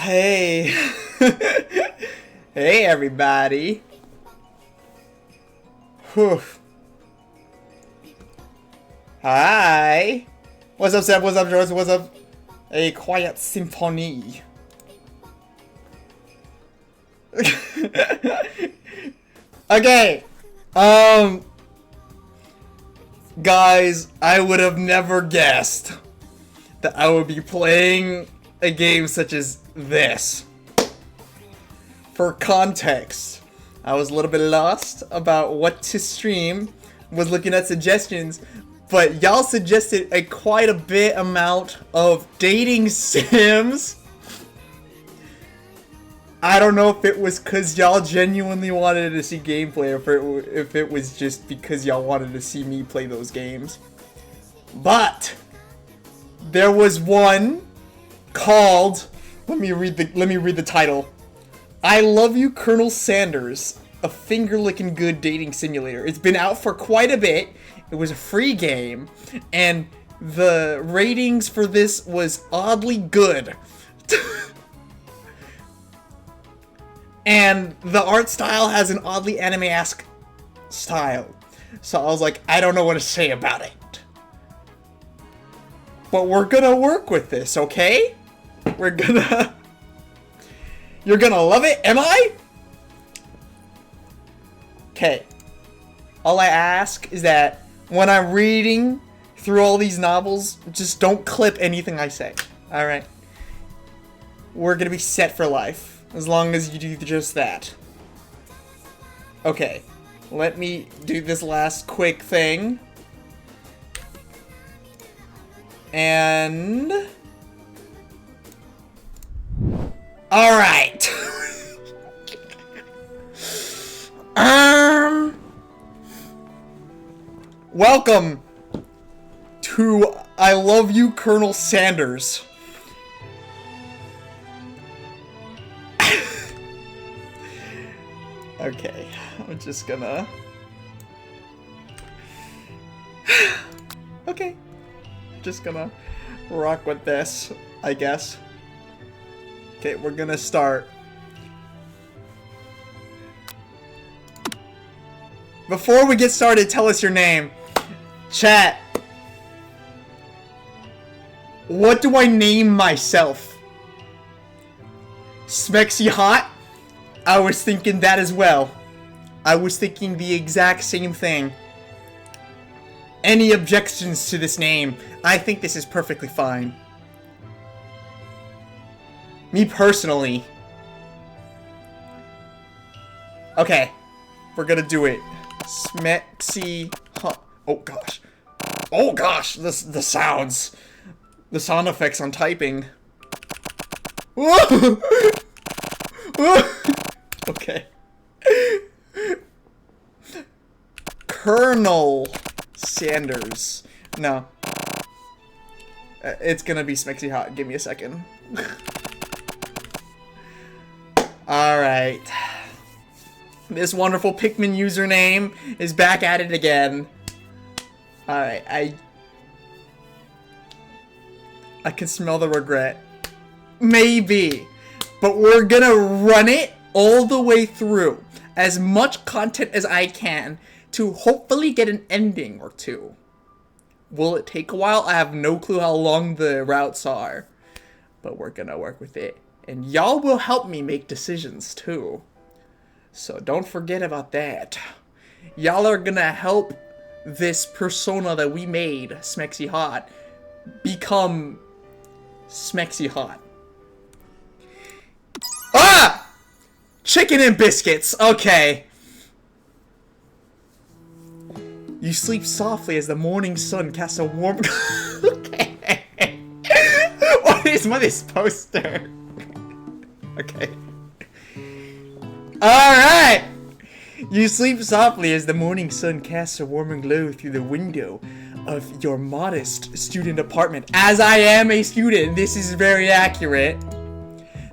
Hey. Hey, everybody. Whew. Hi. What's up, Seb? What's up, George? What's up? A quiet symphony. Okay. Guys, I would have never guessed that I would be playing a game such as this. For context, I was a little bit lost about what to stream, was looking at suggestions, but y'all suggested quite a bit amount of dating sims. I don't know if it was because y'all genuinely wanted to see gameplay or if it was just because y'all wanted to see me play those games. But there was one called, let me read the title. I Love You, Colonel Sanders, a finger-licking good dating simulator. It's been out for quite a bit. It was a free game, and the ratings for this was oddly good. And the art style has an oddly anime-esque style. So I was like, I don't know what to say about it. But we're gonna work with this, okay? You're gonna love it, am I? Okay. All I ask is that when I'm reading through all these novels, just don't clip anything I say. Alright? We're gonna be set for life. As long as you do just that. Okay. Let me do this last quick thing. And... Alright. Welcome to I Love You, Colonel Sanders. Okay, I'm just gonna... Okay. Just gonna rock with this, I guess. Okay, we're gonna start. Before we get started, tell us your name. Chat. What do I name myself? Smexy Hot? I was thinking that as well. I was thinking the exact same thing. Any objections to this name? I think this is perfectly fine. Me personally. Okay. We're gonna do it. Smexy Hot. Oh gosh. Oh gosh! The sounds. The sound effects on typing. Whoa! Okay. Colonel Sanders. No. It's gonna be Smexy Hot. Give me a second. Alright. This wonderful Pikmin username is back at it again. Alright, I can smell the regret. Maybe. But we're gonna run it all the way through. As much content as I can to hopefully get an ending or two. Will it take a while? I have no clue how long the routes are. But we're gonna work with it. And y'all will help me make decisions too. So don't forget about that. Y'all are gonna help this persona that we made, Smexy Hot, become Smexy Hot. Ah! Chicken and biscuits. Okay. You sleep softly as the morning sun casts a warm... Okay. What is this poster? Okay. Alright! You sleep softly as the morning sun casts a warming glow through the window of your modest student apartment. As I am a student, this is very accurate.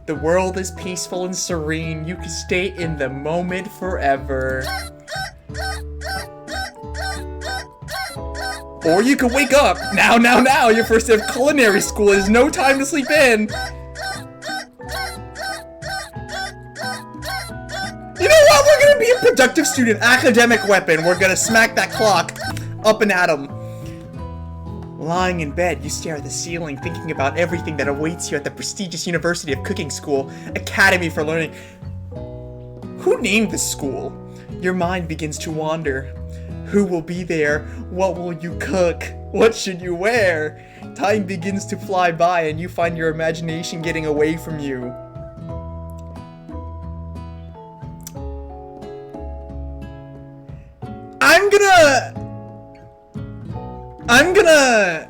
The world is peaceful and serene. You can stay in the moment forever. Or you can wake up. Now. Your first day of culinary school is no time to sleep in. what? We're gonna be a productive student. Academic weapon. We're gonna smack that clock up and at him. Lying in bed, you stare at the ceiling, thinking about everything that awaits you at the prestigious University of Cooking School, Academy for Learning. Who named this school? Your mind begins to wander. Who will be there? What will you cook? What should you wear? Time begins to fly by and you find your imagination getting away from you. I'm gonna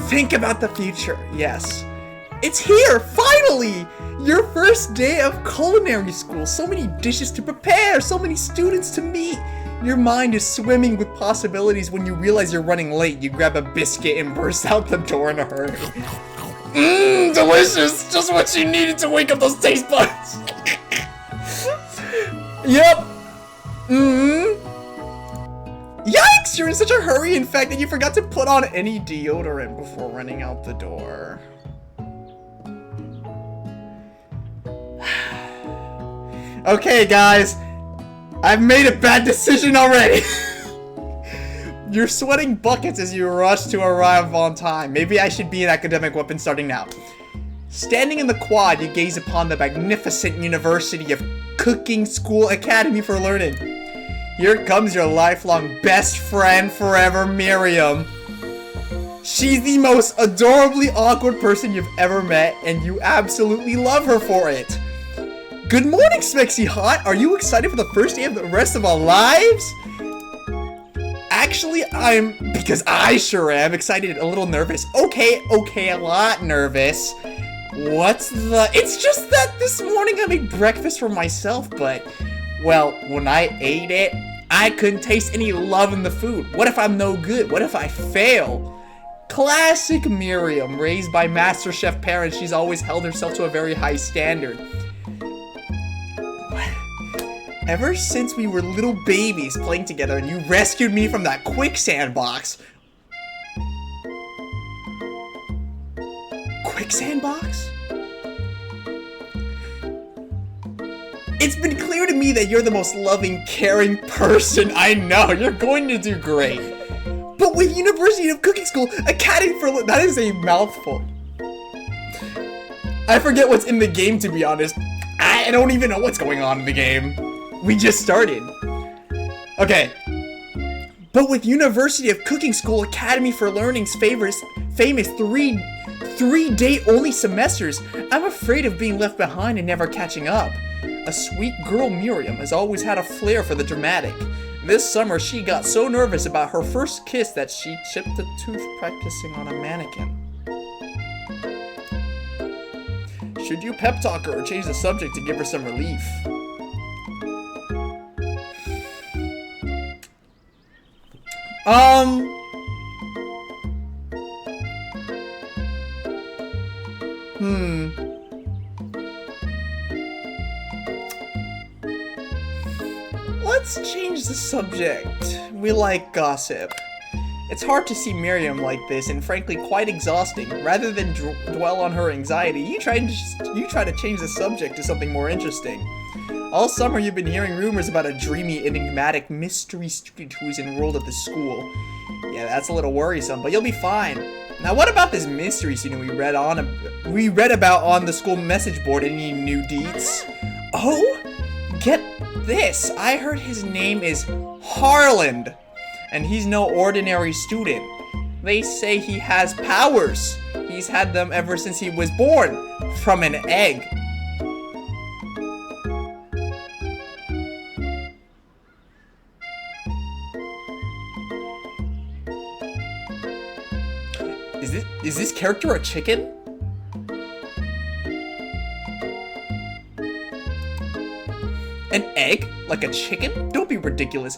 think about the future. Yes. It's here, finally! Your first day of culinary school. So many dishes to prepare, so many students to meet. Your mind is swimming with possibilities when you realize you're running late. You grab a biscuit and burst out the door in a hurry. Mmm, delicious! Just what you needed to wake up those taste buds. Yep. Yikes! You're in such a hurry, in fact, that you forgot to put on any deodorant before running out the door. Okay, guys. I've made a bad decision already. You're sweating buckets as you rush to arrive on time. Maybe I should be an academic weapon starting now. Standing in the quad, you gaze upon the magnificent University of Cooking School Academy for Learning. Here comes your lifelong best friend forever, Miriam. She's the most adorably awkward person you've ever met, and you absolutely love her for it. Good morning, Smexy Hot. Are you excited for the first day of the rest of our lives? Actually, because I sure am excited, a little nervous. Okay, a lot nervous. It's just that this morning I made breakfast for myself, but, well, when I ate it, I couldn't taste any love in the food. What if I'm no good? What if I fail? Classic Miriam, raised by MasterChef parents, she's always held herself to a very high standard. Ever since we were little babies playing together and you rescued me from that quicksand box. Quicksand box? It's been clear to me that you're the most loving, caring person I know. You're going to do great. But with University of Cooking School, Academy for that is a mouthful. I forget what's in the game, to be honest. I don't even know what's going on in the game. We just started. Okay. But with University of Cooking School Academy for Learning's famous three-day only semesters, I'm afraid of being left behind and never catching up. A sweet girl, Miriam, has always had a flair for the dramatic. This summer, she got so nervous about her first kiss that she chipped a tooth practicing on a mannequin. Should you pep talk her or change the subject to give her some relief? Let's change the subject. We like gossip. It's hard to see Miriam like this and frankly quite exhausting. Rather than dwell on her anxiety, you try to change the subject to something more interesting. All summer you've been hearing rumors about a dreamy, enigmatic, mystery student who's enrolled at the school. Yeah, that's a little worrisome, but you'll be fine. Now what about this mystery student we read about on the school message board? Any new deets? Oh, get this. I heard his name is Harland, and he's no ordinary student. They say he has powers. He's had them ever since he was born, from an egg. Is this character a chicken? An egg? Like a chicken? Don't be ridiculous.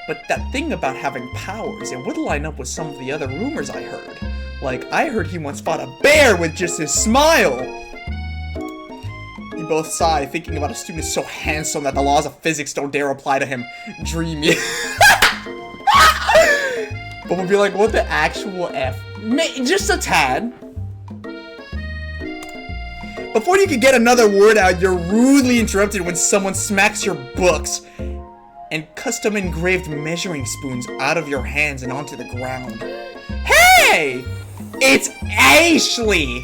But that thing about having powers, it would line up with some of the other rumors I heard. Like, I heard he once fought a bear with just his smile! You both sigh, thinking about a student so handsome that the laws of physics don't dare apply to him. Dreamy. But we'll be like, what the actual F? Just a tad. Before you can get another word out, you're rudely interrupted when someone smacks your books and custom engraved measuring spoons out of your hands and onto the ground. Hey! It's Ashley!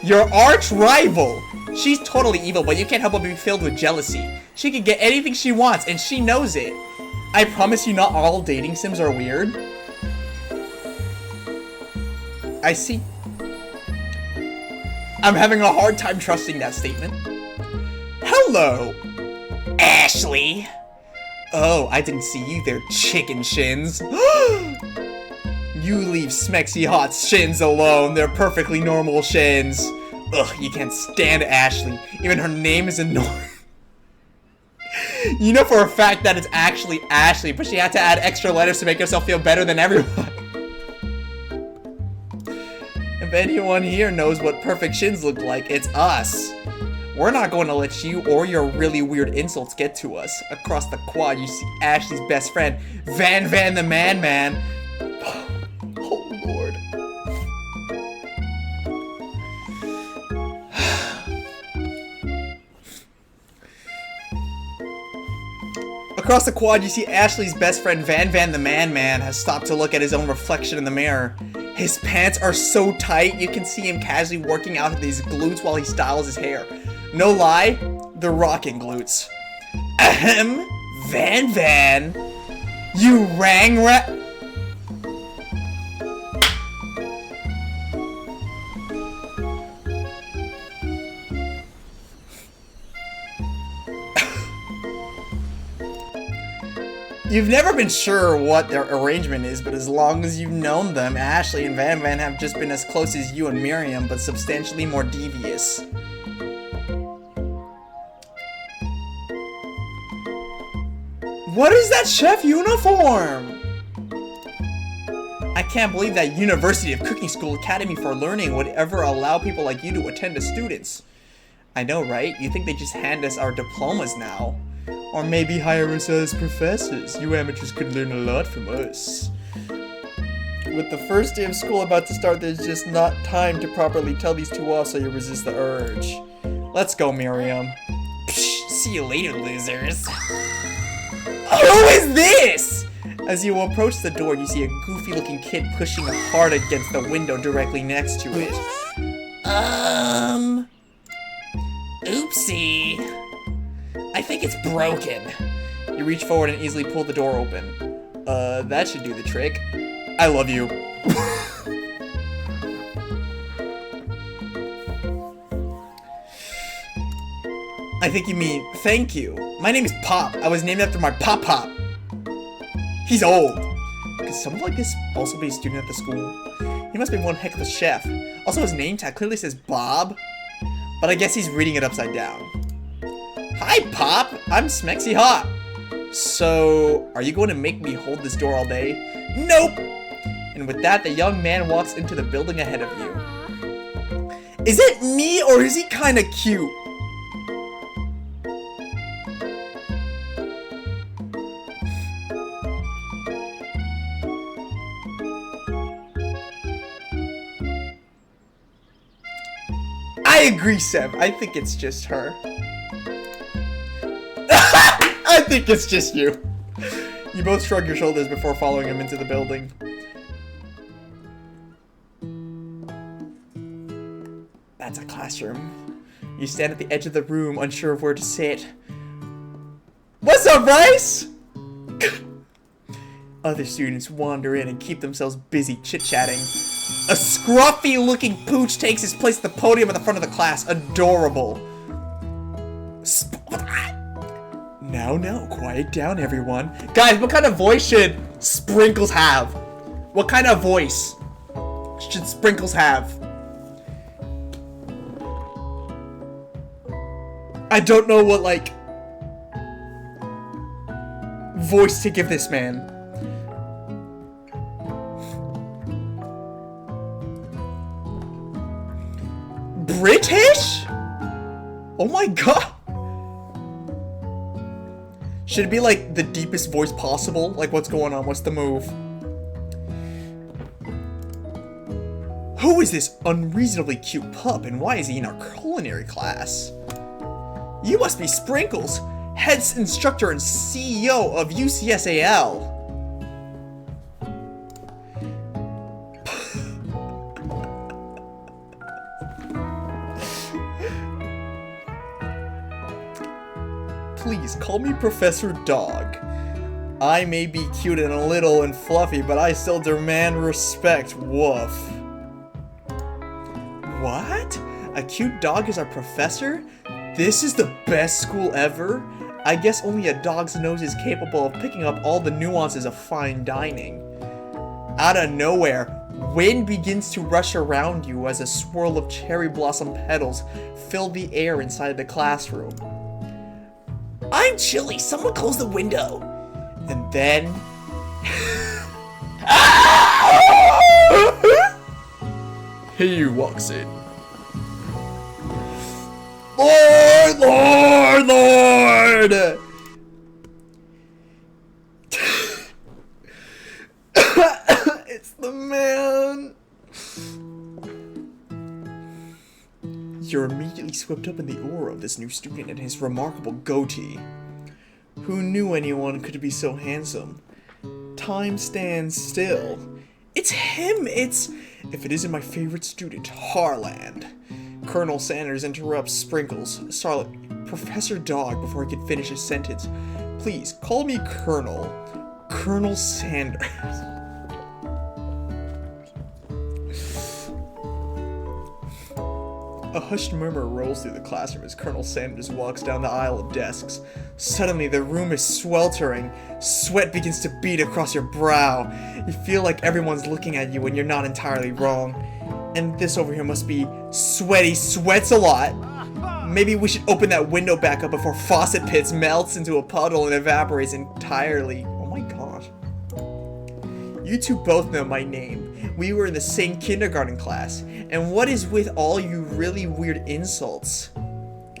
Your arch rival! She's totally evil, but you can't help but be filled with jealousy. She can get anything she wants, and she knows it. I promise you not all dating sims are weird. I see. I'm having a hard time trusting that statement. Hello, Ashley. Oh, I didn't see you there, chicken shins. You leave Smexy Hot shins alone. They're perfectly normal shins. Ugh, you can't stand Ashley. Even her name is annoying. You know for a fact that it's actually Ashley, but she had to add extra letters to make herself feel better than everyone. If anyone here knows what perfect shins look like, it's us. We're not going to let you or your really weird insults get to us. Across the quad, you see Ashley's best friend, Van the Man. Oh, Lord. Across the quad, you see Ashley's best friend, Van the Man has stopped to look at his own reflection in the mirror. His pants are so tight, you can see him casually working out of these glutes while he styles his hair. No lie, they're rocking glutes. Ahem, Van. You rang rat. You've never been sure what their arrangement is, but as long as you've known them, Ashley and Van have just been as close as you and Miriam, but substantially more devious. What is that chef uniform? I can't believe that University of Cooking School Academy for Learning would ever allow people like you to attend as students. I know, right? You think they just hand us our diplomas now? Or maybe hire us as professors. You amateurs could learn a lot from us. With the first day of school about to start, there's just not time to properly tell these two off, so you resist the urge. Let's go, Miriam. Psh, see you later, losers. Who is this? As you approach the door, you see a goofy-looking kid pushing hard against the window directly next to it. Oopsie. I think it's broken. You reach forward and easily pull the door open. That should do the trick. I love you. I think you mean thank you. My name is Pop. I was named after my Pop. He's old. Could someone like this also be a student at the school? He must be one heck of a chef. Also, his name tag clearly says Bob, but I guess he's reading it upside down. Hi, Pop! I'm Smexy Hot! So, are you going to make me hold this door all day? Nope! And with that, the young man walks into the building ahead of you. Is it me, or is he kinda cute? I agree, Seb. I think it's just her. I think it's just you. You both shrug your shoulders before following him into the building. That's a classroom. You stand at the edge of the room, unsure of where to sit. What's up, Bryce? Other students wander in and keep themselves busy chit-chatting. A scruffy-looking pooch takes his place at the podium at the front of the class. Adorable. Now, quiet down, everyone. Guys, what kind of voice should Sprinkles have? What kind of voice should Sprinkles have? I don't know what, like, voice to give this man. British? Oh my god. Should it be like the deepest voice possible? Like, what's going on? What's the move? Who Who is this unreasonably cute pup, and why is he in our culinary class? You must be Sprinkles, head instructor and CEO of UCSAL. Please call me Professor Dog. I may be cute and a little and fluffy, but I still demand respect. Woof. What? A cute dog is our professor? This is the best school ever? I guess only a dog's nose is capable of picking up all the nuances of fine dining. Out of nowhere, wind begins to rush around you as a swirl of cherry blossom petals fill the air inside the classroom. I'm chilly, someone close the window. And then... he walks in. Lord, Lord, Lord! It's the man. You're immediately swept up in the aura of this new student and his remarkable goatee. Who knew anyone could be so handsome? Time stands still. It's him! If it isn't my favorite student, Harland. Colonel Sanders interrupts Sprinkles, Professor Dog, before he can finish his sentence. Please, call me Colonel. Colonel Sanders. A hushed murmur rolls through the classroom as Colonel Sanders walks down the aisle of desks. Suddenly, the room is sweltering. Sweat begins to bead across your brow. You feel like everyone's looking at you when you're not entirely wrong. And this over here must be sweaty. Sweats a lot. Maybe we should open that window back up before Faucet Pits melts into a puddle and evaporates entirely. Oh my gosh. You two both know my name. We were in the same kindergarten class. And what is with all you really weird insults?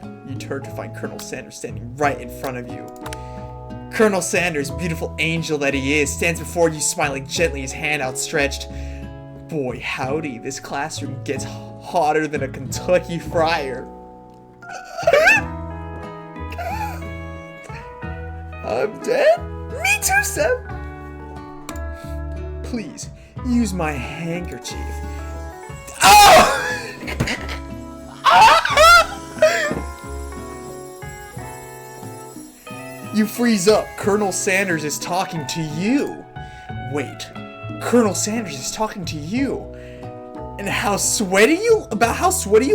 You turn to find Colonel Sanders standing right in front of you. Colonel Sanders, beautiful angel that he is, stands before you smiling gently, his hand outstretched. Boy, howdy, this classroom gets hotter than a Kentucky fryer. I'm dead? Me too, Sam. Please, use my handkerchief. Oh! You freeze up. Colonel Sanders is talking to you. Wait, Colonel Sanders is talking to you. And how sweaty you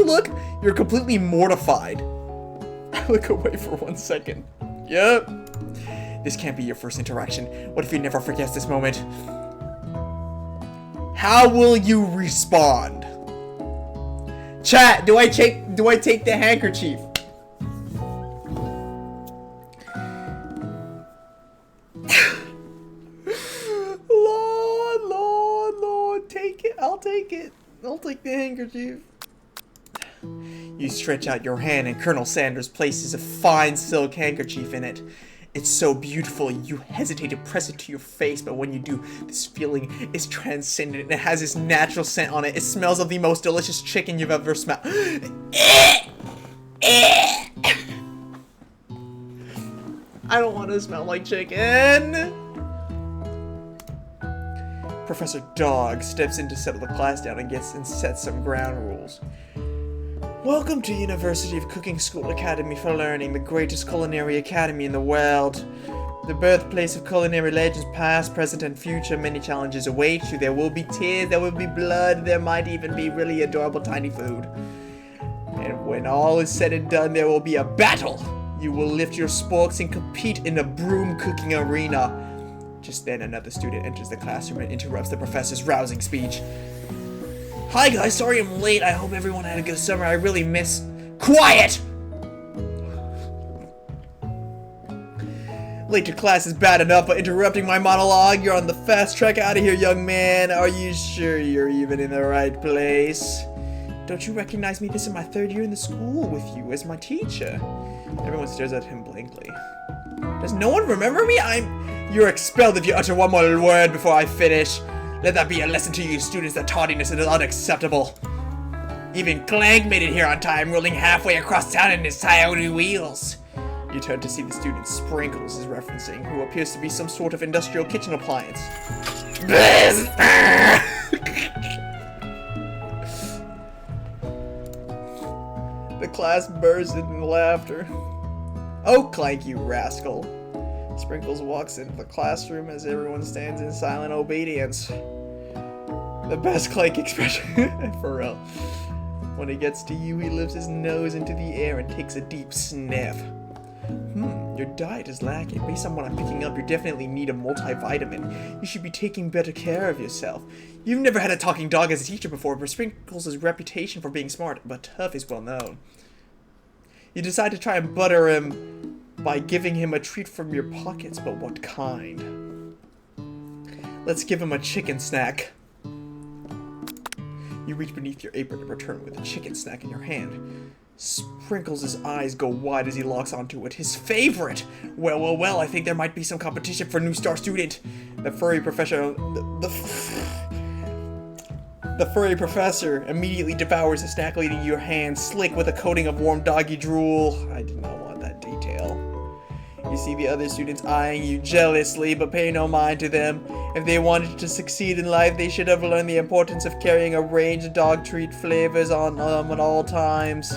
look? You're completely mortified. I look away for 1 second. Yep. This can't be your first interaction. What if he never forgets this moment? How will you respond? Chat, do I take the handkerchief? Lord, take it. I'll take it. I'll take the handkerchief. You stretch out your hand and Colonel Sanders places a fine silk handkerchief in it. It's so beautiful, you hesitate to press it to your face, but when you do, this feeling is transcendent. It has this natural scent on it. It smells of the most delicious chicken you've ever smelled. I don't want to smell like chicken. Professor Dog steps in to settle the class down and sets some ground rules. Welcome to University of Cooking School Academy for Learning, the greatest culinary academy in the world. The birthplace of culinary legends past, present, and future. Many challenges await you. There will be tears, there will be blood, there might even be really adorable tiny food. And when all is said and done, there will be a battle. You will lift your sporks and compete in a broom cooking arena. Just then, another student enters the classroom and interrupts the professor's rousing speech. Hi guys, sorry I'm late. I hope everyone had a good summer. I really miss... Quiet! Late to class is bad enough, but interrupting my monologue, you're on the fast track out of here, young man. Are you sure you're even in the right place? Don't you recognize me? This is my 3rd year in the school with you as my teacher. Everyone stares at him blankly. Does no one remember me? You're expelled if you utter one more word before I finish. Let that be a lesson to you students that tardiness is unacceptable. Even Clank made it here on time, rolling halfway across town in his tiny wheels. You turn to see the student Sprinkles is referencing, who appears to be some sort of industrial kitchen appliance. The class bursts into laughter. Oh, Clank, you rascal. Sprinkles walks into the classroom as everyone stands in silent obedience. The best Clank expression, for real. When he gets to you, he lifts his nose into the air and takes a deep sniff. Your diet is lacking. Based on what I'm picking up, you definitely need a multivitamin. You should be taking better care of yourself. You've never had a talking dog as a teacher before, but Sprinkles' reputation for being smart but tough is well known. You decide to try and butter him by giving him a treat from your pockets, but what kind? Let's give him a chicken snack. You reach beneath your apron and return with a chicken snack in your hand. Sprinkles' eyes go wide as he locks onto it. His favorite! Well, I think there might be some competition for new star student. The furry professor... The furry professor immediately devours the snack, leaving your hand slick with a coating of warm doggy drool. I did not want that detail. You see the other students eyeing you jealously, but pay no mind to them. If they wanted to succeed in life, they should have learned the importance of carrying a range of dog treat flavors on them at all times.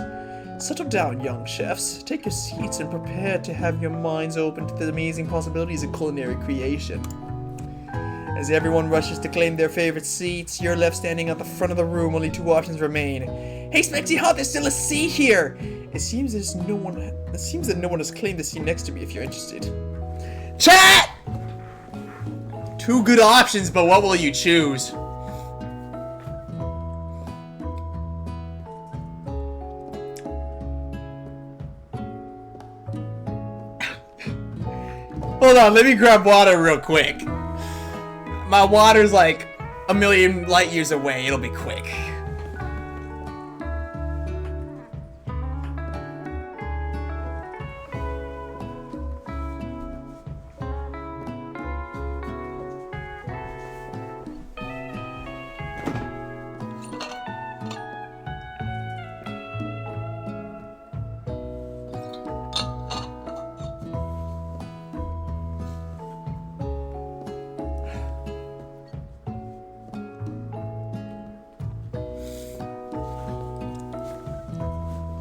Settle down, young chefs. Take your seats and prepare to have your minds open to the amazing possibilities of culinary creation. As everyone rushes to claim their favorite seats, you're left standing at the front of the room. Only two options remain. Hey, Spexy Hut, there's still a seat here! It seems that no one has claimed the seat next to me if you're interested. Chat! Two good options, but what will you choose? Hold on, let me grab water real quick. My water's like a million light years away. It'll be quick.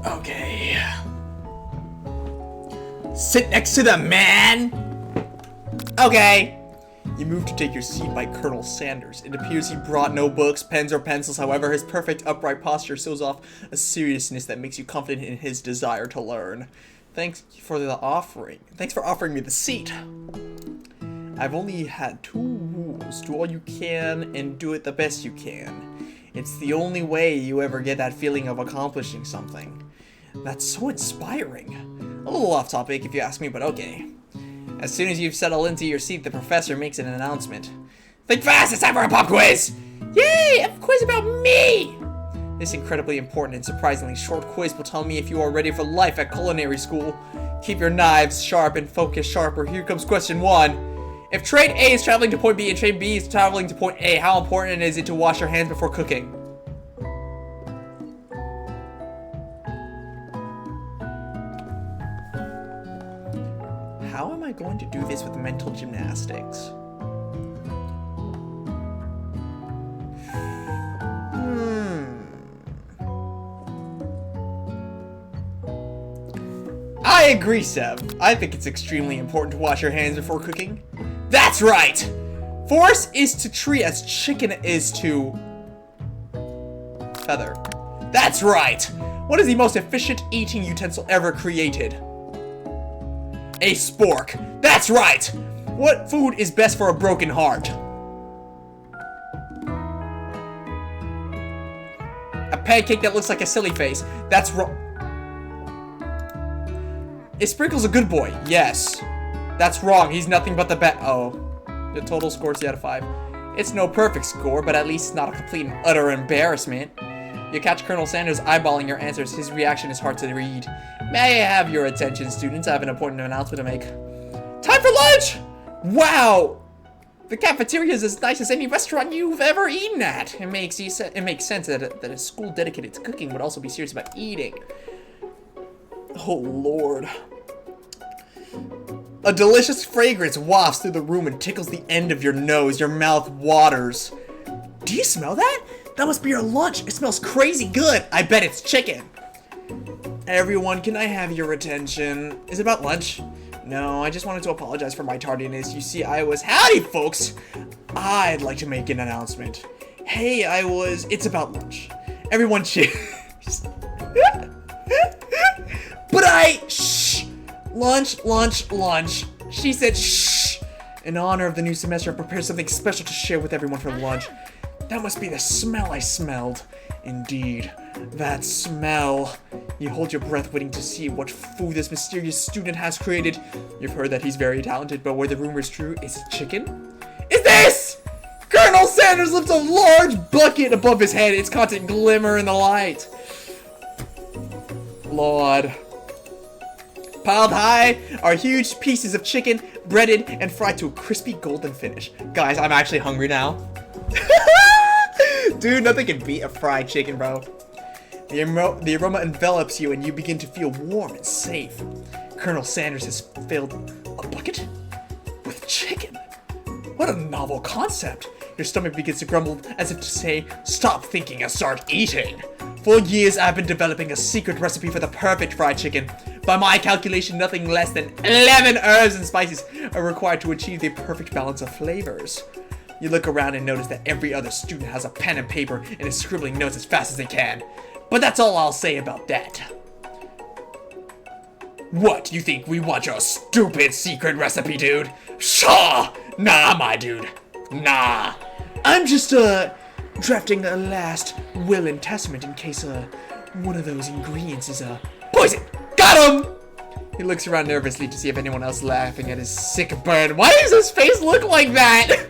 Okay. Sit next to the man! Okay. You move to take your seat by Colonel Sanders. It appears he brought no books, pens, or pencils. However, his perfect upright posture shows off a seriousness that makes you confident in his desire to learn. Thanks for offering me the seat. I've only had two rules. Do all you can and do it the best you can. It's the only way you ever get that feeling of accomplishing something. That's so inspiring. A little off topic if you ask me, but okay. As soon as you've settled into your seat, the professor makes an announcement. Think fast, it's time for a pop quiz! Yay, a quiz about me! This incredibly important and surprisingly short quiz will tell me if you are ready for life at culinary school. Keep your knives sharp and focus sharper. Here comes question 1. If train A is traveling to point B and train B is traveling to point A, how important is it to wash your hands before cooking? How am I going to do this with mental gymnastics? I agree, Seb. I think it's extremely important to wash your hands before cooking. That's right! Force is to tree as chicken is to feather. That's right! What is the most efficient eating utensil ever created? A spork. That's right! What food is best for a broken heart? A pancake that looks like a silly face. That's wrong. Is Sprinkles a good boy? Yes. That's wrong. He's nothing but the best. Oh. The total score is 3 out of 5. It's no perfect score, but at least it's not a complete and utter embarrassment. You catch Colonel Sanders eyeballing your answers. His reaction is hard to read. May I have your attention, students? I have an important announcement to make. Time for lunch! Wow! The cafeteria is as nice as any restaurant you've ever eaten at. It makes sense that a school dedicated to cooking would also be serious about eating. Oh, Lord. A delicious fragrance wafts through the room and tickles the end of your nose. Your mouth waters. Do you smell that? That must be your lunch. It smells crazy good. I bet it's chicken. Everyone, can I have your attention? Is it about lunch? No, I just wanted to apologize for my tardiness. You see, Howdy, folks! I'd like to make an announcement. Hey, it's about lunch. Everyone cheers. But shh! Lunch. She said shh! In honor of the new semester, I prepared something special to share with everyone for lunch. That must be the smell I smelled. Indeed, that smell. You hold your breath waiting to see what food this mysterious student has created. You've heard that he's very talented, but were the rumors true? Is it chicken? Is this? Colonel Sanders lifts a large bucket above his head. Its content glimmer in the light. Lord. Piled high are huge pieces of chicken, breaded and fried to a crispy golden finish. Guys, I'm actually hungry now. Dude, nothing can beat a fried chicken, bro. The aroma envelops you and you begin to feel warm and safe. Colonel Sanders has filled a bucket with chicken. What a novel concept. Your stomach begins to grumble as if to say, stop thinking and start eating. For years, I've been developing a secret recipe for the perfect fried chicken. By my calculation, nothing less than 11 herbs and spices are required to achieve the perfect balance of flavors. You look around and notice that every other student has a pen and paper and is scribbling notes as fast as they can. But that's all I'll say about that. What, you think we want your stupid secret recipe, dude? Shaw! Nah, my dude. Nah. I'm just, drafting a last will and testament in case, one of those ingredients is, poison! Got him! He looks around nervously to see if anyone else is laughing at his sick burn. Why does his face look like that?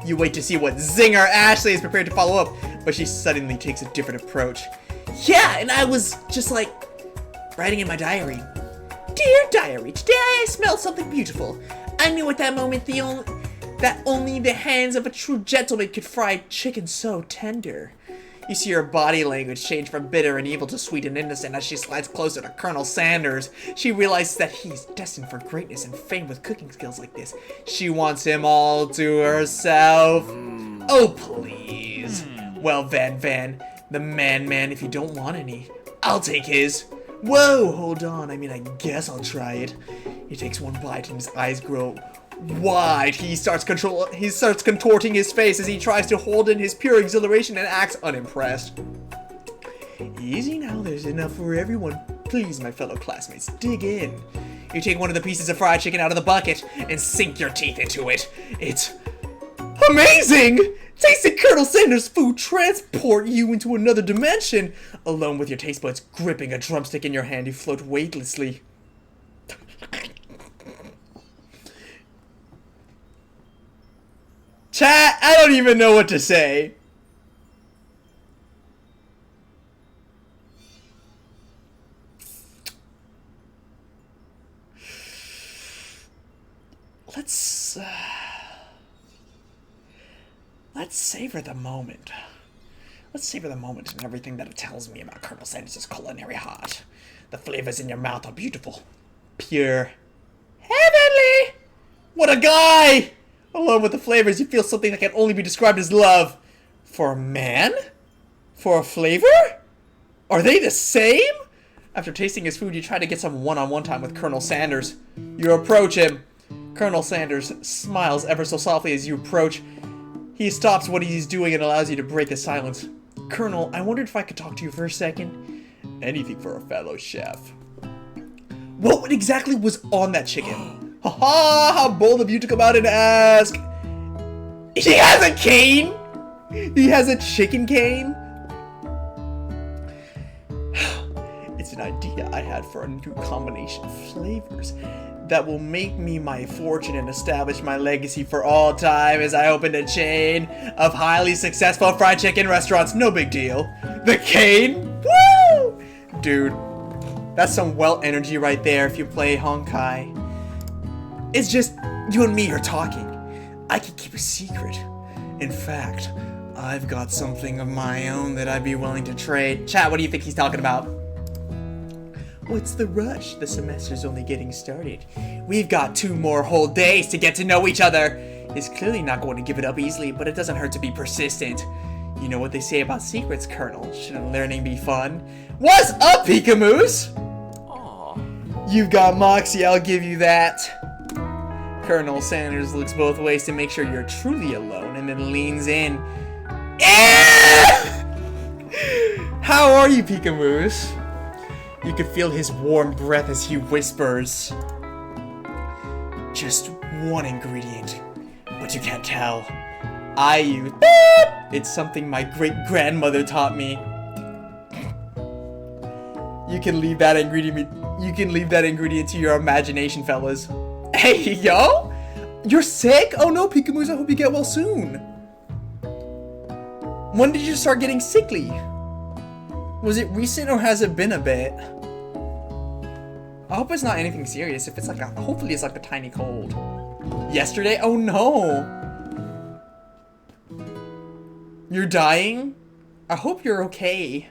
You wait to see what zinger Ashley is prepared to follow up, but she suddenly takes a different approach. Yeah, and I was just like, writing in my diary. Dear diary, today I smelled something beautiful. I knew at that moment that only the hands of a true gentleman could fry chicken so tender. You see her body language change from bitter and evil to sweet and innocent as she slides closer to Colonel Sanders. She realizes that he's destined for greatness and fame with cooking skills like this. She wants him all to herself. Oh, please. Well, Van, the man, if you don't want any, I'll take his. Whoa, hold on. I guess I'll try it. He takes one bite and his eyes grow wide. He starts contorting his face as he tries to hold in his pure exhilaration and acts unimpressed. Easy now, there's enough for everyone. Please, my fellow classmates, dig in. You take one of the pieces of fried chicken out of the bucket and sink your teeth into it. It's amazing! Tasting Colonel Sanders' food transport you into another dimension. Alone with your taste buds gripping a drumstick in your hand, you float weightlessly. Chat, I don't even know what to say. Let's savor the moment. Let's savor the moment and everything that it tells me about Colonel Sanders' culinary heart. The flavors in your mouth are beautiful, pure, heavenly. What a guy! Along with the flavors, you feel something that can only be described as love. For a man? For a flavor? Are they the same? After tasting his food, you try to get some one-on-one time with Colonel Sanders. You approach him. Colonel Sanders smiles ever so softly as you approach. He stops what he's doing and allows you to break the silence. Colonel, I wondered if I could talk to you for a second. Anything for a fellow chef. What exactly was on that chicken? Haha, how bold of you to come out and ask. He has a cane? He has a chicken cane? It's an idea I had for a new combination of flavors that will make me my fortune and establish my legacy for all time as I open a chain of highly successful fried chicken restaurants. No big deal. The cane? Woo! Dude, That's some well energy right there if you play Honkai. It's just you and me are talking. I can keep a secret. In fact, I've got something of my own that I'd be willing to trade. Chat, what do you think he's talking about? What's the rush? The semester's only getting started. We've got 2 more whole days to get to know each other. He's clearly not going to give it up easily, but it doesn't hurt to be persistent. You know what they say about secrets, Colonel. Shouldn't learning be fun? What's up, Pikamoose? Aww. You've got Moxie, I'll give you that. Colonel Sanders looks both ways to make sure you're truly alone and then leans in. How are you, Pikamoose? You can feel his warm breath as he whispers. Just one ingredient, but you can't tell. I use it's something my great-grandmother taught me. You can leave that ingredient to your imagination, fellas. Hey, yo! You're sick? Oh no, Pikamoose, I hope you get well soon. When did you start getting sickly? Was it recent or has it been a bit? I hope it's not anything serious. If it's like hopefully it's like a tiny cold. Yesterday? Oh no! You're dying? I hope you're okay.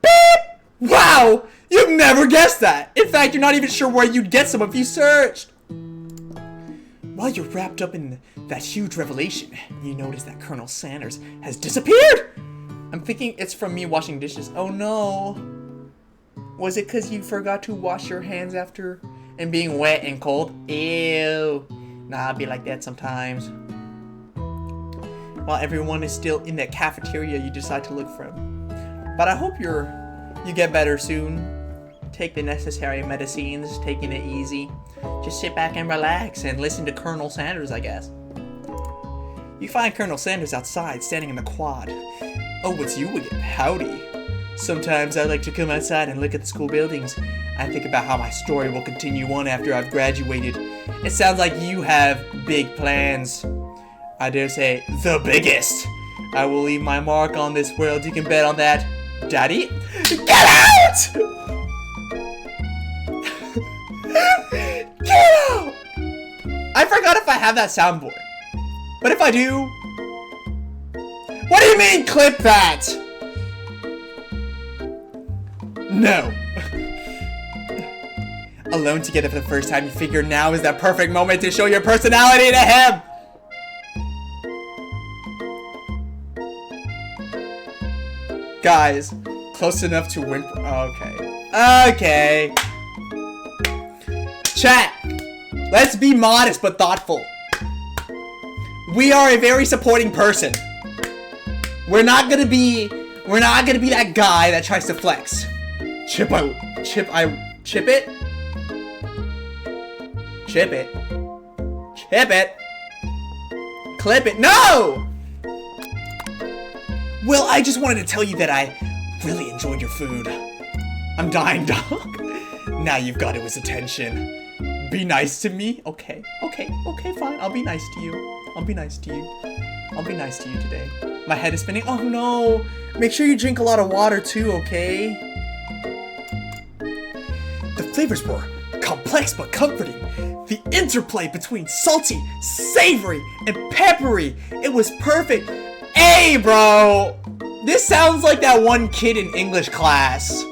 Beep! Wow! You've never guessed that! In fact, you're not even sure where you'd get some if you searched! While you're wrapped up in that huge revelation, you notice that Colonel Sanders has disappeared! I'm thinking it's from me washing dishes. Oh no! Was it because you forgot to wash your hands after and being wet and cold? Ew! Nah, I'll be like that sometimes. While everyone is still in that cafeteria, you decide to look for him. But I hope you get better soon. Take the necessary medicines, taking it easy. Just sit back and relax and listen to Colonel Sanders, I guess. You find Colonel Sanders outside, standing in the quad. Oh, it's you again. Howdy. Sometimes I like to come outside and look at the school buildings. I think about how my story will continue on after I've graduated. It sounds like you have big plans. I dare say, the biggest. I will leave my mark on this world. You can bet on that. Daddy? Get out! Get out! I forgot if I have that soundboard. But if I do... What do you mean, clip that? No. Alone together for the first time, you figure now is that perfect moment to show your personality to him. Guys, close enough to win. Okay. Okay. Chat, let's be modest but thoughtful. We are a very supporting person. We're not gonna be that guy that tries to flex. Chip it. Chip it. Clip it. No! Well, I just wanted to tell you that I really enjoyed your food. I'm dying, dog. Now you've got his attention. Be nice to me? Okay, fine. I'll be nice to you. I'll be nice to you today. My head is spinning. Oh no! Make sure you drink a lot of water too, okay? The flavors were complex but comforting. The interplay between salty, savory, and peppery. It was perfect. Hey, bro! This sounds like that one kid in English class.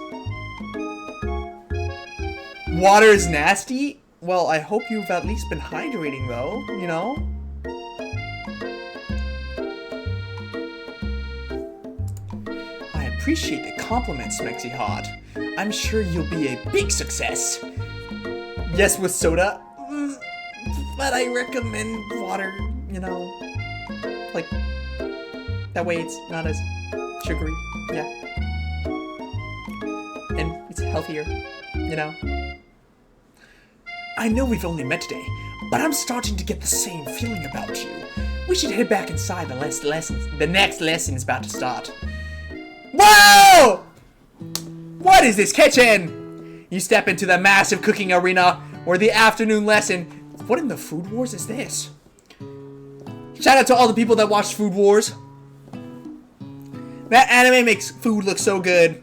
Water is nasty? Well, I hope you've at least been hydrating, though, you know? I appreciate the compliments, Mexi Hot. I'm sure you'll be a big success. Yes, with soda? But I recommend water, you know? Like... That way it's not as sugary, yeah. And it's healthier, you know. I know we've only met today, but I'm starting to get the same feeling about you. We should head back inside. The next lesson is about to start. Whoa! What is this kitchen? You step into the massive cooking arena where the afternoon lesson... What in the Food Wars is this? Shout out to all the people that watch Food Wars. That anime makes food look so good.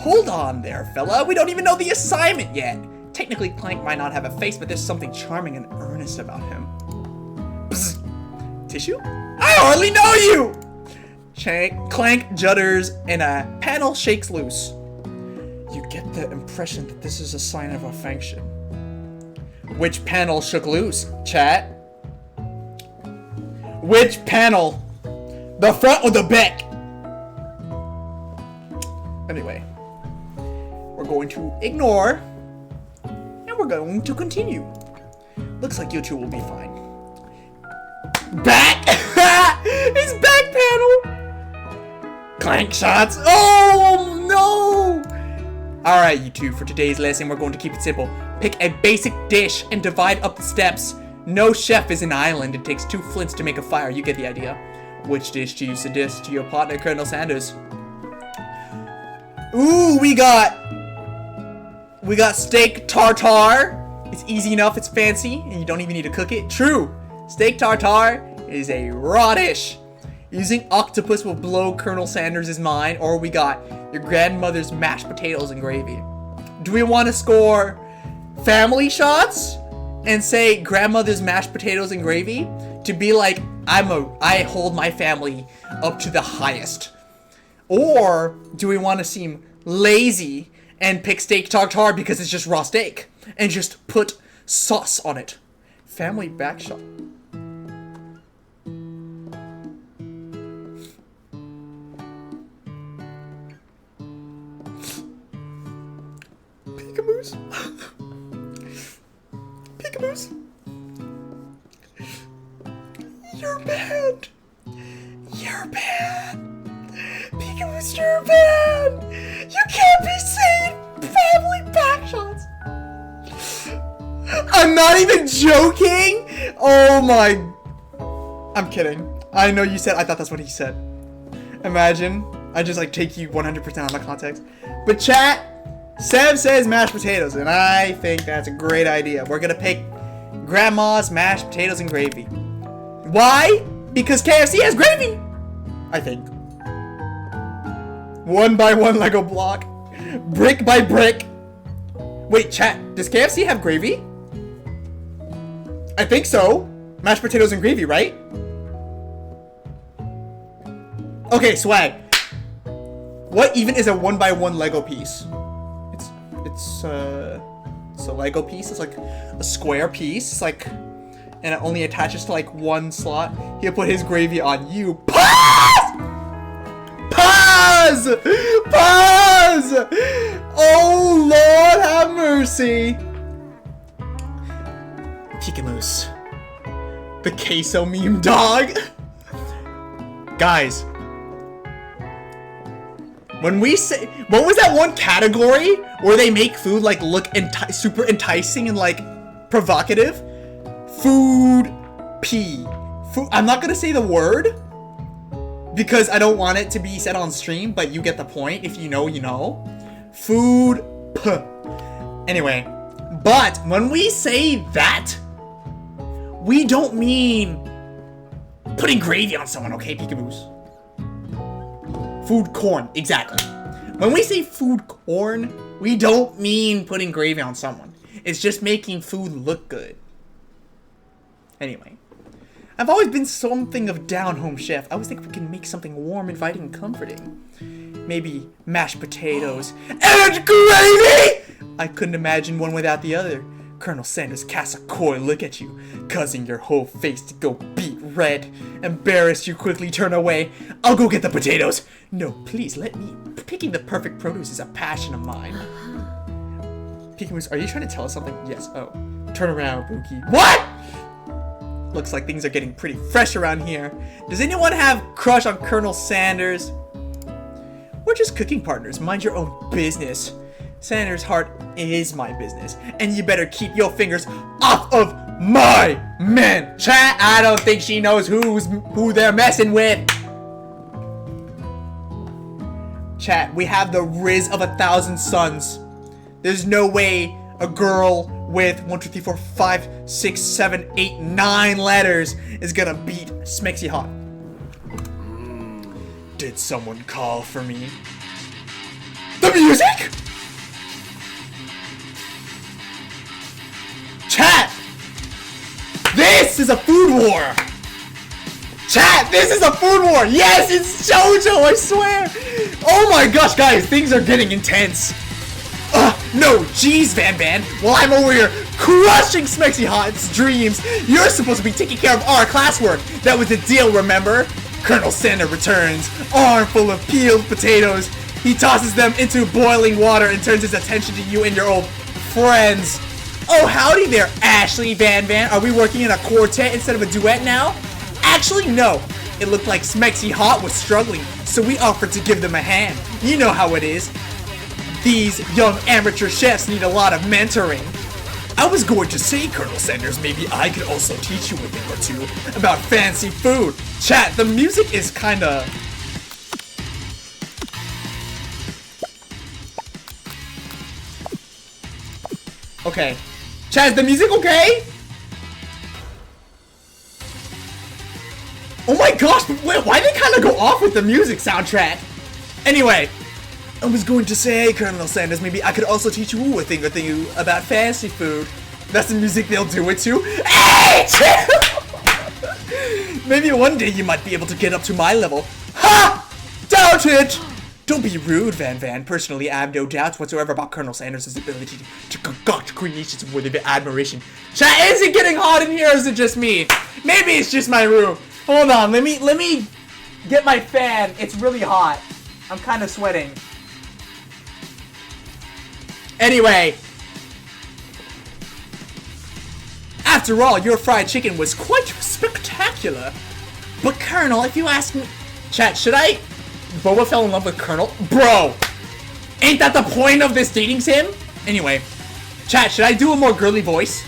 Hold on there, fella. We don't even know the assignment yet. Technically, Clank might not have a face, but there's something charming and earnest about him. Bzz. Tissue? I hardly know you! Clank judders and a panel shakes loose. You get the impression that this is a sign of affection. Which panel shook loose, chat? Which panel? The front or the back? Anyway, we're going to ignore, and we're going to continue. Looks like you two will be fine. Back! His back panel! Clank shots! Oh no! Alright, you two, for today's lesson, we're going to keep it simple. Pick a basic dish and divide up the steps. No chef is an island. It takes 2 flints to make a fire. You get the idea. Which dish do you suggest to your partner, Colonel Sanders? Ooh, we got steak tartare. It's easy enough, it's fancy, and you don't even need to cook it. True, steak tartare is a raw dish. Using octopus will blow Colonel Sanders' mind. Or we got your grandmother's mashed potatoes and gravy. Do we want to score family shots and say grandmother's mashed potatoes and gravy to be like, I hold my family up to the highest? Or do we want to seem lazy and pick steak tartare because it's just raw steak and just put sauce on it? Family backshot. Peekamoos. Peekamoos. You're bad. You're bad. Peekamoos, you're bad. You can't be saying family backshots. I'm not even joking. Oh my. I'm kidding. I know you said, I thought that's what he said. Imagine. I just like take you 100% out of context. But chat, Sam says mashed potatoes, and I think that's a great idea. We're gonna pick grandma's mashed potatoes and gravy. Why? Because KFC has gravy, I think. 1 by 1 Lego block. Brick by brick. Wait, chat, does KFC have gravy? I think so. Mashed potatoes and gravy, right? Okay, swag. What even is a 1 by 1 Lego piece? It's a Lego piece. It's like a square piece. It's like, and it only attaches to like 1 slot. He'll put his gravy on you. Pause! Pause! Pause! Oh Lord, have mercy. Peekamoos. The queso meme dog. Guys. When we say, what was that one category where they make food like look super enticing and like provocative? Food P. Food. I'm not gonna say the word because I don't want it to be said on stream, but you get the point. If you know, you know. Food P. Anyway, but when we say that, we don't mean putting gravy on someone, okay, peekaboos? Food corn, exactly. When we say food corn, we don't mean putting gravy on someone. It's just making food look good. Anyway, I've always been something of down-home chef. I always think we can make something warm, inviting, and comforting. Maybe mashed potatoes and gravy! I couldn't imagine one without the other. Colonel Sanders casts a coy look at you, causing your whole face to go beet red. Embarrassed, you quickly turn away. I'll go get the potatoes. No, please, let me. Picking the perfect produce is a passion of mine. Peekamoos, are you trying to tell us something? Yes. Oh. Turn around, Buki. What? Looks like things are getting pretty fresh around here. Does anyone have crush on Colonel Sanders? We're just cooking partners. Mind your own business. Sanders' heart is my business, and you better keep your fingers off of my man. Chat, I don't think she knows who they're messing with. Chat, we have the riz of 1,000 suns. There's no way a girl with 1, 2, 3, 4, 5, 6, 7, 8, 9 letters is gonna beat Smexy Hot. Did someone call for me? The The music? Chat! This is a food war! Chat, this is a food war! Yes, it's JoJo, I swear! Oh my gosh, guys, things are getting intense. No, jeez, Van. While I'm over here crushing Smexy Hot's dreams, you're supposed to be taking care of our classwork. That was the deal, remember? Colonel Sander returns, arm full of peeled potatoes. He tosses them into boiling water and turns his attention to you and your old friends. Oh, howdy there, Ashley, Van. Are we working in a quartet instead of a duet now? Actually, no. It looked like Smexy Hot was struggling, so we offered to give them a hand. You know how it is. These young amateur chefs need a lot of mentoring. I was going to say, Colonel Sanders, maybe I could also teach you a thing or two about fancy food. Chat, the music is kinda... Okay. Chat, is the music okay? Oh my gosh, wait, why did they kind of go off with the music soundtrack? Anyway, I was going to say, Colonel Sanders, maybe I could also teach you a thing or two about fancy food. That's the music they'll do it to. Hey! Maybe one day you might be able to get up to my level. Ha! Doubt it! Don't be rude, Van. Personally, I have no doubts whatsoever about Colonel Sanders' ability to concoct creations worthy of admiration. Chat, is it getting hot in here or is it just me? Maybe it's just my room. Hold on, let me get my fan. It's really hot. I'm kind of sweating. Anyway. After all, your fried chicken was quite spectacular. But Colonel, if you ask me... Chat, should I... Boba fell in love with Colonel? Bro! Ain't that the point of this dating sim? Anyway. Chat, should I do a more girly voice?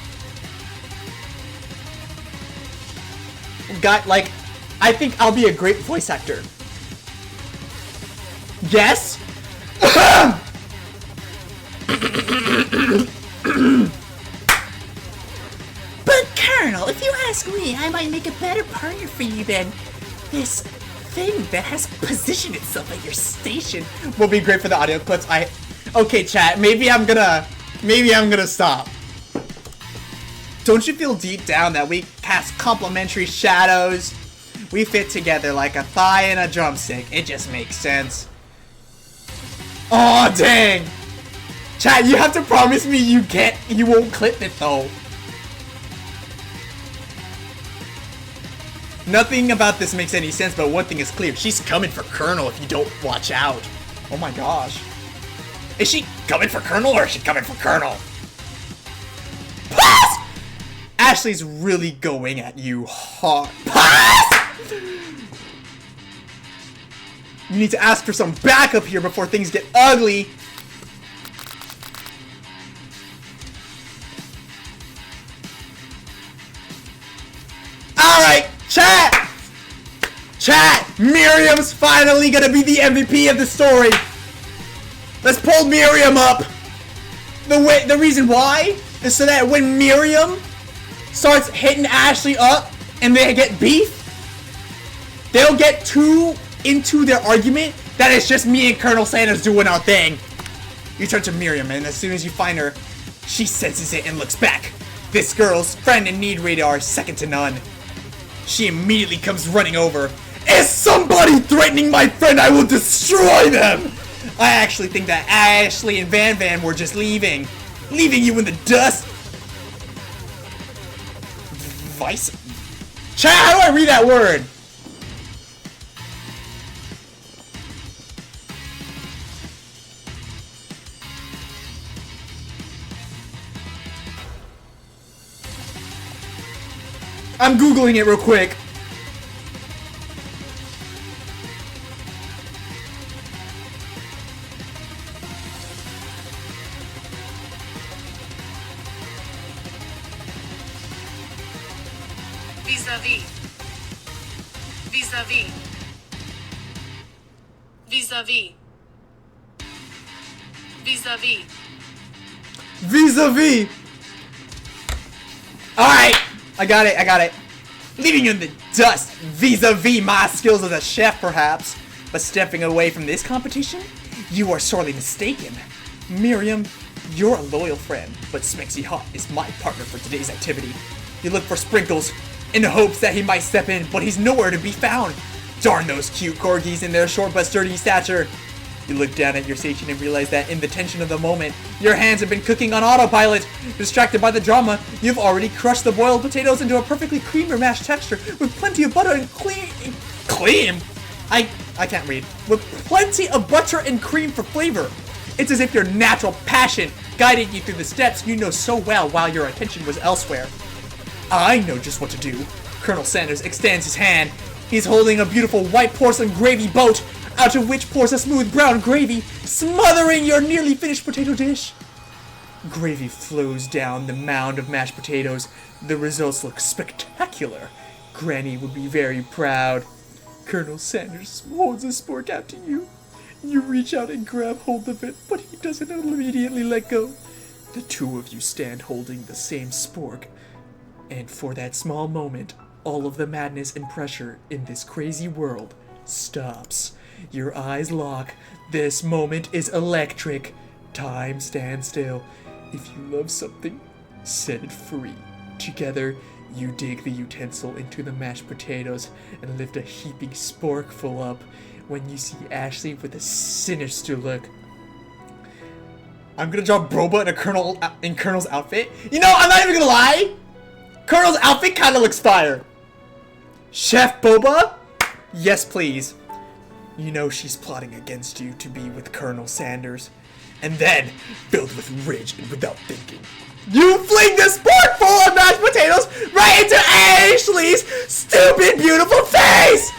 Like, I think I'll be a great voice actor. Yes? But Colonel, if you ask me, I might make a better partner for you than this thing that has positioned itself at your station. Will be great for the audio clips. Okay, chat, maybe I'm gonna stop. Don't you feel deep down that we cast complementary shadows? We fit together like a thigh and a drumstick. It just makes sense. Aw, dang! Chat, you have to promise me you won't clip it though. Nothing about this makes any sense, but one thing is clear. She's coming for Colonel if you don't watch out. Oh my gosh. Is she coming for Colonel or is she coming for Colonel? Pass! Ashley's really going at you hard. Pass! You need to ask for some backup here before things get ugly. Alright, chat! Chat! Miriam's finally gonna be the MVP of the story! Let's pull Miriam up! The reason why is so that when Miriam starts hitting Ashley up and they get beef, they'll get too into their argument that it's just me and Colonel Sanders doing our thing. You turn to Miriam and as soon as you find her, she senses it and looks back. This girl's friend in need radar is second to none. She immediately comes running over. Is somebody threatening my friend? I will destroy them! I actually think that Ashley and Van were just leaving you in the dust. Vice. Chat, how do I read that word? I'm Googling it real quick. Vis-a-vis. Vis-a-vis. Vis-a-vis. Vis-a-vis. Vis-a-vis. Alright. I got it. Leaving you in the dust. Vis-a-vis my skills as a chef, perhaps. But stepping away from this competition? You are sorely mistaken. Miriam, you're a loyal friend, but Smexy Hot is my partner for today's activity. You look for Sprinkles in the hopes that he might step in, but he's nowhere to be found. Darn those cute corgis in their short but sturdy stature. You look down at your station and realize that in the tension of the moment, your hands have been cooking on autopilot. Distracted by the drama, you've already crushed the boiled potatoes into a perfectly creamy mashed texture with plenty of butter and cream? I can't read. With plenty of butter and cream for flavor. It's as if your natural passion guided you through the steps you know so well while your attention was elsewhere. I know just what to do. Colonel Sanders extends his hand. He's holding a beautiful white porcelain gravy boat, out of which pours a smooth brown gravy, smothering your nearly finished potato dish. Gravy flows down the mound of mashed potatoes. The results look spectacular. Granny would be very proud. Colonel Sanders holds a spork out to you. You reach out and grab hold of it, but he doesn't immediately let go. The two of you stand holding the same spork, and for that small moment, all of the madness and pressure in this crazy world stops. Your eyes lock. This moment is electric. Time stands still. If you love something, set it free. Together, you dig the utensil into the mashed potatoes and lift a heaping sporkful up when you see Ashley with a sinister look. I'm gonna draw Boba in Colonel's outfit. You know, I'm not even gonna lie. Colonel's outfit kinda looks fire. Chef Boba? Yes, please. You know she's plotting against you to be with Colonel Sanders. And then, filled with rage and without thinking, you fling the sporkful of mashed potatoes right into Ashley's stupid, beautiful face!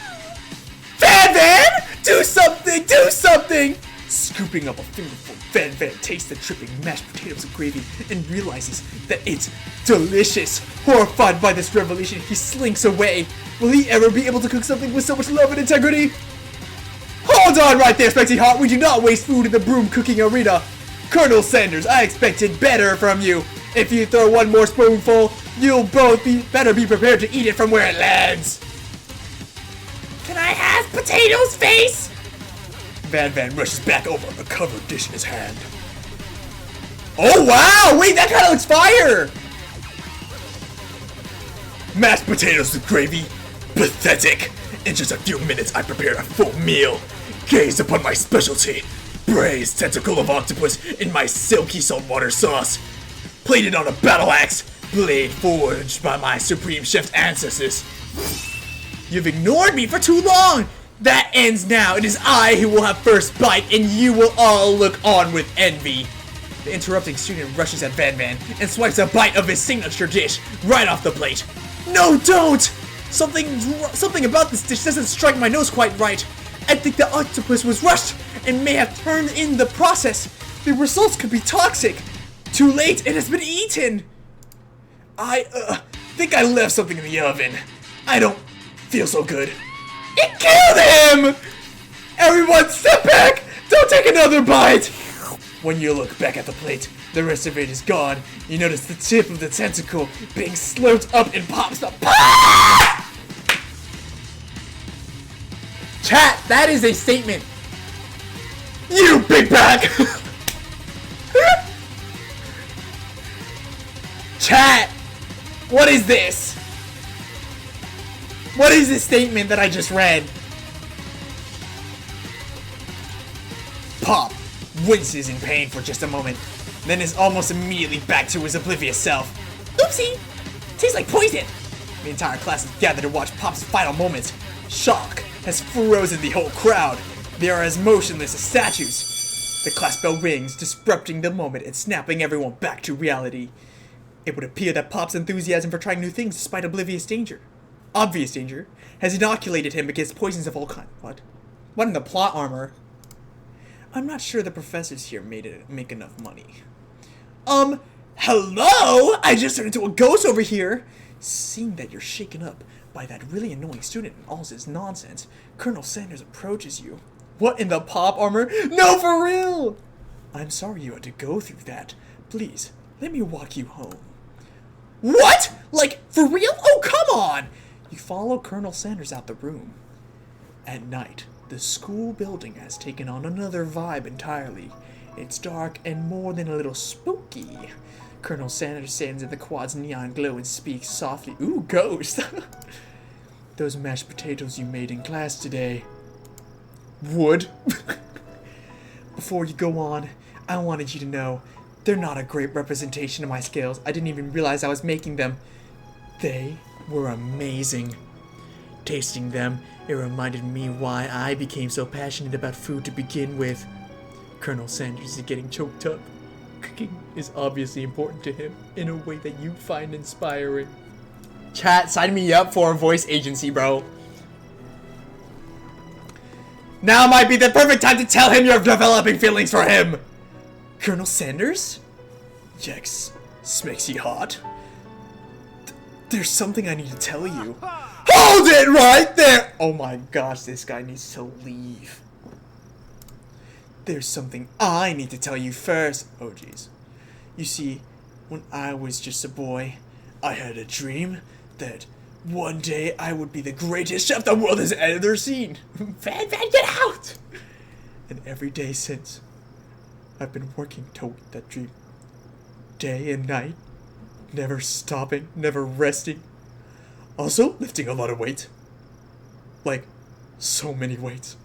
Van Van! Do something! Do something! Scooping up a fingerful, Van Van tastes the dripping mashed potatoes and gravy and realizes that it's delicious. Horrified by this revelation, he slinks away. Will he ever be able to cook something with so much love and integrity? Hold on right there, Spexy Hot. We do not waste food in the broom cooking arena. Colonel Sanders, I expected better from you. If you throw one more spoonful, you'll both better be prepared to eat it from where it lands. Can I have potatoes, face? Van Van rushes back over, a covered dish in his hand. Oh wow! Wait, that kind of looks fire! Mashed potatoes with gravy? Pathetic! In just a few minutes, I prepared a full meal. Gaze upon my specialty. Braised tentacle of octopus in my silky saltwater sauce. Plated on a battle axe. Blade forged by my supreme chef's ancestors. You've ignored me for too long! That ends now. It is I who will have first bite, and you will all look on with envy. The interrupting student rushes at Van Van and swipes a bite of his signature dish right off the plate. No, don't! Something about this dish doesn't strike my nose quite right. I think the octopus was rushed and may have turned in the process. The results could be toxic. Too late, it has been eaten. I think I left something in the oven. I don't feel so good. It killed him! Everyone step back! Don't take another bite! When you look back at the plate, the rest of it is gone. You notice the tip of the tentacle being slurped up and pops up. Chat, that is a statement. You big bag! Chat, what is this? What is this statement that I just read? Pop winces in pain for just a moment, then is almost immediately back to his oblivious self. Oopsie! Tastes like poison! The entire class is gathered to watch Pop's final moments. Shock has frozen the whole crowd. They are as motionless as statues. The class bell rings, disrupting the moment and snapping everyone back to reality. It would appear that Pop's enthusiasm for trying new things despite obvious danger, has inoculated him against poisons of all kinds. What? What in the plot armor? I'm not sure the professors here make enough money. Hello? I just turned into a ghost over here. Seeing that you're shaken up by that really annoying student and all his nonsense, Colonel Sanders approaches you. What in the pop armor? No, for real! I'm sorry you had to go through that. Please, let me walk you home. What? Like, for real? Oh, come on! You follow Colonel Sanders out the room. At night, The school building has taken on another vibe entirely. It's dark and more than a little spooky. Colonel Sanders stands in the quad's neon glow and speaks softly. Ooh, ghost! Those mashed potatoes you made in class today. Would. Before you go on, I wanted you to know they're not a great representation of my skills. I didn't even realize I was making them. They were amazing. Tasting them, it reminded me why I became so passionate about food to begin with. Colonel Sanders is getting choked up. Cooking is obviously important to him in a way that you find inspiring. Chat, sign me up for a voice agency, bro. Now might be the perfect time to tell him you're developing feelings for him. Colonel Sanders? Yes, Smexy Hot. There's something I need to tell you. Hold it right there! Oh my gosh, this guy needs to leave. There's something I need to tell you first. Oh jeez. You see, when I was just a boy, I had a dream that one day I would be the greatest chef the world has ever seen. Van, get out! And every day since, I've been working toward that dream. Day and night. Never stopping, never resting. Also, lifting a lot of weight. Like, so many weights.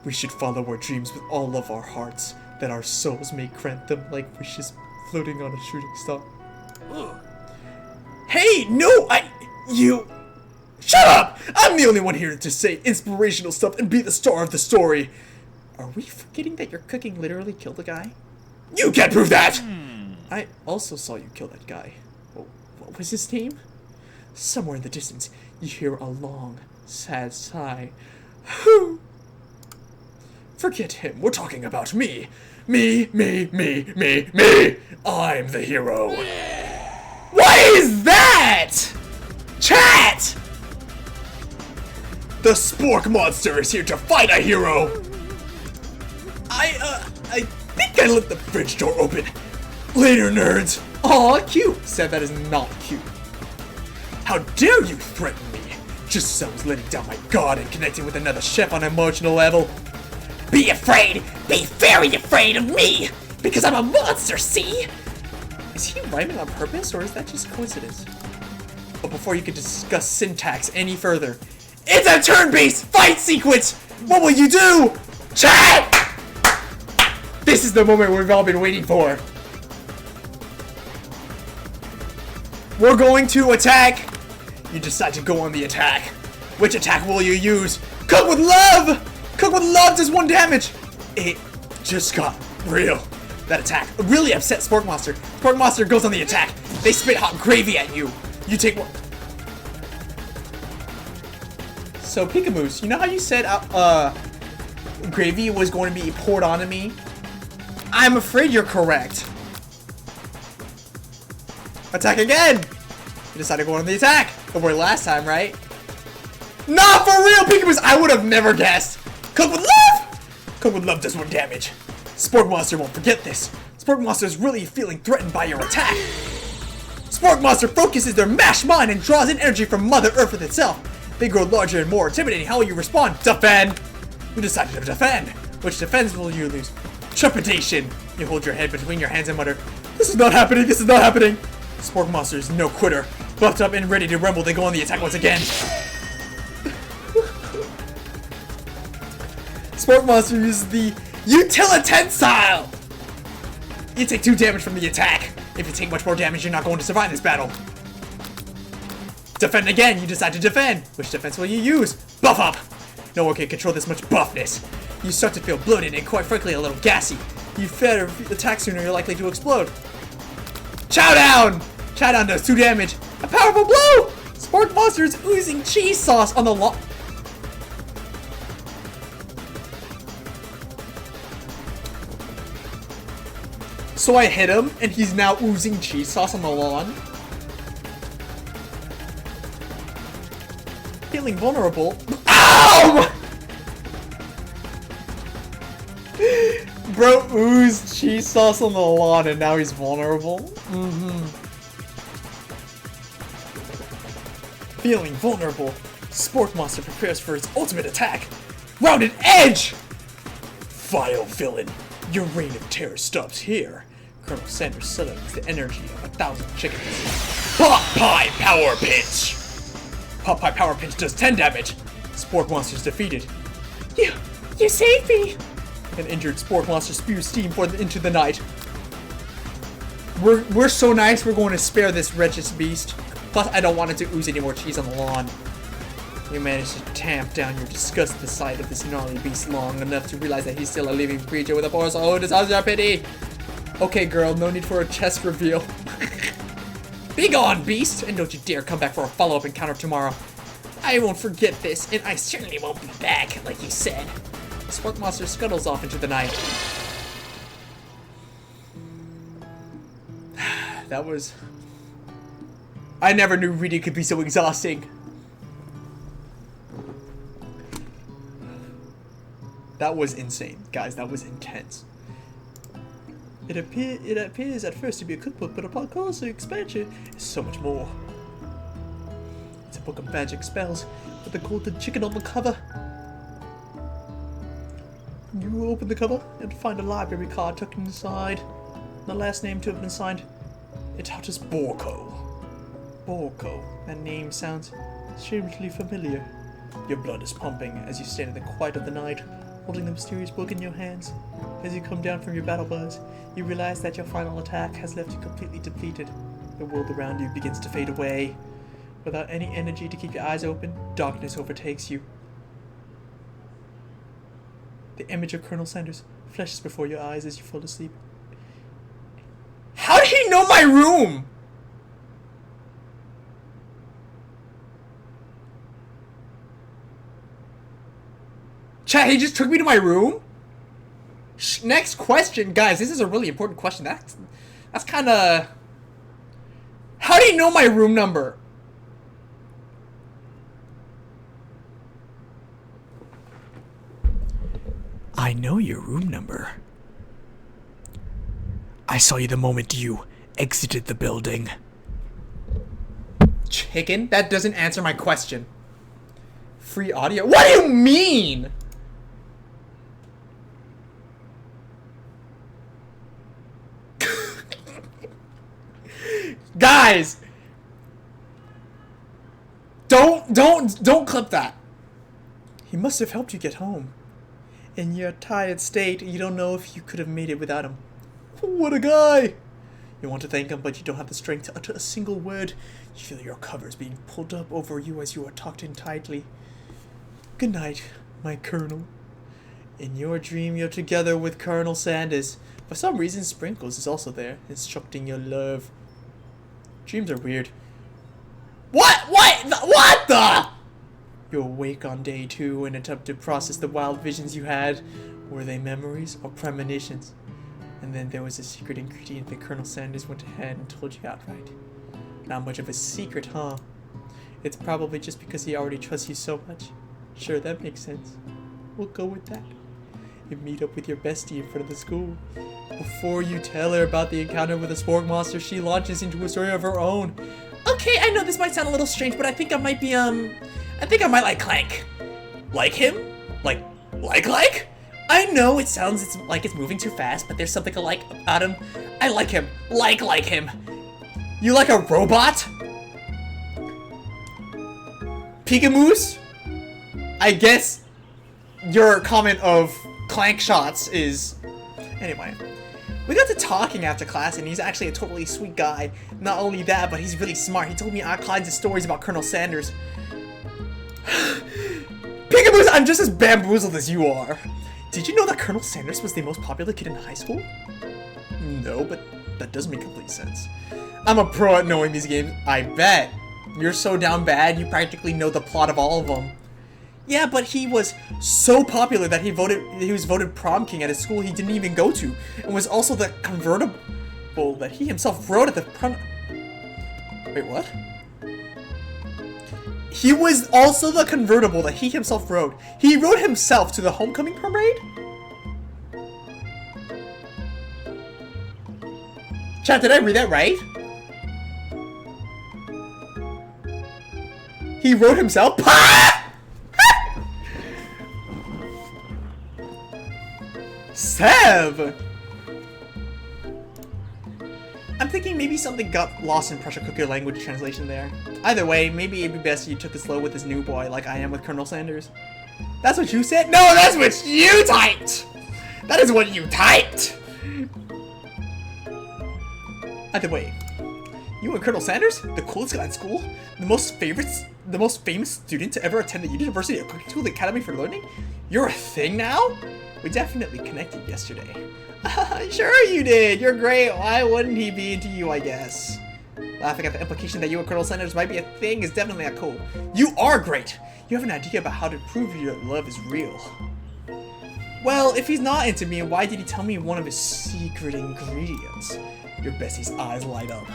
We should follow our dreams with all of our hearts, that our souls may grant them like wishes floating on a shooting star. Hey, no, you... Shut up! I'm the only one here to say inspirational stuff and be the star of the story. Are we forgetting that your cooking literally killed a guy? You can't prove that! I also saw you kill that guy. What was his name? Somewhere in the distance, you hear a long, sad sigh. Forget him, we're talking about me. Me. I'm the hero. What is that? Chat! The Spork Monster is here to fight a hero. I think I left the fridge door open. Later, nerds. Aw, cute. Said that is not cute. How dare you threaten me? Just as I was letting down my guard and connecting with another chef on an emotional level. Be afraid! Be very afraid of me! Because I'm a monster, see? Is he rhyming on purpose, or is that just coincidence? But before you can discuss syntax any further, it's a turn-based fight sequence! What will you do? Chat! This is the moment we've all been waiting for. We're going to attack. You decide to go on the attack. Which attack will you use? Cook with love! Cook with love does 1 damage. It just got real. That attack really upset Spork Monster. Spork Monster goes on the attack. They spit hot gravy at you. You take one. So Pikamoose, you know how you said gravy was going to be poured onto me? I'm afraid you're correct. Attack again! You decided to go on the attack. But we're last time, right? Not for real, Pikamoose! I would have never guessed. Cook with love! Cook with love does 1 damage. Spork Monster won't forget this. Spork Monster is really feeling threatened by your attack. Spork Monster focuses their mashed mind and draws in energy from Mother Earth with itself. They grow larger and more intimidating. How will you respond? Defend! You decided to defend. Which defense will you lose? Trepidation. You hold your head between your hands and mutter, "This is not happening, this is not happening." Spork Monster is no quitter. Buffed up and ready to rumble, they go on the attack once again. Spork Monster uses the utilitensile. You take 2 damage from the attack. If you take much more damage, you're not going to survive this battle. Defend again. You decide to defend. Which defense will you use? Buff up. No one can control this much buffness. You start to feel bloated and quite frankly a little gassy. You better attack sooner, you're likely to explode. Chow down! Chow down does 2 damage. A powerful blow! Spork Monster is oozing cheese sauce on the lawn. So I hit him, and he's now oozing cheese sauce on the lawn. Feeling vulnerable. Ow! Bro oozed cheese sauce on the lawn, and now he's vulnerable. Feeling vulnerable, Spork Monster prepares for its ultimate attack. Rounded edge! Vile villain, your reign of terror stops here. Colonel Sanders summons the energy of 1,000 chickens. Pop Pie Power Pinch! Pop Pie Power Pinch does 10 damage. Sport Monster's defeated. You saved me! An injured Sport Monster spews steam into the night. We're so nice, we're going to spare this wretched beast. Plus, I don't want it to ooze any more cheese on the lawn. You managed to tamp down your disgust at the sight of this gnarly beast long enough to realize that he's still a living creature with a poor soul who deserves your pity. Okay, girl, no need for a chest reveal. Be gone, beast! And don't you dare come back for a follow-up encounter tomorrow. I won't forget this, and I certainly won't be back, like you said. The Sport Monster scuttles off into the night. That was... I never knew reading could be so exhausting. That was insane, guys. That was intense. It appears at first to be a cookbook, but upon closer expansion, it's so much more. It's a book of magic spells with the golden chicken on the cover. You open the cover and find a library card tucked inside. The last name to have been signed. It utters Borko. Borko. That name sounds strangely familiar. Your blood is pumping as you stand in the quiet of the night, holding the mysterious book in your hands. As you come down from your battle buzz, you realize that your final attack has left you completely depleted. The world around you begins to fade away. Without any energy to keep your eyes open, darkness overtakes you. The image of Colonel Sanders flashes before your eyes as you fall asleep. How did he know my room? Chat, he just took me to my room? Next question, guys. This is a really important question. That's kind of... How do you know my room number? I know your room number. I saw you the moment you exited the building. Chicken? That doesn't answer my question. Free audio? What do you mean? Guys! Don't clip that. He must have helped you get home. In your tired state, you don't know if you could have made it without him. What a guy! You want to thank him, but you don't have the strength to utter a single word. You feel your covers being pulled up over you as you are tucked in tightly. Good night, my Colonel. In your dream, you're together with Colonel Sanders. For some reason, Sprinkles is also there, instructing your love. Dreams are weird. What the? You awake on day 2 and attempt to process the wild visions you had. Were they memories or premonitions? And then there was a secret ingredient that Colonel Sanders went ahead and told you outright. Not much of a secret, huh? It's probably just because he already trusts you so much. Sure, that makes sense. We'll go with that. You meet up with your bestie in front of the school. Before you tell her about the encounter with the Spork Monster, she launches into a story of her own. Okay, I know this might sound a little strange, but I think I might be, I think I might like Clank. Like him? Like? I know it sounds like it's moving too fast, but there's something I like about him. I like him. Like him. You like a robot? Pikamoose? I guess your comment of Clank shots is... Anyway. We got to talking after class, and he's actually a totally sweet guy. Not only that, but he's really smart. He told me all kinds of stories about Colonel Sanders. Pikamoose, I'm just as bamboozled as you are. Did you know that Colonel Sanders was the most popular kid in high school? No, but that does make complete sense. I'm a pro at knowing these games, I bet. You're so down bad, you practically know the plot of all of them. Yeah, but he was so popular that he was voted prom king at a school he didn't even go to, and was also the convertible that he himself rode at the prom... Wait, what? He was also the convertible that he himself rode. He rode himself to the homecoming parade? Chat, did I read that right? He rode himself? Sev! I'm thinking maybe something got lost in pressure cooker language translation there. Either way, maybe it'd be best if you took it slow with this new boy like I am with Colonel Sanders. That's what you said? No, that's what you typed! That is what you typed! Either way, you and Colonel Sanders, the coolest guy in school, the most famous student to ever attend the University of Cooking School, the Academy for Learning, you're a thing now? We definitely connected yesterday. Sure you did. You're great. Why wouldn't he be into you, I guess? Laughing at the implication that you and Colonel Sanders might be a thing is definitely not cool. You are great. You have an idea about how to prove your love is real. Well, if he's not into me, why did he tell me one of his secret ingredients? Your bestie's eyes light up.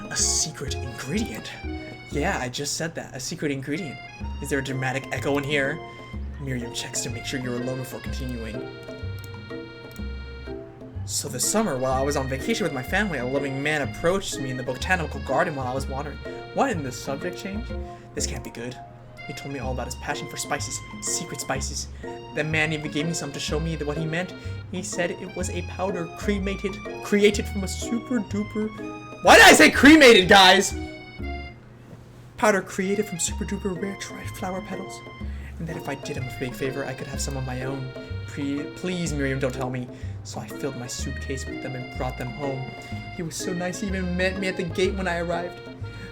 A secret ingredient? Yeah, I just said that. A secret ingredient. Is there a dramatic echo in here? Miriam checks to make sure you're alone before continuing. So this summer, while I was on vacation with my family, a loving man approached me in the botanical garden while I was wandering. What in the subject change? This can't be good. He told me all about his passion for spices, secret spices. The man even gave me some to show me what he meant. He said it was a powder created from a super duper... Why did I say cremated, guys? Powder created from super duper rare dried flower petals. And that if I did him a big favor, I could have some of my own. Please, Miriam, don't tell me. So I filled my suitcase with them and brought them home. He was so nice, he even met me at the gate when I arrived.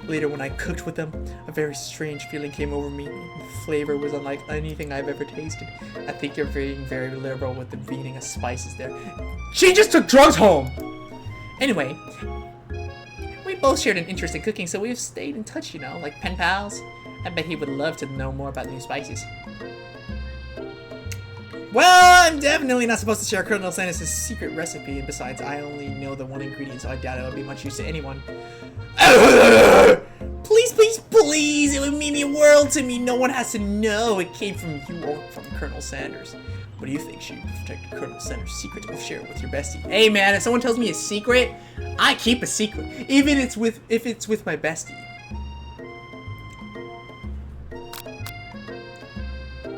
Later, when I cooked with them, a very strange feeling came over me. The flavor was unlike anything I've ever tasted. I think you're being very liberal with the meaning of spices there. She just took drugs home! Anyway, we both shared an interest in cooking, so we've stayed in touch, you know, like pen pals. I bet he would love to know more about new spices. Well, I'm definitely not supposed to share Colonel Sanders' secret recipe, and besides, I only know the one ingredient, so I doubt it would be much use to anyone. Please, please, please, it would mean the world to me. No one has to know it came from you or from Colonel Sanders. What do you think? Should you protect Colonel Sanders' secret or share it with your bestie? Hey man, if someone tells me a secret, I keep a secret, even if it's with my bestie.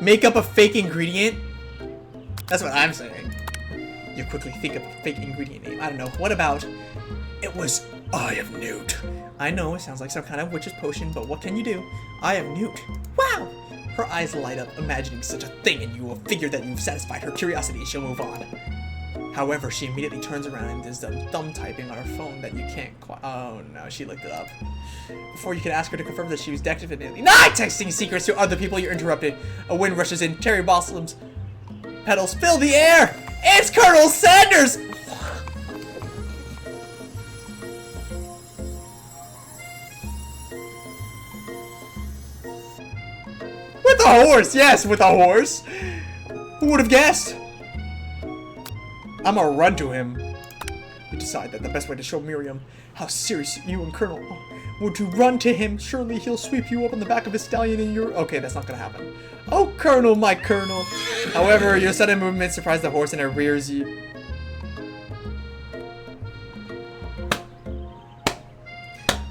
Make up a fake ingredient? That's what I'm saying. You quickly think of a fake ingredient name. I don't know. What about... It was Eye of Newt. I know, it sounds like some kind of witch's potion, but what can you do? Eye of Newt. Wow! Her eyes light up, imagining such a thing, and you will figure that you've satisfied her curiosity and she'll move on. However, she immediately turns around and does the thumb typing on her phone that you can't quite... Oh no, she looked it up. Before you can ask her to confirm that she was definitely not texting secrets to other people, you're interrupted. A wind rushes in, cherry blossoms petals fill the air! It's Colonel Sanders! With a horse! Yes, with a horse! Who would have guessed? I'm gonna run to him. You decide that the best way to show Miriam how serious you and Colonel are would to run to him. Surely he'll sweep you up on the back of his stallion and you're... Okay, that's not gonna happen. Oh, Colonel, my Colonel. However, your sudden movement surprised the horse and it rears you.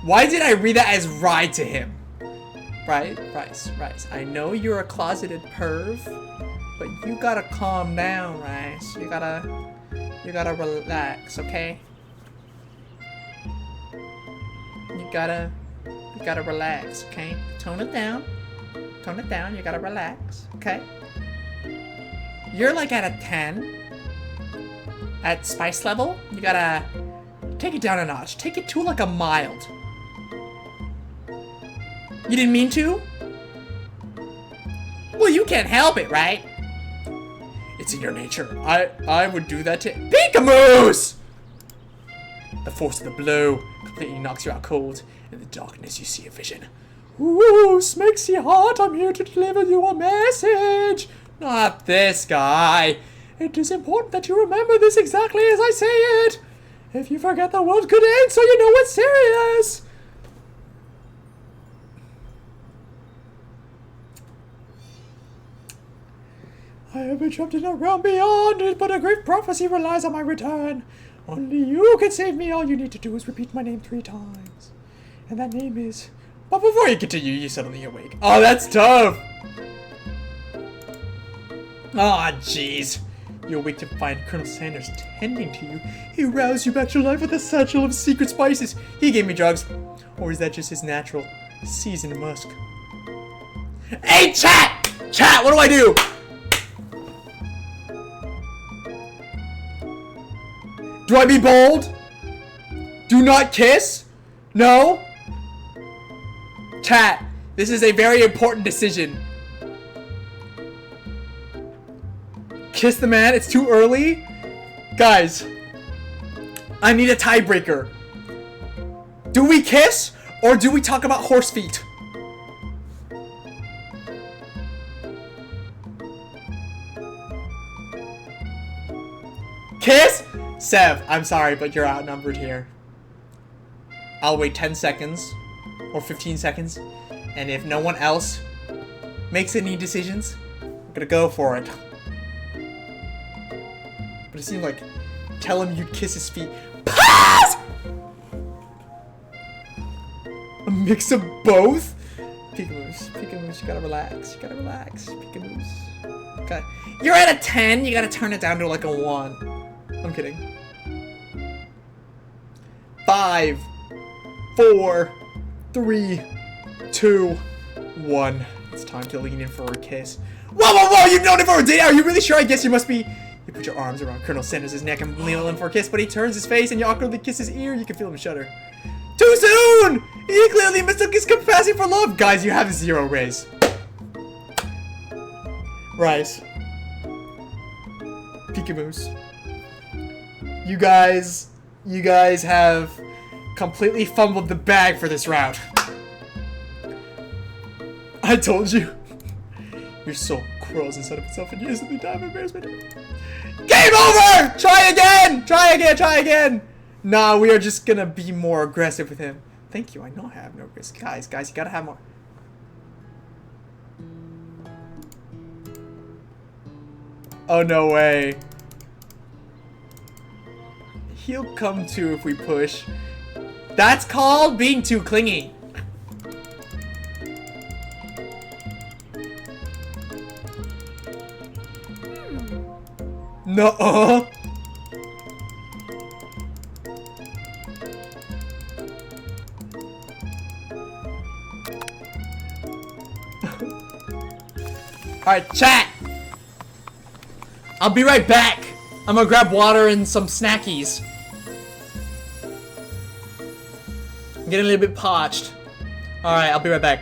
Why did I read that as ride to him? Rice. I know you're a closeted perv, but you gotta calm down, Rice. You gotta relax, okay? You gotta relax, okay? Tone it down, you gotta relax, okay? You're like at a 10. At spice level, you gotta take it down a notch. Take it to like a mild. You didn't mean to? Well, you can't help it, right? It's in your nature. I would do that to Pikamoose! The force of the blow completely knocks you out cold. In the darkness, you see a vision. Ooh, Smixy Heart, I'm here to deliver you a message. Not this guy. It is important that you remember this exactly as I say it. If you forget, the world could end, so you know it's serious. I have been trapped in a realm beyond it, but a great prophecy relies on my return. Only you can save me. All you need to do is repeat my name 3 times. And that name is... But before you continue, you suddenly awake. Oh, that's tough. Aw, jeez. You awake to find Colonel Sanders tending to you. He roused you back to life with a satchel of secret spices. He gave me drugs. Or is that just his natural seasoned musk? Hey, chat! Chat, what do I do? Do I be bold? Do not kiss? No? Chat, this is a very important decision. Kiss the man? It's too early? Guys, I need a tiebreaker. Do we kiss or do we talk about horse feet? Kiss? Sev, I'm sorry, but you're outnumbered here. I'll wait 10 seconds or 15 seconds, and if no one else makes any decisions, I'm gonna go for it. But it seemed like tell him you'd kiss his feet. Pass! A mix of both? Peekamoose, you gotta relax. Peekamoose. Okay. You're at a 10, you gotta turn it down to like a 1. I'm kidding. 5, 4, 3, 2, 1. It's time to lean in for a kiss. Whoa! You've known it for a day. Are you really sure? I guess you must be. You put your arms around Colonel Sanders' neck and lean in for a kiss, but he turns his face and you awkwardly kiss his ear. You can feel him shudder. Too soon! He clearly mistook his capacity for love. Guys, you have 0 raise. Rice. Peekamoose. You guys have completely fumbled the bag for this round. I told you. Your soul crawls inside of itself and you instantly die of embarrassment. Game over! Try again! Nah, we are just gonna be more aggressive with him. Thank you, I know I have no risk. Guys, you gotta have more. Oh, no way. He'll come to if we push. That's called being too clingy. No. Alright, chat. I'll be right back. I'm gonna grab water and some snackies. I'm getting a little bit parched. Alright, I'll be right back.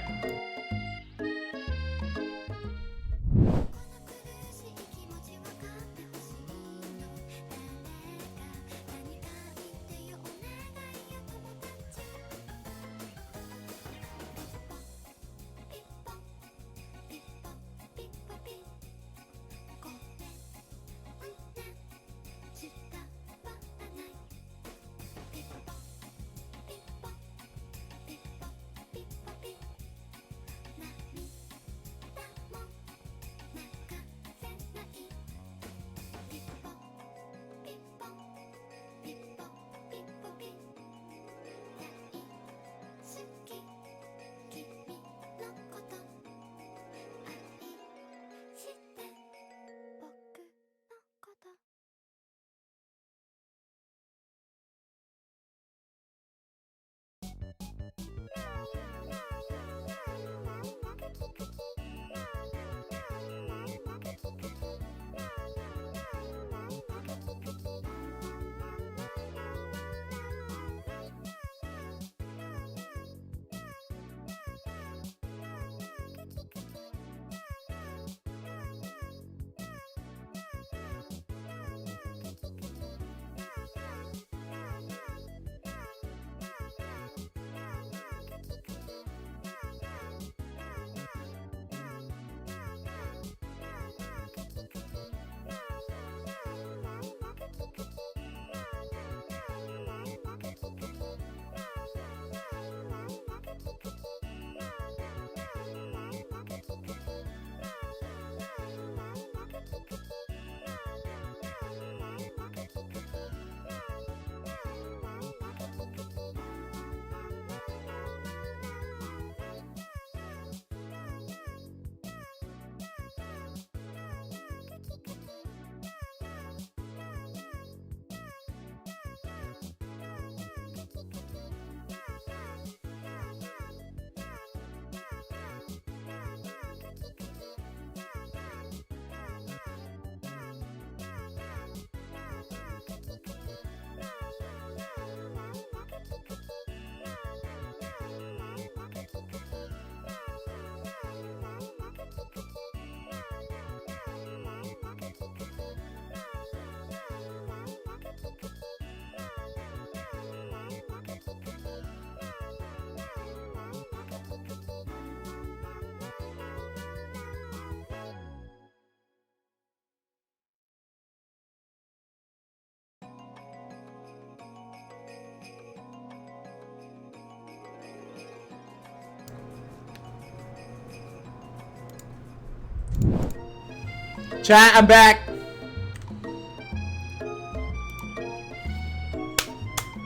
Chat, I'm back.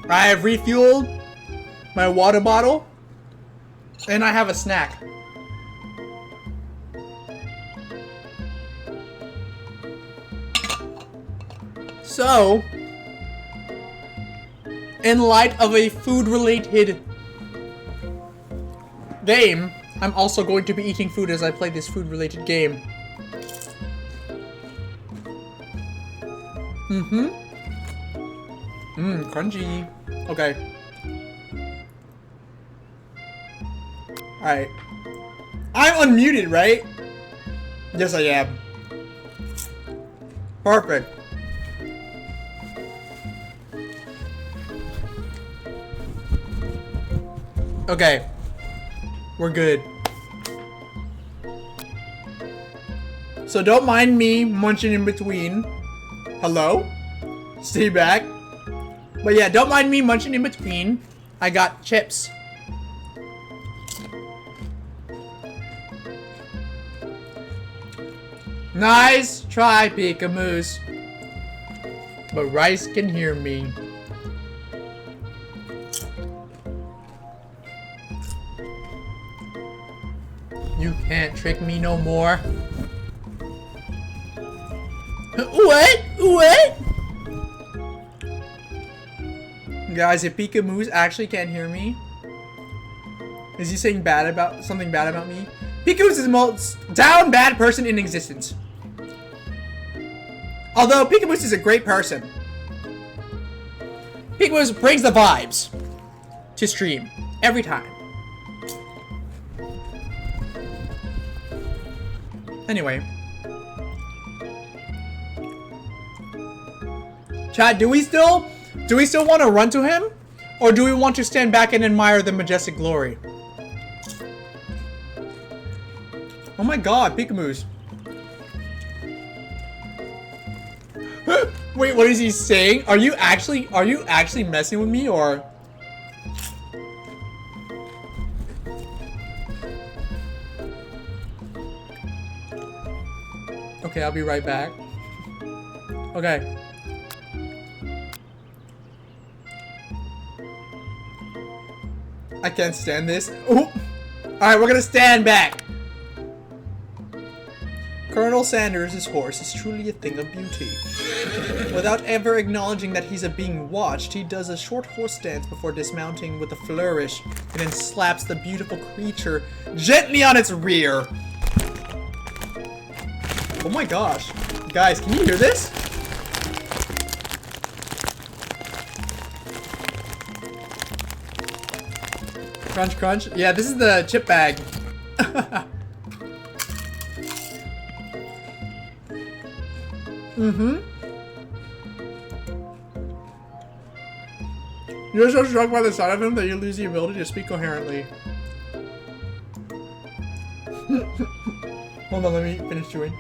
I have refueled my water bottle, and I have a snack. So, in light of a food-related game, I'm also going to be eating food as I play this food-related game. Crunchy. Okay. Alright. I'm unmuted, right? Yes, I am. Perfect. Okay. We're good. So don't mind me munching in between. Hello? Stay back. But yeah, don't mind me munching in between. I got chips. Nice try, Pika-Moose. But Rice can hear me. You can't trick me no more. What? What? Guys, if Pika-Moose actually can't hear me, is he saying something bad about me? Pika-Moose is the most down bad person in existence. Although Pika-Moose is a great person. Pika-Moose brings the vibes to stream every time. Anyway. Chat, do we still want to run to him? Or do we want to stand back and admire the majestic glory? Oh my god, Pika-Moose. Wait, what is he saying? Are you actually messing with me, or? Okay, I'll be right back. Okay. I can't stand this. Alright, we're gonna stand back. Colonel Sanders' horse is truly a thing of beauty. Without ever acknowledging that he's being watched, he does a short horse stance before dismounting with a flourish, and then slaps the beautiful creature gently on its rear. Oh my gosh. Guys, can you hear this? Crunch, crunch. Yeah, this is the chip bag. You're so struck by the sight of him that you lose the ability to speak coherently. Hold on, let me finish chewing.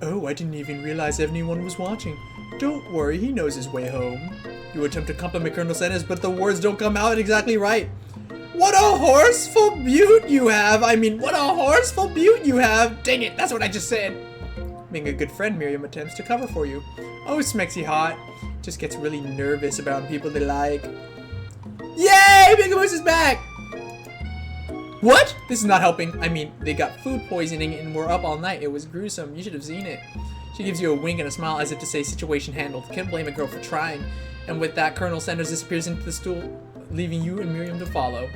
Oh, I didn't even realize anyone was watching. Don't worry, he knows his way home. You attempt to compliment Colonel Sanders, but the words don't come out exactly right. What a horseful beaut you have! I mean, what a horseful beaut you have! Dang it, that's what I just said! Being a good friend, Miriam attempts to cover for you. Oh, Smexy Hot just gets really nervous about people they like. Yay! Pika-Moose is back! What? This is not helping. I mean, they got food poisoning and were up all night. It was gruesome. You should have seen it. She gives you a wink and a smile as if to say situation handled. Can't blame a girl for trying. And with that, Colonel Sanders disappears into the stool, leaving you and Miriam to follow.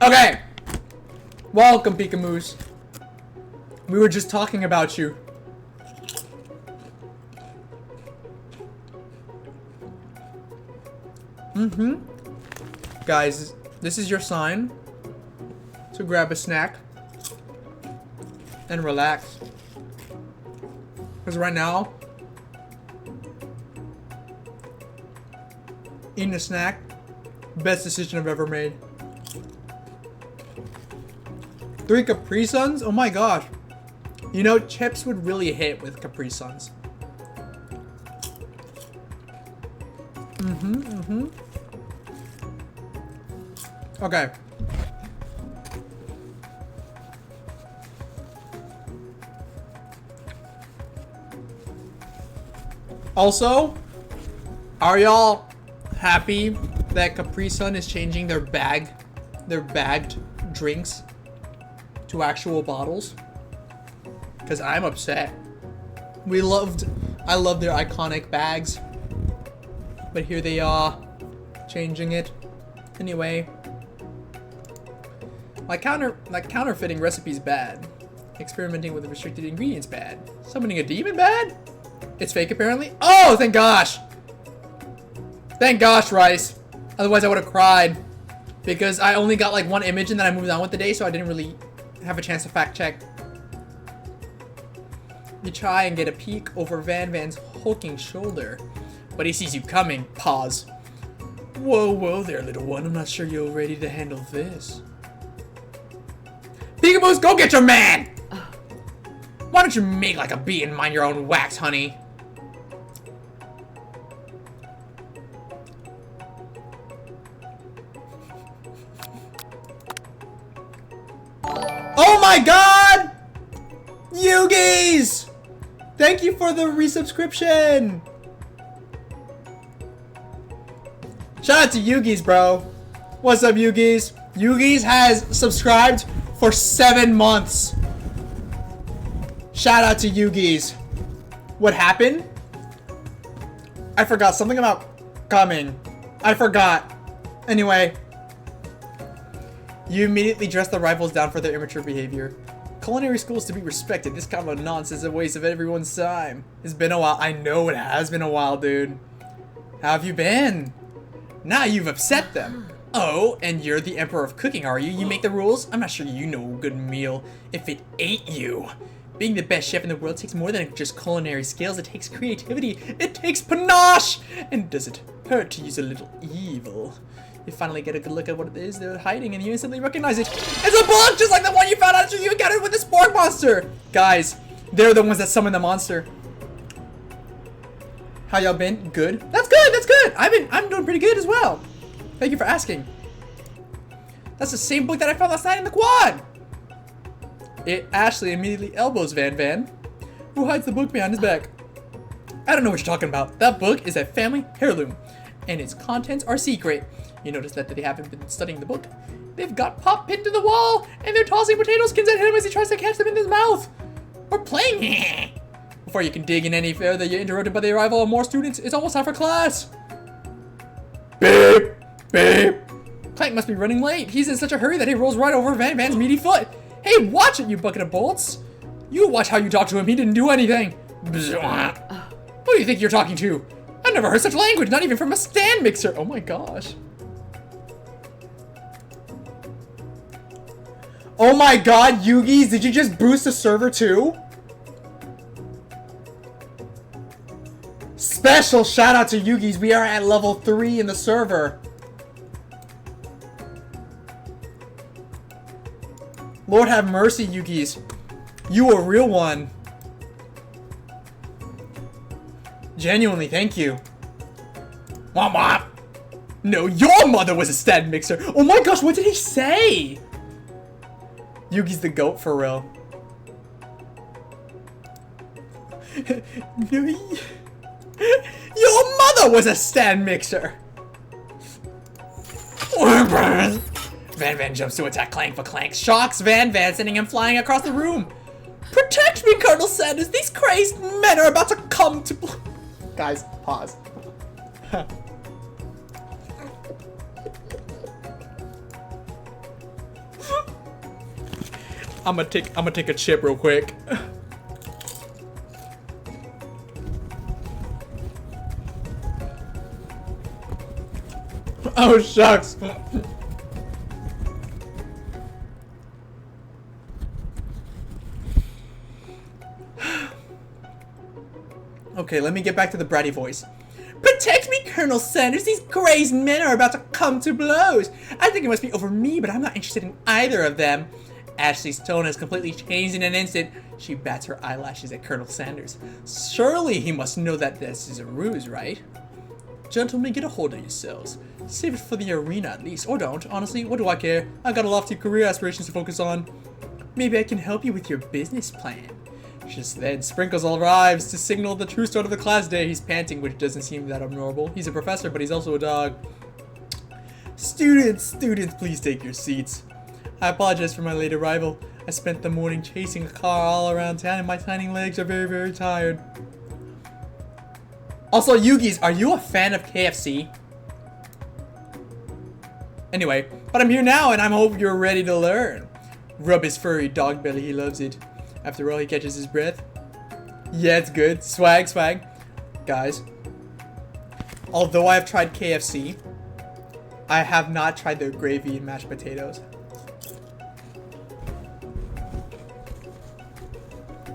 Okay! Welcome, Pika-Moose. We were just talking about you. Guys, this is your sign to grab a snack and relax. Because right now, eating a snack, best decision I've ever made. 3 Capri Suns? Oh my gosh. You know, chips would really hit with Capri Suns. Okay. Also, are y'all happy that Capri Sun is changing their bagged drinks to actual bottles? Because I'm upset. I loved their iconic bags, but here they are, changing it. Anyway, counterfeiting recipes bad. Experimenting with restricted ingredients bad. Summoning a demon bad? It's fake apparently. Oh, thank gosh! Thank gosh, Rice. Otherwise I would have cried. Because I only got like one image and then I moved on with the day, so I didn't really have a chance to fact check. You try and get a peek over Van Van's hulking shoulder, but he sees you coming. Pause. Whoa there, little one. I'm not sure you're ready to handle this. Peekaboos, go get your man! Why don't you make like a bee and mind your own wax, honey? Oh my god! Yugi's! Thank you for the resubscription! Shout out to Yugi's, bro. What's up, Yugi's? Yugi's has subscribed for 7 months. Shout out to Yugi's. What happened? I forgot something about coming. I forgot. Anyway. You immediately dress the rivals down for their immature behavior. Culinary school is to be respected. This kind of nonsense is a waste of everyone's time. It's been a while. I know it has been a while, dude. How have you been? Now you've upset them. Oh, and you're the emperor of cooking, are you? You make the rules? I'm not sure you know a good meal if it ate you. Being the best chef in the world takes more than just culinary skills. It takes creativity. It takes panache. And does it hurt to use a little evil? You finally get a good look at what it is they're hiding, and you instantly recognize it. It's a bug, just like the one you found out after you encountered with the spork monster. Guys, they're the ones that summoned the monster. How y'all been? Good. That's good. That's good. I'm doing pretty good as well. Thank you for asking. That's the same book that I found last night in the quad. Ashley immediately elbows Van Van, who hides the book behind his back. I don't know what you're talking about. That book is a family heirloom, and its contents are secret. You notice that they haven't been studying the book. They've got Pop pinned to the wall, and they're tossing potato skins at him as he tries to catch them in his mouth. Or playing. Before you can dig in any further, you're interrupted by the arrival of more students. It's almost time for class. Beep, beep. Clank must be running late. He's in such a hurry that he rolls right over Van Van's meaty foot. Hey, watch it, you bucket of bolts. You watch how you talk to him. He didn't do anything. Who do you think you're talking to? I've never heard such language, not even from a stand mixer. Oh my gosh. Oh my god, Yugi's, did you just boost the server too? Special shout out to Yugi's. We are at level 3 in the server. Lord have mercy, Yugi's. You a real one. Genuinely, thank you. Womp womp. No, your mother was a stand mixer. Oh my gosh, what did he say? Yugi's the goat for real. No, your mother was a stand mixer. Van Van jumps to attack Clank, but Clank shocks Van Van, sending him flying across the room. Protect me, Colonel Sanders. These crazed men are about to come to... Guys, pause. I'm gonna take a chip real quick. Oh shucks. Okay, let me get back to the bratty voice. Protect me, Colonel Sanders. These crazed men are about to come to blows. I think it must be over me, but I'm not interested in either of them. Ashley's tone has completely changed in an instant. She bats her eyelashes at Colonel Sanders. Surely he must know that this is a ruse, right? Gentlemen, get a hold of yourselves. Save it for the arena at least, or don't. Honestly, what do I care? I've got a lofty career aspirations to focus on. Maybe I can help you with your business plan. Just then, Sprinkles arrives to signal the true start of the class day. He's panting, which doesn't seem that abnormal. He's a professor, but he's also a dog. Students, please take your seats. I apologize for my late arrival. I spent the morning chasing a car all around town and my tiny legs are very, very tired. Also, Yugi's, are you a fan of KFC? Anyway, but I'm here now and I hope you're ready to learn. Rub his furry dog belly, he loves it. After all, he catches his breath. Yeah, it's good. Swag. Guys, although I have tried KFC, I have not tried their gravy and mashed potatoes.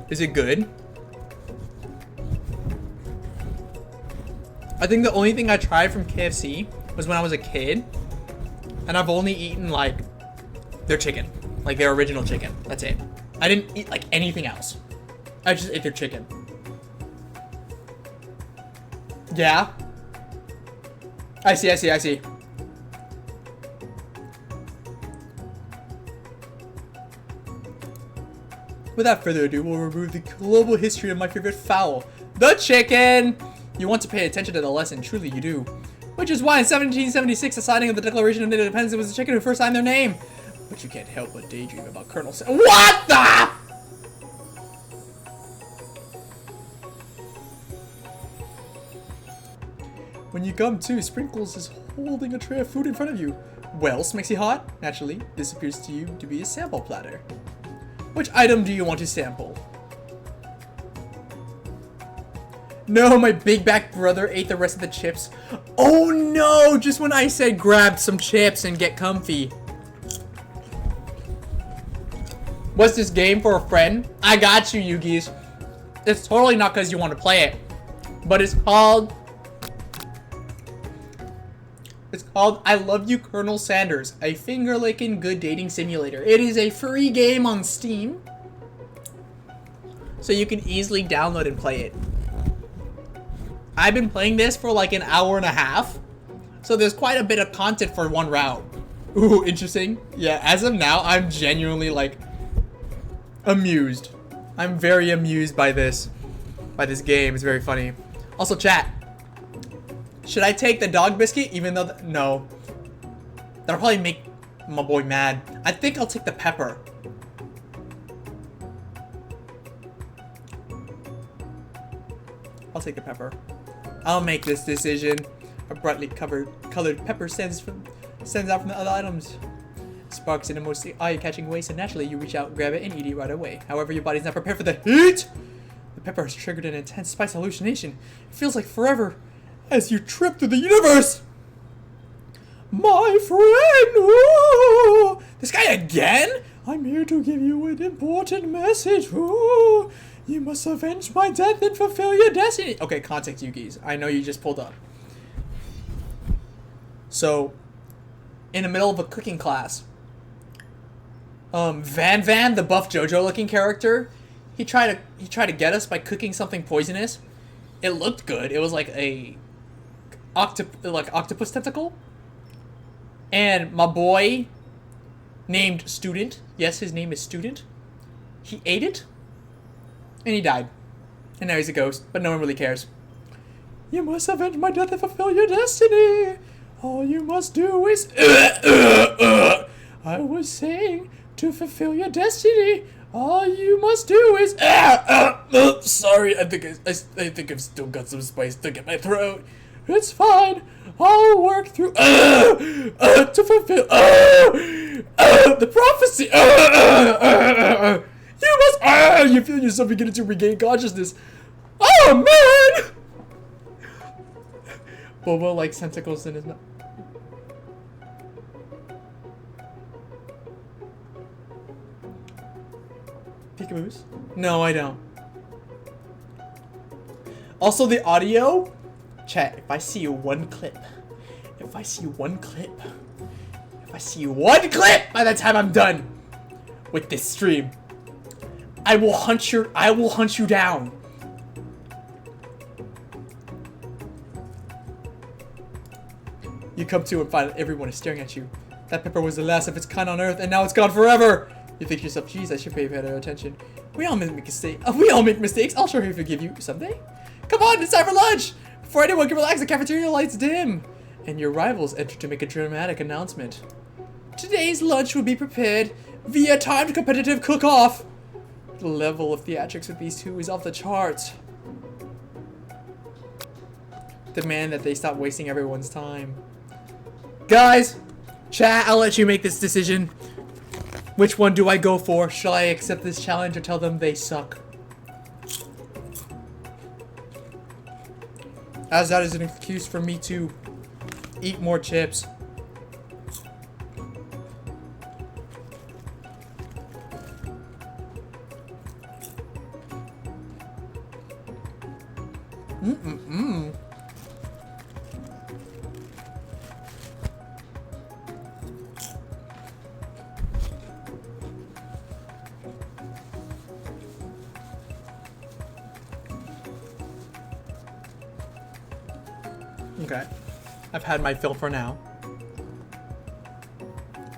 Is it good? I think the only thing I tried from KFC was when I was a kid. And I've only eaten, like, their chicken. Like, their original chicken. That's it. I didn't eat, like, anything else. I just ate their chicken. Yeah. I see. Without further ado, we'll remove the global history of my favorite fowl, the chicken! You want to pay attention to the lesson, truly you do. Which is why in 1776, the signing of the Declaration of Independence, it was the chicken who first signed their name. But you can't help but daydream about Colonel Sanders. What the? When you come to, Sprinkles is holding a tray of food in front of you. Well, Smexy Hot, naturally, this appears to you to be a sample platter. Which item do you want to sample? No, my big back brother ate the rest of the chips. Oh no, just when I said grab some chips and get comfy. What's this game for a friend? I got you, Yugi's. It's totally not because you want to play it. But it's called I Love You, Colonel Sanders, a finger-licking good dating simulator. It is a free game on Steam, so you can easily download and play it. I've been playing this for like an hour and a half, so there's quite a bit of content for one round. Ooh, interesting. Yeah, as of now, I'm genuinely like amused. I'm very amused by this game. It's very funny. Also, chat. Should I take the dog biscuit even though no. That'll probably make my boy mad. I think I'll take the pepper. I'll take the pepper. I'll make this decision. A brightly colored pepper stands out from the other items. Sparks in a most eye-catching way, so naturally you reach out, grab it, and eat it right away. However, your body's not prepared for the heat. The pepper has triggered an intense spice hallucination. It feels like forever as you trip through the universe. My friend! Ooh, this guy again? I'm here to give you an important message. Ooh, you must avenge my death and fulfill your destiny. Okay, contact Yugi's. I know you just pulled up. So, in the middle of a cooking class, Van, the buff JoJo looking character, he tried to get us by cooking something poisonous. It looked good. It was like a octopus tentacle. And my boy named Student, yes, his name is Student, he ate it and he died. And now he's a ghost, but no one really cares. You must avenge my death and fulfill your destiny. All you must do is I was saying to fulfill your destiny. All you must do is sorry, I think I've still got some spice stuck in my throat. It's fine. I'll work through to fulfill the prophecy. You must. You feel yourself beginning to regain consciousness. Oh man! Bobo likes tentacles in his mouth. Peekaboos? No, I don't. Also, the audio. Chat, if I see one clip by the time I'm done with this stream, I will hunt you down. You come to and find everyone is staring at you. That pepper was the last of its kind on Earth, and now it's gone forever. You think to yourself, geez, I should pay better attention. We all make mistakes. We all make mistakes. I'll sure forgive you someday. Come on, it's time for lunch. Before anyone can relax, the cafeteria lights dim, and your rivals enter to make a dramatic announcement. Today's lunch will be prepared via timed competitive cook-off. The level of theatrics with these two is off the charts. Demand that they stop wasting everyone's time. Guys, chat, I'll let you make this decision. Which one do I go for? Shall I accept this challenge or tell them they suck? As that is an excuse for me to eat more chips. Okay, I've had my fill for now.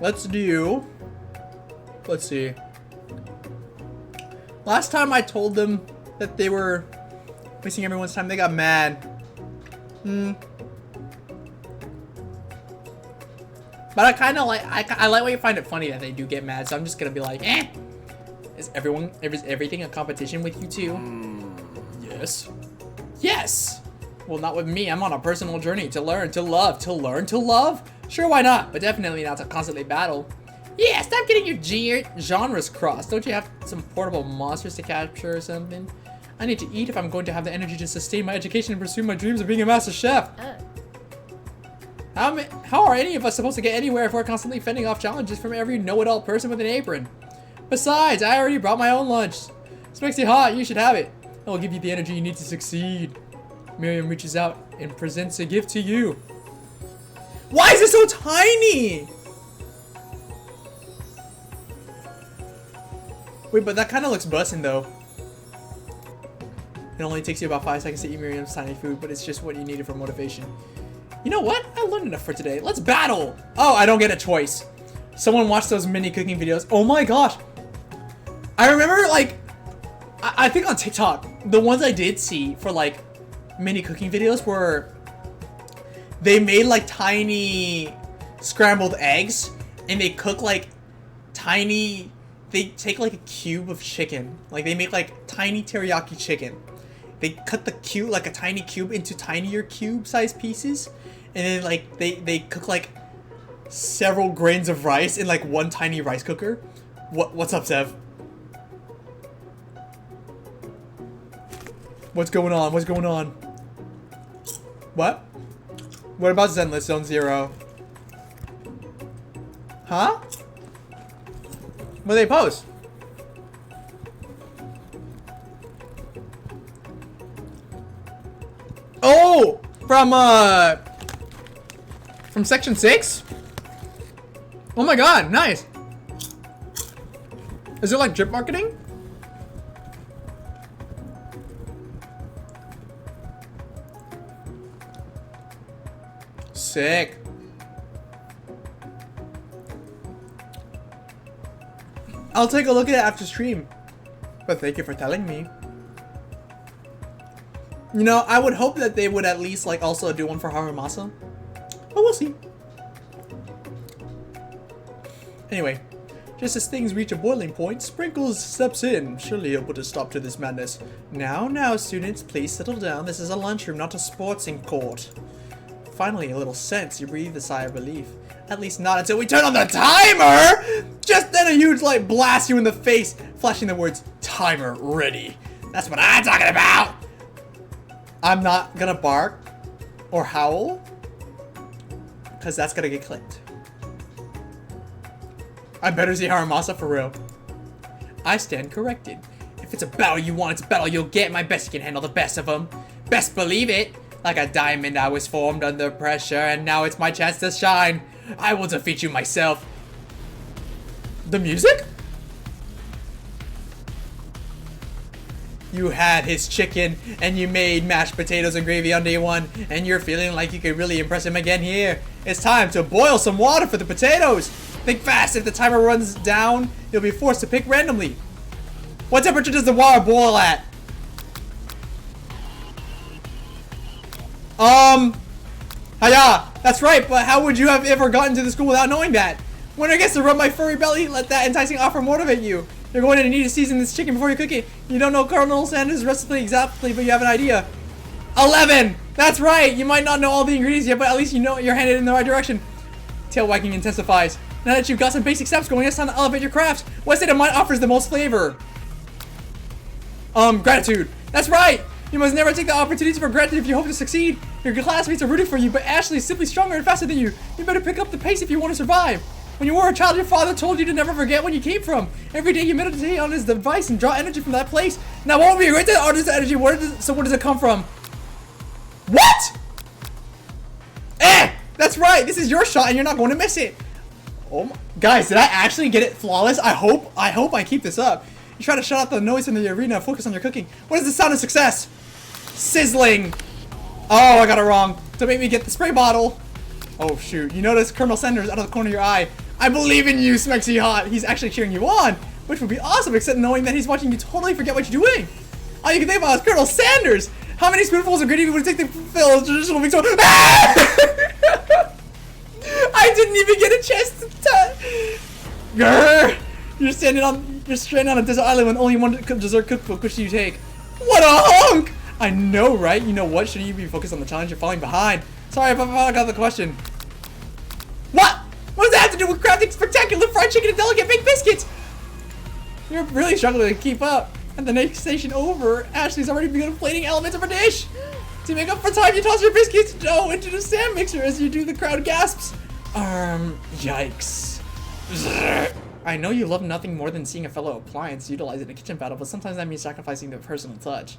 Let's see. Last time I told them that they were wasting everyone's time, they got mad. But I kind of like, I like when you find it funny that they do get mad, so I'm just gonna be like, eh. Is everything a competition with you too? Yes. Yes! Well, not with me. I'm on a personal journey to learn, to love, to learn, to love. Sure, why not? But definitely not to constantly battle. Yeah, stop getting your genres crossed. Don't you have some portable monsters to capture or something? I need to eat if I'm going to have the energy to sustain my education and pursue my dreams of being a master chef. How are any of us supposed to get anywhere if we're constantly fending off challenges from every know-it-all person with an apron? Besides, I already brought my own lunch. This makes it hot. You should have it. It will give you the energy you need to succeed. Miriam reaches out and presents a gift to you. Why is it so tiny? Wait, but that kind of looks bussin' though. It only takes you about 5 seconds to eat Miriam's tiny food, but it's just what you needed for motivation. You know what? I learned enough for today. Let's battle! Oh, I don't get a choice. Someone watched those mini cooking videos. Oh my gosh. I remember, like, I think on TikTok, the ones I did see for, like, mini cooking videos were they made like tiny scrambled eggs and they cook like tiny, they take like a cube of chicken, like they make like tiny teriyaki chicken, they cut the cube, like a tiny cube, into tinier cube sized pieces, and then like they cook like several grains of rice in like one tiny rice cooker. What's up, Sev? What's going on? What's going on? What? What about Zenless Zone Zero? Huh? What did they post? Oh! From Section 6? Oh my god, nice! Is it like drip marketing? Sick. I'll take a look at it after stream. But thank you for telling me. You know, I would hope that they would at least like also do one for Haramasa. But we'll see. Anyway, just as things reach a boiling point, Sprinkles steps in, surely able to stop to this madness. Now, students, please settle down. This is a lunchroom, not a sportsing court. Finally, a little sense. You breathe a sigh of relief. At least not until we turn on the timer! Just then a huge light blasts you in the face, flashing the words, timer ready. That's what I'm talking about! I'm not gonna bark or howl, because that's gonna get clipped. I better see Haramasa for real. I stand corrected. If it's a battle you want, it's a battle you'll get. My best can handle the best of them. Best believe it. Like a diamond, I was formed under pressure, and now it's my chance to shine. I will defeat you myself. The music? You had his chicken, and you made mashed potatoes and gravy on day one, and you're feeling like you could really impress him again here. It's time to boil some water for the potatoes. Think fast. If the timer runs down, you'll be forced to pick randomly. What temperature does the water boil at? Hiya! That's right, but how would you have ever gotten to the school without knowing that? When I guess to rub my furry belly, let that enticing offer motivate you. You're going to need to season this chicken before you cook it. You don't know Colonel Sanders' recipe exactly, but you have an idea. 11! That's right! You might not know all the ingredients yet, but at least you know you're headed in the right direction. Tail wagging intensifies. Now that you've got some basic steps going, it's time to elevate your craft. What state of mind offers the most flavor? Gratitude. That's right! You must never take the opportunity for granted if you hope to succeed. Your classmates are rooting for you, but Ashley is simply stronger and faster than you. You better pick up the pace if you want to survive. When you were a child, your father told you to never forget where you came from. Every day you meditate on his device and draw energy from that place. Now, what will be great to this energy? Where does it come from? What? That's right. This is your shot, and you're not going to miss it. Oh my, guys, did I actually get it flawless? I hope I keep this up. You try to shut out the noise in the arena and focus on your cooking. What is the sound of success? Sizzling. Oh, I got it wrong. Don't make me get the spray bottle. Oh shoot! You notice Colonel Sanders out of the corner of your eye. I believe in you, Smexy Hot. He's actually cheering you on, which would be awesome, except knowing that he's watching you totally forget what you're doing. All you can think about is Colonel Sanders. How many spoonfuls of gravy would it take to fill a traditional Victorian? I didn't even get a chance to. Grr! You're stranded on a desert island with only one dessert cookbook. Which do you take? What a hunk! I know, right? You know what? Shouldn't you be focused on the challenge? You're falling behind. Sorry if I got the question. What? What does that have to do with crafting spectacular fried chicken and delicate baked biscuits? You're really struggling to keep up. At the next station over, Ashley's already begun plating elements of her dish. To make up for time, you toss your biscuits dough into the sand mixer as you do. The crowd gasps. Yikes. I know you love nothing more than seeing a fellow appliance utilized in a kitchen battle, but sometimes that means sacrificing the personal touch.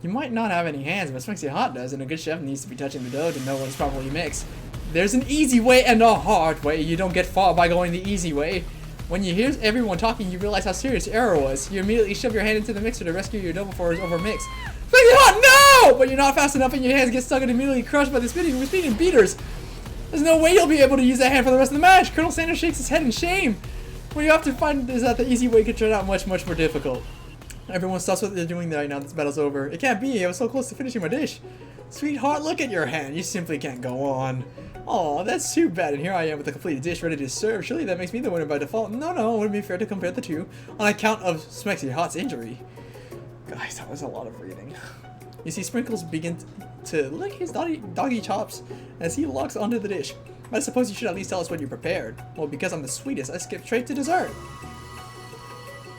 You might not have any hands, but Smexy Hot does, and a good chef needs to be touching the dough to know when it's properly mixed. There's an easy way and a hard way. You don't get far by going the easy way. When you hear everyone talking, you realize how serious the error was. You immediately shove your hand into the mixer to rescue your dough before it's overmixed. Smexy Hot, no! But you're not fast enough and your hands get stuck and immediately crushed by the spinning beaters. There's no way you'll be able to use that hand for the rest of the match. Colonel Sanders shakes his head in shame. What you have to find is that the easy way could turn out much, much more difficult. Everyone stops what they're doing right now. This battle's over. It can't be. I was so close to finishing my dish. Sweetheart, look at your hand. You simply can't go on. Oh, that's too bad. And here I am with a completed dish ready to serve. Surely that makes me the winner by default. No, it wouldn't be fair to compare the two on account of Smexy Hot's injury. Guys, that was a lot of reading. You see Sprinkles begin to lick his doggy chops as he locks onto the dish. I suppose you should at least tell us what you prepared. Well, because I'm the sweetest, I skipped straight to dessert.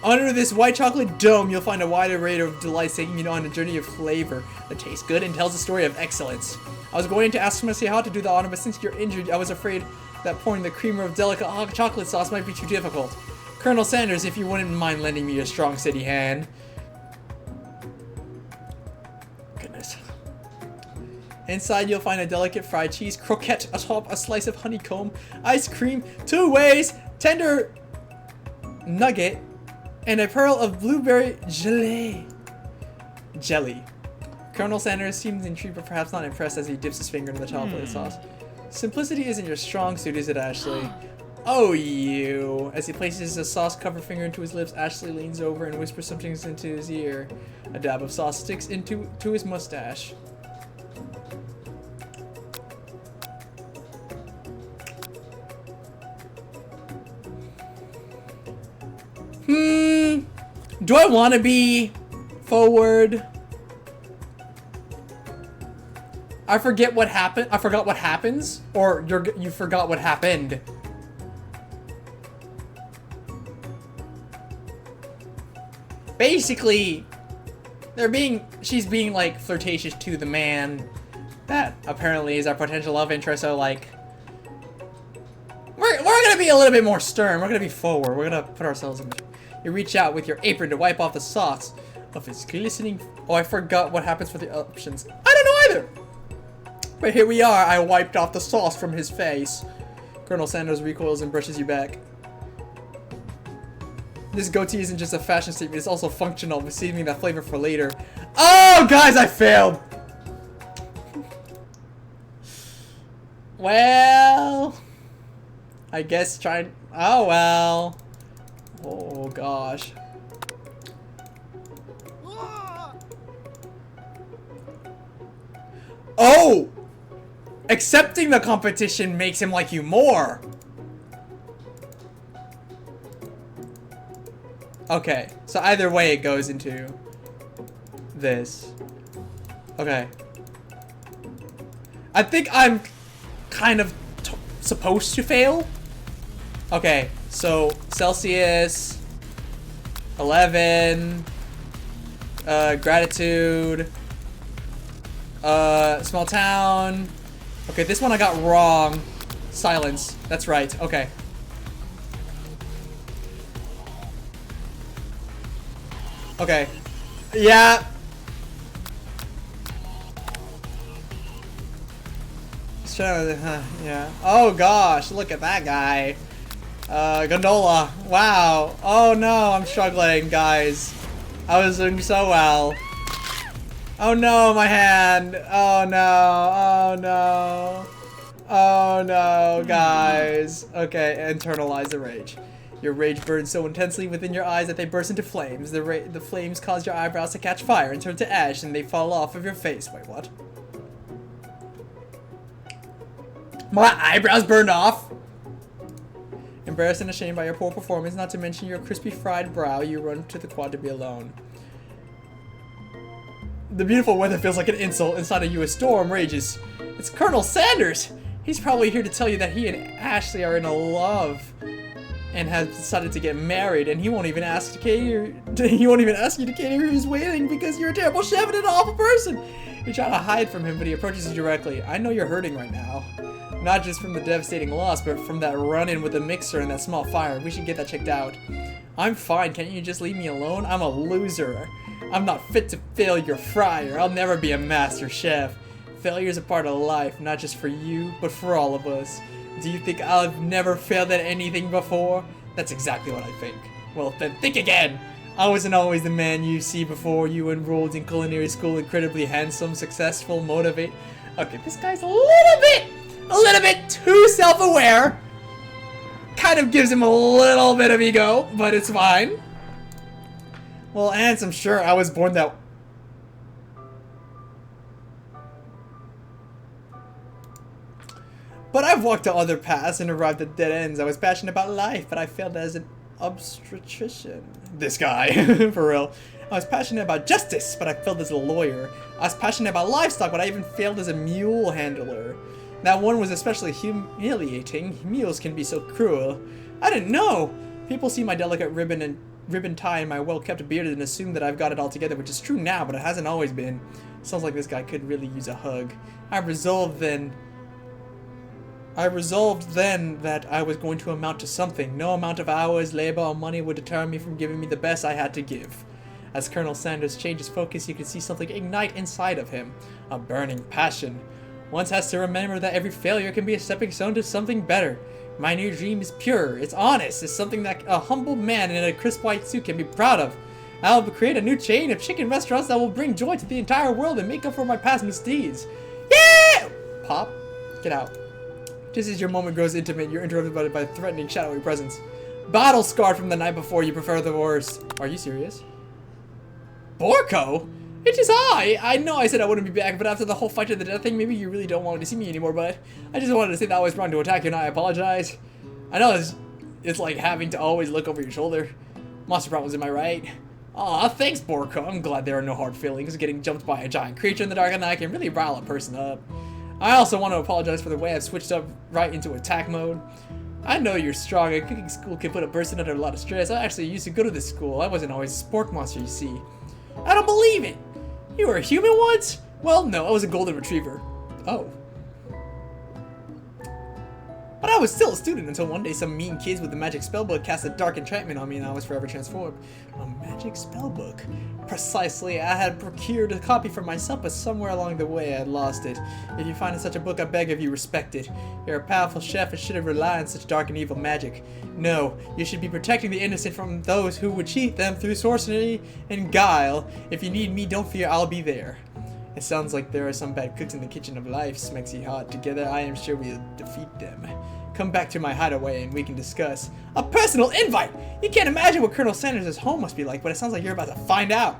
Under this white chocolate dome, you'll find a wide array of delights taking you on a journey of flavor that tastes good and tells a story of excellence. I was going to ask Smexy Hot to do the honor, but since you're injured, I was afraid that pouring the creamer of delicate hot chocolate sauce might be too difficult. Colonel Sanders, if you wouldn't mind lending me your strong, steady hand. Goodness. Inside, you'll find a delicate fried cheese croquette atop a slice of honeycomb, ice cream, 2 ways, tender nugget, and a pearl of blueberry jelly. Colonel Sanders seems intrigued but perhaps not impressed as he dips his finger into the chocolate sauce. Simplicity isn't your strong suit, is it, Ashley? Oh, you. As he places a sauce-covered finger into his lips, Ashley leans over and whispers something into his ear. A dab of sauce sticks to his mustache. Do I want to be forward? I forget what happened. I forgot what happens, or you forgot what happened. Basically, she's being like flirtatious to the man that apparently is our potential love interest. So like, we're gonna be a little bit more stern. We're gonna be forward. We're gonna put ourselves in. You reach out with your apron to wipe off the sauce of his glistening. Oh, I forgot what happens for the options. I don't know either. But here we are. I wiped off the sauce from his face. Colonel Sanders recoils and brushes you back. This goatee isn't just a fashion statement. It's also functional, receiving that flavor for later. Oh, guys, I failed. Well, I guess try. Oh well. Oh gosh. Oh! Accepting the competition makes him like you more. Okay, so either way it goes into this. Okay. I think I'm kind of supposed to fail. Okay, so Celsius, 11, gratitude, small town. Okay, this one I got wrong. Silence, that's right, okay. Okay, yeah. Yeah. Oh gosh, look at that guy. Gondola. Wow. Oh no, I'm struggling, guys. I was doing so well. Oh no, my hand. Oh no. Oh no. Oh no, guys. Okay, internalize the rage. Your rage burns so intensely within your eyes that they burst into flames. The flames cause your eyebrows to catch fire and turn to ash, and they fall off of your face. Wait, what? My eyebrows burned off? Embarrassed and ashamed by your poor performance, not to mention your crispy fried brow, you run to the quad to be alone. The beautiful weather feels like an insult. Inside of you a storm rages. It's Colonel Sanders! He's probably here to tell you that he and Ashley are in love and have decided to get married, and he won't even ask to cater. He won't even ask you to cater his wedding because you're a terrible chef and an awful person. You try to hide from him, but he approaches you directly. I know you're hurting right now. Not just from the devastating loss, but from that run-in with the mixer and that small fire. We should get that checked out. I'm fine. Can't you just leave me alone? I'm a loser. I'm not fit to fail your fryer. I'll never be a master chef. Failure's a part of life, not just for you, but for all of us. Do you think I've never failed at anything before? That's exactly what I think. Well, then think again. I wasn't always the man you see before you enrolled in culinary school. Incredibly handsome, successful, motivate. Okay, this guy's a little bit too self-aware. Kind of gives him a little bit of ego, but it's fine. Well, handsome, sure, I was born that... But I've walked to other paths and arrived at dead ends. I was passionate about life, but I failed as an obstetrician. This guy, for real. I was passionate about justice, but I failed as a lawyer. I was passionate about livestock, but I even failed as a mule handler. That one was especially humiliating. Mules can be so cruel. I didn't know. People see my delicate ribbon tie and my well-kept beard and assume that I've got it all together, which is true now, but it hasn't always been. Sounds like this guy could really use a hug. I resolved then that I was going to amount to something. No amount of hours, labor, or money would deter me from giving me the best I had to give. As Colonel Sanders changed his focus, you could see something ignite inside of him. A burning passion. One has to remember that every failure can be a stepping stone to something better. My new dream is pure, it's honest, it's something that a humble man in a crisp white suit can be proud of. I'll create a new chain of chicken restaurants that will bring joy to the entire world and make up for my past misdeeds. Yeah! Pop, get out. Just as your moment grows intimate, you're interrupted by a threatening, shadowy presence. Battle scarred from the night before, you prefer the worst. Are you serious? Borko? It is I know I said I wouldn't be back, but after the whole fight to the death thing, maybe you really don't want to see me anymore, but I just wanted to say that I was wrong to attack you and I apologize. I know it's like having to always look over your shoulder. Monster problems, am I right? Aw, thanks, Borko. I'm glad there are no hard feelings. Getting jumped by a giant creature in the dark at night can really rile a person up. I also want to apologize for the way I've switched up right into attack mode. I know you're strong, and cooking school can put a person under a lot of stress. I actually used to go to this school. I wasn't always a spork monster, you see. I don't believe it! You were a human once? Well, no, I was a golden retriever. Oh. But I was still a student until one day some mean kids with a magic spellbook cast a dark enchantment on me and I was forever transformed. A magic spellbook? Precisely, I had procured a copy for myself, but somewhere along the way I had lost it. If you find such a book, I beg of you, respect it. You're a powerful chef and shouldn't rely on such dark and evil magic. No, you should be protecting the innocent from those who would cheat them through sorcery and guile. If you need me, don't fear, I'll be there. It sounds like there are some bad cooks in the kitchen of life, Smexy Hot. Together, I am sure we'll defeat them. Come back to my hideaway and we can discuss. A personal invite! You can't imagine what Colonel Sanders' home must be like, but it sounds like you're about to find out.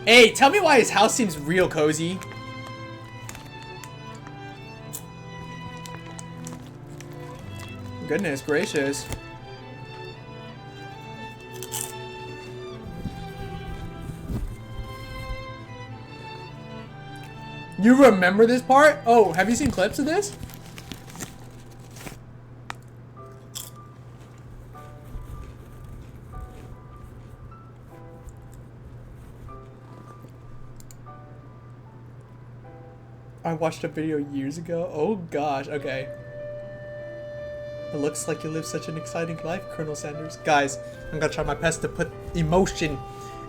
Hey, tell me why his house seems real cozy. Goodness gracious. You remember this part? Oh, have you seen clips of this? I watched a video years ago. Oh gosh, okay. It looks like you live such an exciting life, Colonel Sanders. Guys, I'm gonna try my best to put emotion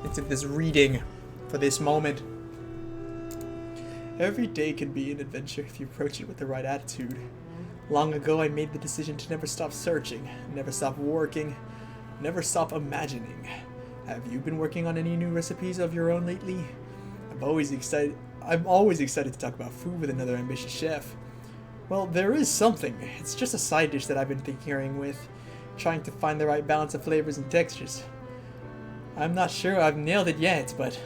into this reading for this moment. Every day can be an adventure if you approach it with the right attitude. Long ago, I made the decision to never stop searching, never stop working, never stop imagining. Have you been working on any new recipes of your own lately? I'm always excited to talk about food with another ambitious chef. Well, there is something. It's just a side dish that I've been tinkering with, trying to find the right balance of flavors and textures. I'm not sure I've nailed it yet, but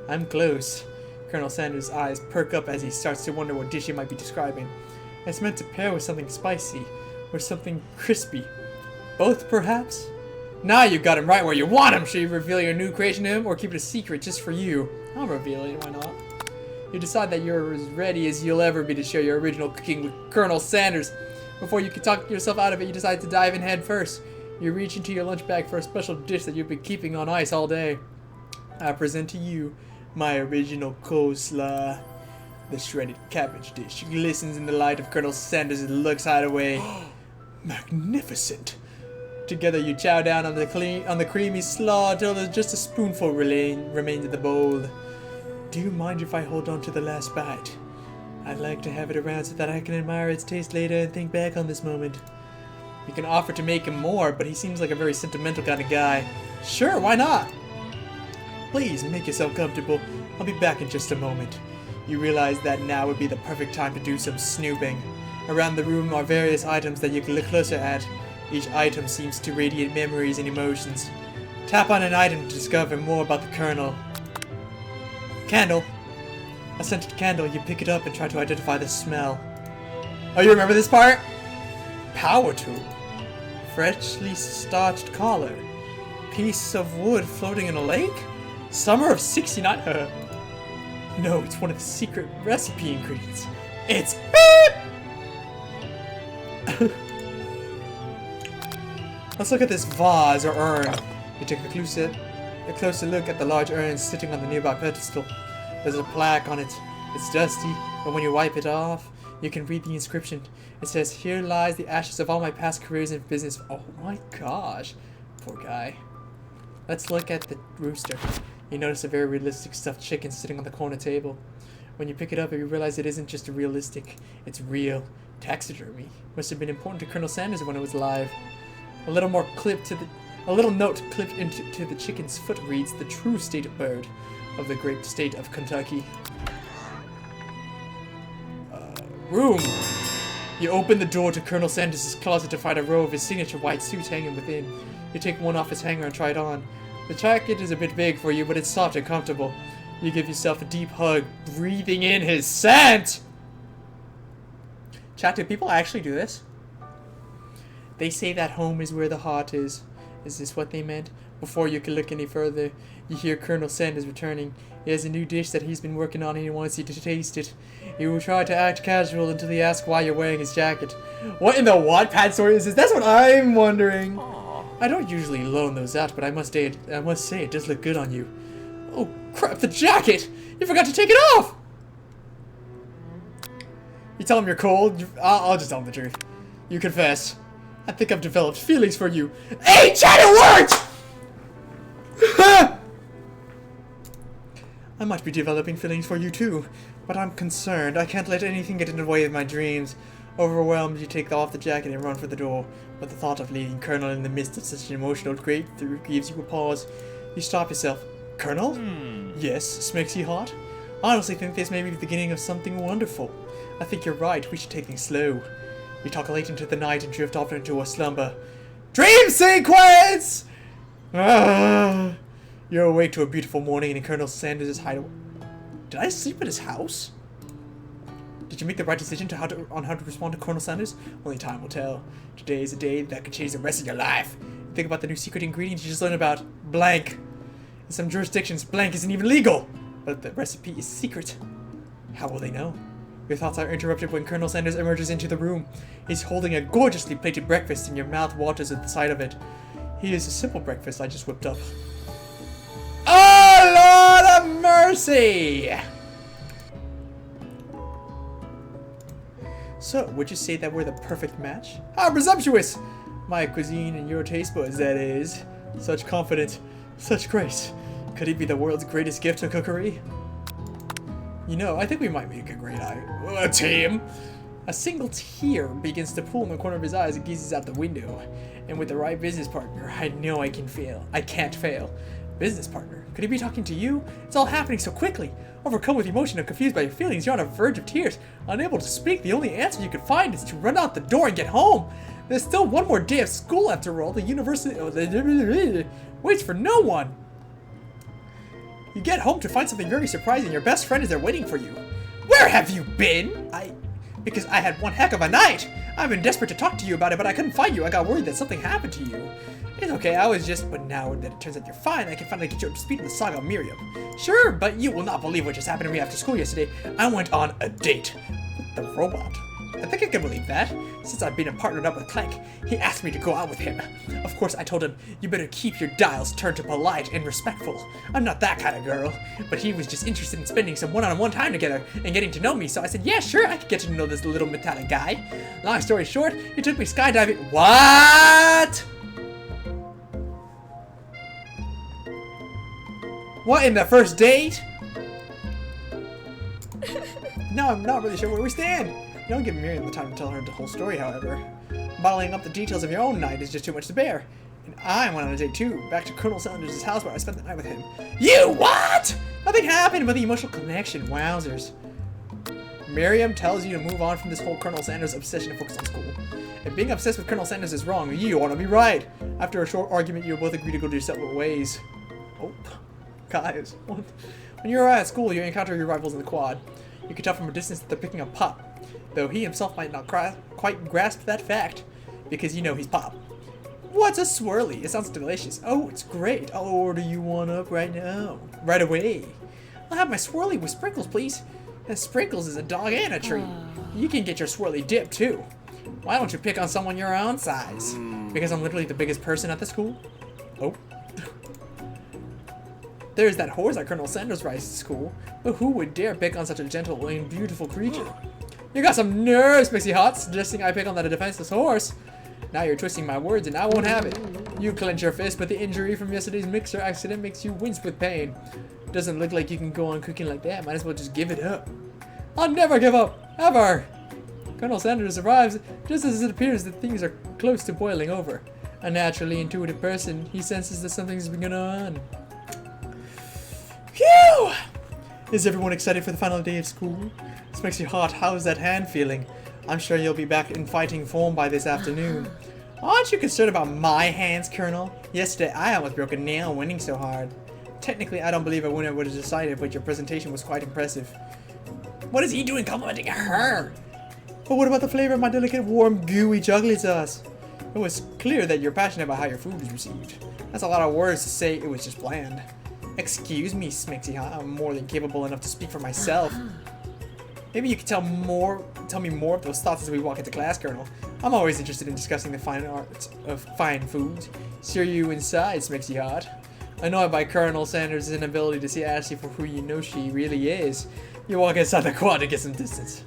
I'm close. Colonel Sanders' eyes perk up as he starts to wonder what dish he might be describing. It's meant to pair with something spicy, or something crispy. Both, perhaps? Now you got him right where you want him! Should you reveal your new creation to him, or keep it a secret just for you? I'll reveal it, why not? You decide that you're as ready as you'll ever be to share your original cooking with Colonel Sanders. Before you can talk yourself out of it, you decide to dive in head first. You reach into your lunch bag for a special dish that you've been keeping on ice all day. I present to you my original coleslaw. The shredded cabbage dish glistens in the light of Colonel Sanders' looks hideaway. Magnificent! Together you chow down on the creamy slaw until there's just a spoonful remains in the bowl. Do you mind if I hold on to the last bite? I'd like to have it around so that I can admire its taste later and think back on this moment. You can offer to make him more, but he seems like a very sentimental kind of guy. Sure, why not? Please, make yourself comfortable. I'll be back in just a moment. You realize that now would be the perfect time to do some snooping. Around the room are various items that you can look closer at. Each item seems to radiate memories and emotions. Tap on an item to discover more about the Colonel. Candle. A scented candle, you pick it up and try to identify the smell. Oh, you remember this part? Power tool. Freshly starched collar. Piece of wood floating in a lake? Summer of 69. No, it's one of the secret recipe ingredients. It's beep! Let's look at this vase or urn. You take a closer look at the large urn sitting on the nearby pedestal. There's a plaque on it. It's dusty, but when you wipe it off, you can read the inscription. It says, "Here lies the ashes of all my past careers in business." Oh my gosh. Poor guy. Let's look at the rooster. You notice a very realistic stuffed chicken sitting on the corner table. When you pick it up, you realize it isn't just realistic. It's real. Taxidermy. Must have been important to Colonel Sanders when it was alive. A little note clipped into the chicken's foot reads, "The true state of bird of the great state of Kentucky." Room! You open the door to Colonel Sanders' closet to find a row of his signature white suits hanging within. You take one off his hanger and try it on. The jacket is a bit big for you, but it's soft and comfortable. You give yourself a deep hug, breathing in his scent! Chat, do people actually do this? They say that home is where the heart is. Is this what they meant? Before you can look any further, you hear Colonel Sanders returning. He has a new dish that he's been working on and he wants you to taste it. He will try to act casual until he asks why you're wearing his jacket. What in the Wattpad story is this? That's what I'm wondering. Aww. I don't usually loan those out, but I must say it does look good on you. Oh crap, the jacket! You forgot to take it off! You tell him you're cold? I'll just tell him the truth. You confess. I think I've developed feelings for you. Hey, chat, it worked! I might be developing feelings for you too, but I'm concerned. I can't let anything get in the way of my dreams. Overwhelmed, you take off the jacket and run for the door, but the thought of leaving Colonel in the midst of such an emotional breakthrough gives you a pause. You stop yourself. Colonel? Yes, Smixy Hot? I honestly think this may be the beginning of something wonderful. I think you're right, we should take things slow. We talk late into the night and drift off into a slumber. Dream sequence! Ah, you're awake to a beautiful morning in Colonel Sanders' hideaway. Did I sleep at his house? Did you make the right decision on how to respond to Colonel Sanders? Only time will tell. Today is a day that could change the rest of your life. Think about the new secret ingredient you just learned about. Blank. In some jurisdictions, blank isn't even legal. But the recipe is secret. How will they know? Your thoughts are interrupted when Colonel Sanders emerges into the room. He's holding a gorgeously plated breakfast and your mouth waters at the sight of it. He is a simple breakfast I just whipped up. Oh, Lord of mercy! So, would you say that we're the perfect match? How presumptuous! My cuisine and your taste buds, that is. Such confidence, such grace. Could he be the world's greatest gift to cookery? You know, I think we might make a great team. A single tear begins to pool in the corner of his eyes and gazes out the window. And with the right business partner, I know I can fail. I can't fail. Business partner? Could he be talking to you? It's all happening so quickly. Overcome with emotion and confused by your feelings, you're on the verge of tears. Unable to speak, the only answer you can find is to run out the door and get home. There's still one more day of school after all. The university waits for no one. You get home to find something very surprising. Your best friend is there waiting for you. Where have you been? Because I had one heck of a night. I've been desperate to talk to you about it, but I couldn't find you. I got worried that something happened to you. It's okay, but now that it turns out you're fine, I can finally get you up to speed on the saga of Miriam. Sure, but you will not believe what just happened to me after school yesterday. I went on a date with the robot. I think I can believe that. Since I've been partnered up with Clank, he asked me to go out with him. Of course, I told him, you better keep your dials turned to polite and respectful. I'm not that kind of girl. But he was just interested in spending some one-on-one time together and getting to know me, so I said, yeah, sure, I could get to know this little metallic guy. Long story short, he took me skydiving. What? What, in the first date? No, I'm not really sure where we stand. You don't give Miriam the time to tell her the whole story, however. Bottling up the details of your own night is just too much to bear. And I went on a date too, back to Colonel Sanders' house where I spent the night with him. You what? Nothing happened but the emotional connection. Wowzers. Miriam tells you to move on from this whole Colonel Sanders obsession and focus on school. If being obsessed with Colonel Sanders is wrong, you want to be right. After a short argument, you both agree to go your separate ways. Oh, guys. When you're at school, you encounter your rivals in the quad. You can tell from a distance that they're picking up Pop, though he himself might not quite grasp that fact, because you know he's Pop. What's a swirly? It sounds delicious. Oh, it's great. I'll order you one up right now. Right away. I'll have my swirly with sprinkles, please. And sprinkles is a dog and a treat. You can get your swirly dip, too. Why don't you pick on someone your own size? Because I'm literally the biggest person at the school? Oh. There's that horse at Colonel Sanders' rides to school, but who would dare pick on such a gentle and beautiful creature? You got some nerves, Mixie Hot, suggesting I pick on that defenseless horse. Now you're twisting my words and I won't have it. You clench your fist, but the injury from yesterday's mixer accident makes you wince with pain. Doesn't look like you can go on cooking like that. Might as well just give it up. I'll never give up, ever. Colonel Sanders arrives just as it appears that things are close to boiling over. A naturally intuitive person, he senses that something's begun on. Phew! Is everyone excited for the final day of school? This makes you hot. How's that hand feeling? I'm sure you'll be back in fighting form by this afternoon. Aren't you concerned about my hands, Colonel? Yesterday, I almost broke a nail winning so hard. Technically, I don't believe a winner would have decided, but your presentation was quite impressive. What is he doing complimenting her? But what about the flavor of my delicate, warm, gooey chocolate sauce? It was clear that you're passionate about how your food is received. That's a lot of words to say it was just bland. Excuse me, Smixy, I'm more than capable enough to speak for myself. Maybe you could tell me more of those thoughts as we walk into class, Colonel. I'm always interested in discussing the fine arts of fine foods. Steer you inside, Smixy Hot. Annoyed by Colonel Sanders' inability to see Ashley for who you know she really is, you walk inside the quad to get some distance.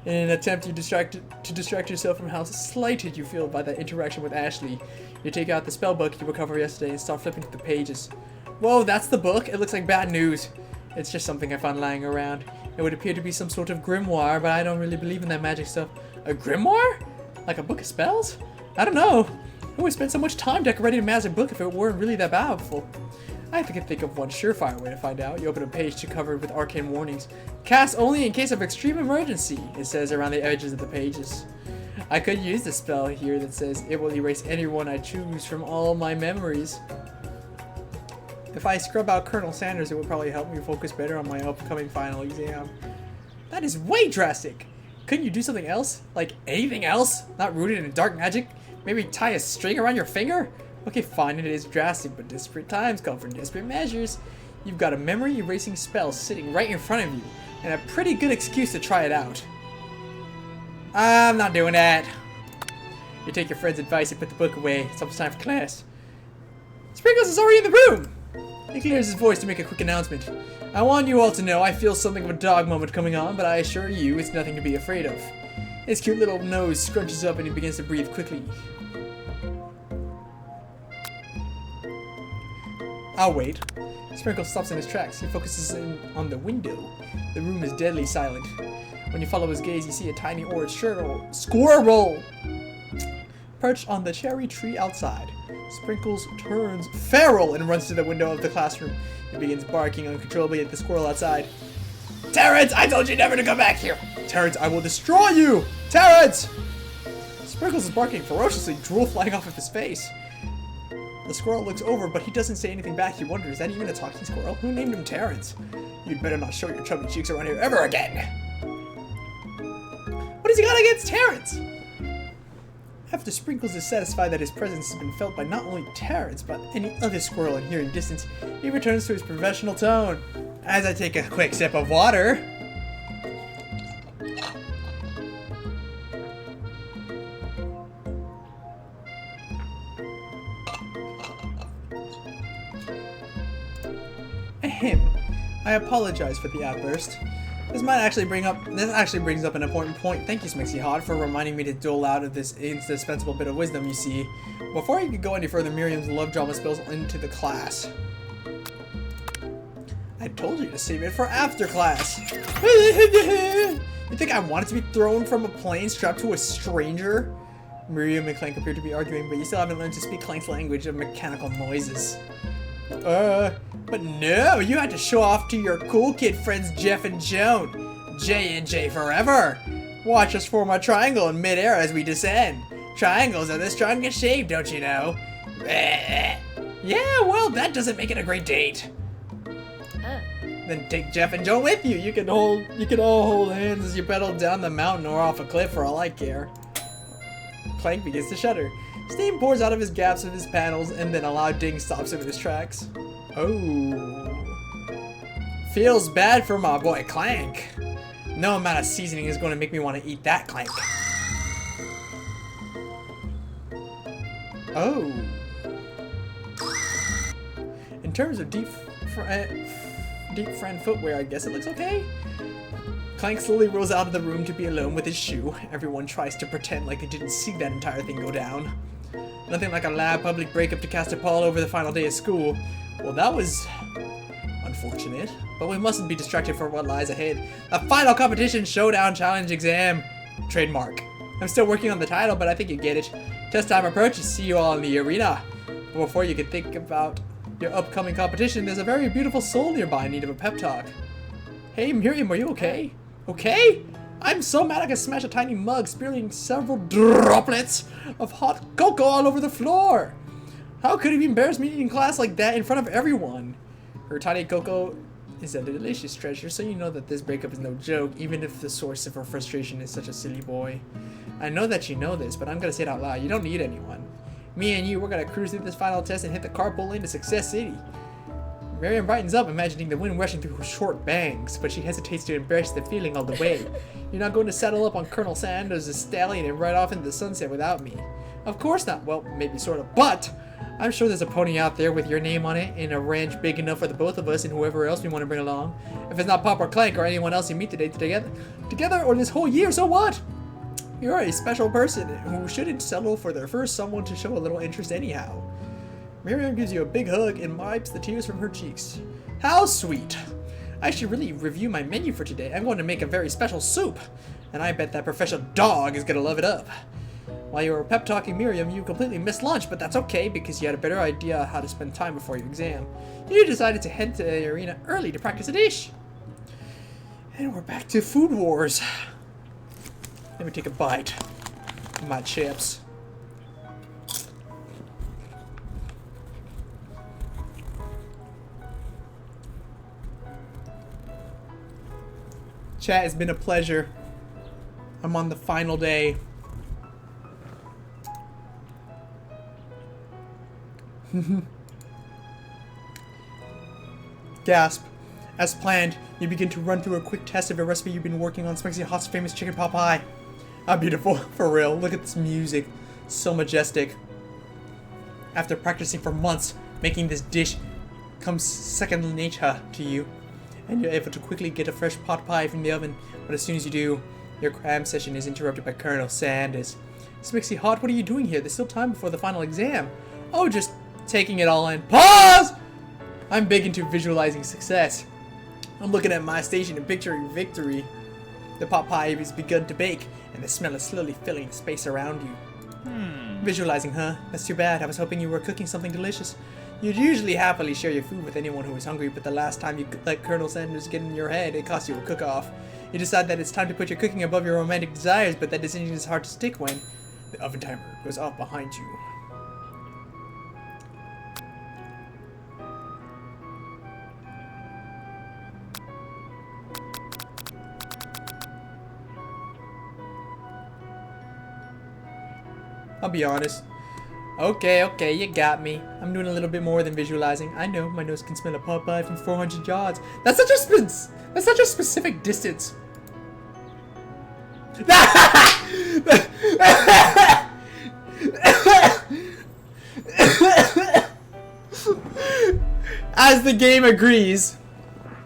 In an attempt to distract yourself from how slighted you feel by that interaction with Ashley, you take out the spell book you recovered yesterday and start flipping through the pages. Whoa, that's the book? It looks like bad news. It's just something I found lying around. It would appear to be some sort of grimoire, but I don't really believe in that magic stuff. A grimoire? Like a book of spells? I don't know. Who would spend so much time decorating a massive book if it weren't really that powerful? I can think of one surefire way to find out. You open a page covered with arcane warnings. Cast only in case of extreme emergency, it says around the edges of the pages. I could use the spell here that says it will erase anyone I choose from all my memories. If I scrub out Colonel Sanders, it would probably help me focus better on my upcoming final exam. That is way drastic! Couldn't you do something else? Like anything else? Not rooted in dark magic? Maybe tie a string around your finger? Okay, fine, it is drastic, but desperate times call for desperate measures. You've got a memory erasing spell sitting right in front of you, and a pretty good excuse to try it out. I'm not doing that. You take your friend's advice and put the book away. It's almost time for class. Sprinkles is already in the room! He clears his voice to make a quick announcement. I want you all to know I feel something of a dog moment coming on, but I assure you it's nothing to be afraid of. His cute little nose scrunches up and he begins to breathe quickly. I'll wait. Sprinkles stops in his tracks. He focuses in on the window. The room is deadly silent. When you follow his gaze, you see a tiny orange squirrel perched on the cherry tree outside. Sprinkles turns feral and runs to the window of the classroom. He begins barking uncontrollably at the squirrel outside. Terrence, I told you never to come back here! Terrence, I will destroy you! Terrence! Sprinkles is barking ferociously, drool flying off of his face. The squirrel looks over, but he doesn't say anything back. He wonders, is that even a talking squirrel? Who named him Terrence? You'd better not show your chubby cheeks around here ever again! What has he got against Terrence? After Sprinkles is satisfied that his presence has been felt by not only Terrence, but any other squirrel in hearing distance, he returns to his professional tone. As I take a quick sip of water. Ahem. I apologize for the outburst. This actually brings up an important point. Thank you, Smixy Hot, for reminding me to dole out of this indispensable bit of wisdom, you see. Before you could go any further, Miriam's love drama spills into the class. I told you to save it for after class. You think I wanted to be thrown from a plane strapped to a stranger? Miriam and Clank appear to be arguing, but you still haven't learned to speak Clank's language of mechanical noises. But no, you had to show off to your cool kid friends Jeff and Joan. J&J forever. Watch us form a triangle in midair as we descend. Triangles are the strongest shape, don't you know? Yeah, well, that doesn't make it a great date. Then take Jeff and Joan with you. You can all hold hands as you pedal down the mountain or off a cliff for all I care. Clank begins to shudder. Steam pours out of his gaps of his panels, and then a loud ding stops him in his tracks. Oh. Feels bad for my boy Clank. No amount of seasoning is going to make me want to eat that, Clank. Oh. In terms of deep friend footwear, I guess it looks okay. Clank slowly rolls out of the room to be alone with his shoe. Everyone tries to pretend like they didn't see that entire thing go down. Nothing like a loud public breakup to cast a pall over the final day of school. Well, that was unfortunate, but we mustn't be distracted from what lies ahead. A final competition showdown challenge exam. Trademark. I'm still working on the title, but I think you get it. Test time approaches. See you all in the arena. But before you can think about your upcoming competition, there's a very beautiful soul nearby in need of a pep talk. Hey, Miriam, are you okay? Okay? I'm so mad I could smash a tiny mug, spilling several droplets of hot cocoa all over the floor. How could it be embarrassed me in class like that in front of everyone? Her tiny cocoa is a delicious treasure, so you know that this breakup is no joke, even if the source of her frustration is such a silly boy. I know that you know this, but I'm gonna say it out loud. You don't need anyone. Me and you, we're gonna cruise through this final test and hit the carpool lane to Success City. Miriam brightens up, imagining the wind rushing through her short bangs, but she hesitates to embrace the feeling all the way. You're not going to saddle up on Colonel Sanders' stallion and ride off into the sunset without me. Of course not. Well, maybe sort of, but I'm sure there's a pony out there with your name on it in a ranch big enough for the both of us and whoever else we want to bring along. If it's not Pop or Clank or anyone else you meet today together or this whole year, so what? You're a special person who shouldn't settle for their first someone to show a little interest anyhow. Miriam gives you a big hug and wipes the tears from her cheeks. How sweet! I should really review my menu for today. I'm going to make a very special soup, and I bet that professional dog is going to love it up. While you were pep talking Miriam, you completely missed lunch, but that's okay because you had a better idea how to spend time before your exam. You decided to head to the arena early to practice a dish. And we're back to Food Wars. Let me take a bite of my chips. Chat, it's been a pleasure. I'm on the final day. Gasp. As planned, you begin to run through a quick test of a recipe you've been working on, Spicy Hot's famous chicken pot pie. Ah, beautiful. For real. Look at this music. So majestic. After practicing for months, making this dish comes second nature to you. And you're able to quickly get a fresh pot pie from the oven. But as soon as you do, your cram session is interrupted by Colonel Sanders. Smixy Hot, what are you doing here? There's still time before the final exam. Oh, just taking it all in. Pause! I'm big into visualizing success. I'm looking at my station and picturing victory. The pot pie has begun to bake, and the smell is slowly filling the space around you. Visualizing, huh? That's too bad. I was hoping you were cooking something delicious. You'd usually happily share your food with anyone who is hungry, but the last time you let Colonel Sanders get in your head, it cost you a cook-off. You decide that it's time to put your cooking above your romantic desires, but that decision is hard to stick when the oven timer goes off behind you. I'll be honest. Okay, you got me. I'm doing a little bit more than visualizing. I know my nose can smell a pot pie from 400 yards. That's such a specific distance. As the game agrees,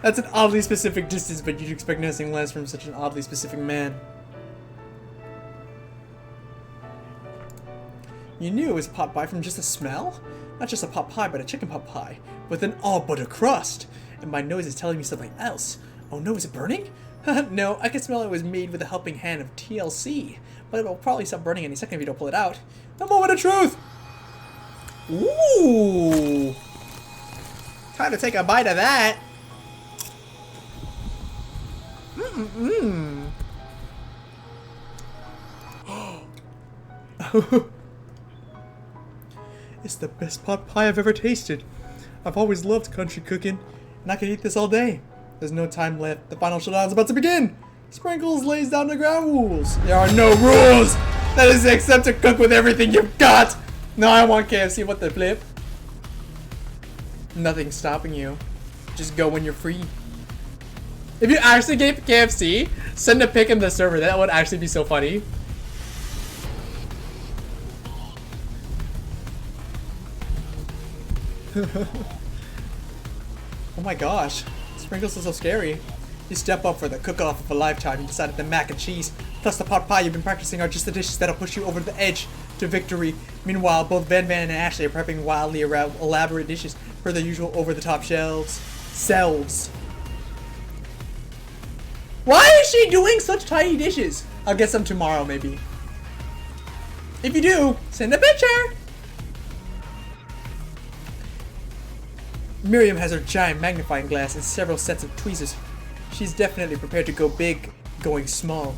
that's an oddly specific distance, but you'd expect nothing less from such an oddly specific man. You knew it was pot pie from just the smell? Not just a pot pie, but a chicken pot pie, with an all butter crust. And my nose is telling me something else. Oh no, is it burning? No, I can smell it was made with a helping hand of TLC, but it'll probably stop burning any second if you don't pull it out. The moment of truth! Ooh! Time to take a bite of that! Mmm. It's the best pot pie I've ever tasted. I've always loved country cooking, and I could eat this all day. There's no time left. The final showdown is about to begin. Sprinkles lays down the ground rules. There are no rules. That is except to cook with everything you've got. No, I want KFC. What the flip? Nothing's stopping you. Just go when you're free. If you actually get KFC, send a pic in the server. That would actually be so funny. Oh my gosh, Sprinkles is so scary. You step up for the cook-off of a lifetime. You decided the mac and cheese plus the pot pie you've been practicing are just the dishes that'll push you over the edge to victory. Meanwhile, both Van Van and Ashley are prepping wildly elaborate dishes for their usual over-the-top selves. Why is she doing such tiny dishes? I'll get some tomorrow, maybe. If you do, send a picture! Miriam has her giant magnifying glass and several sets of tweezers. She's definitely prepared to go big, going small.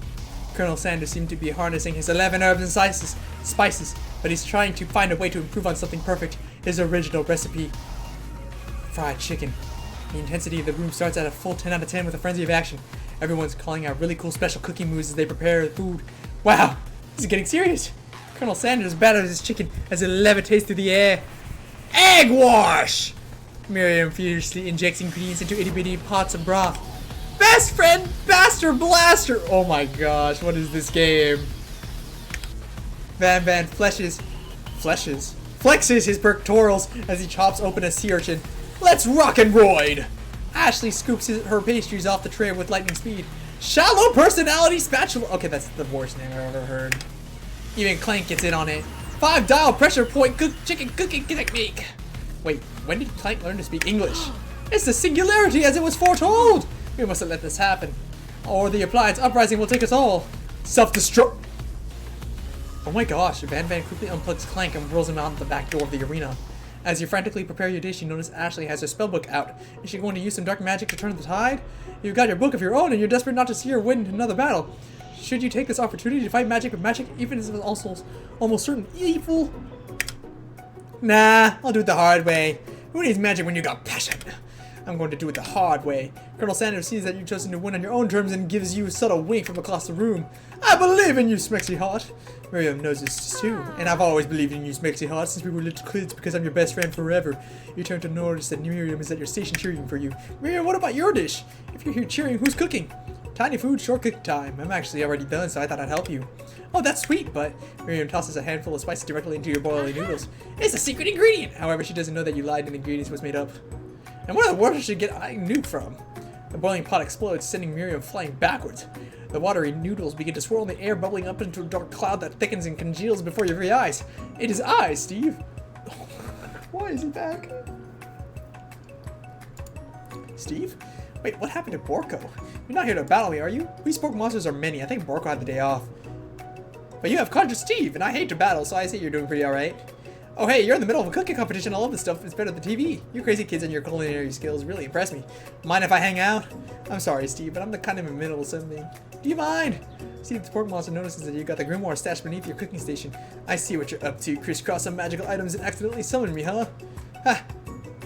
Colonel Sanders seemed to be harnessing his 11 herbs and spices, but he's trying to find a way to improve on something perfect, his original recipe. Fried chicken. The intensity of the room starts at a full 10 out of 10 with a frenzy of action. Everyone's calling out really cool special cooking moves as they prepare the food. Wow, this is getting serious. Colonel Sanders batters his chicken as it levitates through the air. Egg wash! Miriam furiously injects ingredients into itty-bitty pots of broth. Best friend, Baster Blaster! Oh my gosh, what is this game? Van Van flexes his pectorals as he chops open a sea urchin. Let's rock and roid! Ashley scoops her pastries off the tray with lightning speed. Shallow personality spatula. Okay, that's the worst name I've ever heard. Even Clank gets in on it. 5-dial pressure point chicken cooking technique. Wait, when did Clank learn to speak English? It's the singularity as it was foretold! We mustn't let this happen, or the appliance uprising will take us all. Self-destruct. Oh my gosh, Van quickly unplugs Clank and whirls him out the back door of the arena. As you frantically prepare your dish, you notice Ashley has her spellbook out. Is she going to use some dark magic to turn the tide? You've got your book of your own and you're desperate not to see her win another battle. Should you take this opportunity to fight magic with magic, even if it's also almost certain evil? Nah, I'll do it the hard way. Who needs magic when you got passion? I'm going to do it the hard way. Colonel Sanders sees that you've chosen to win on your own terms and gives you a subtle wink from across the room. I believe in you, Smexy Heart. Miriam knows this too, and I've always believed in you, Smexy Heart, since we were little kids because I'm your best friend forever. You turn to notice that Miriam is at your station cheering for you. Miriam, what about your dish? If you're here cheering, who's cooking? Tiny food, short cooking time. I'm actually already done, so I thought I'd help you. Oh, that's sweet, but Miriam tosses a handful of spices directly into your boiling noodles. It's a secret ingredient! However, she doesn't know that you lied and the ingredients was made up. And where the water should get nuke from? The boiling pot explodes, sending Miriam flying backwards. The watery noodles begin to swirl in the air, bubbling up into a dark cloud that thickens and congeals before your very eyes. It is I, Steve. Why is he back? Steve? Wait, what happened to Borko? You're not here to battle me, are you? We spoke monsters are many. I think Borko had the day off. But you have conjured Steve, and I hate to battle, so I say you're doing pretty alright. Oh hey, you're in the middle of a cooking competition. I love this stuff. It's better than TV. You crazy kids and your culinary skills really impress me. Mind if I hang out? I'm sorry, Steve, but I'm the kind of in the middle of something. Do you mind? Steve, the pork monster notices that you got the grimoire stashed beneath your cooking station. I see what you're up to. Crisscross some magical items and accidentally summon me, huh? Ha!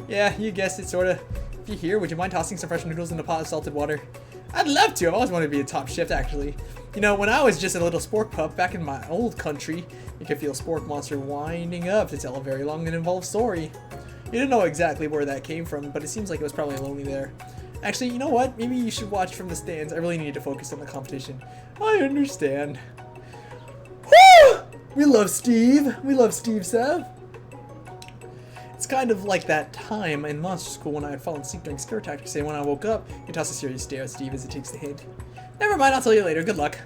Yeah, you guessed it, sorta. If you're here, would you mind tossing some fresh noodles in a pot of salted water? I'd love to. I've always wanted to be a top chef, actually. You know, when I was just a little spork pup back in my old country, you could feel Spork Monster winding up to tell a very long and involved story. You didn't know exactly where that came from, but it seems like it was probably lonely there. Actually, you know what? Maybe you should watch from the stands. I really need to focus on the competition. I understand. Woo! We love Steve. We love Steve, Sev. It's kind of like that time in monster school when I had fallen asleep during scare tactics, and when I woke up, he tossed a serious stare at Steve as he takes the hint. Never mind, I'll tell you later. Good luck.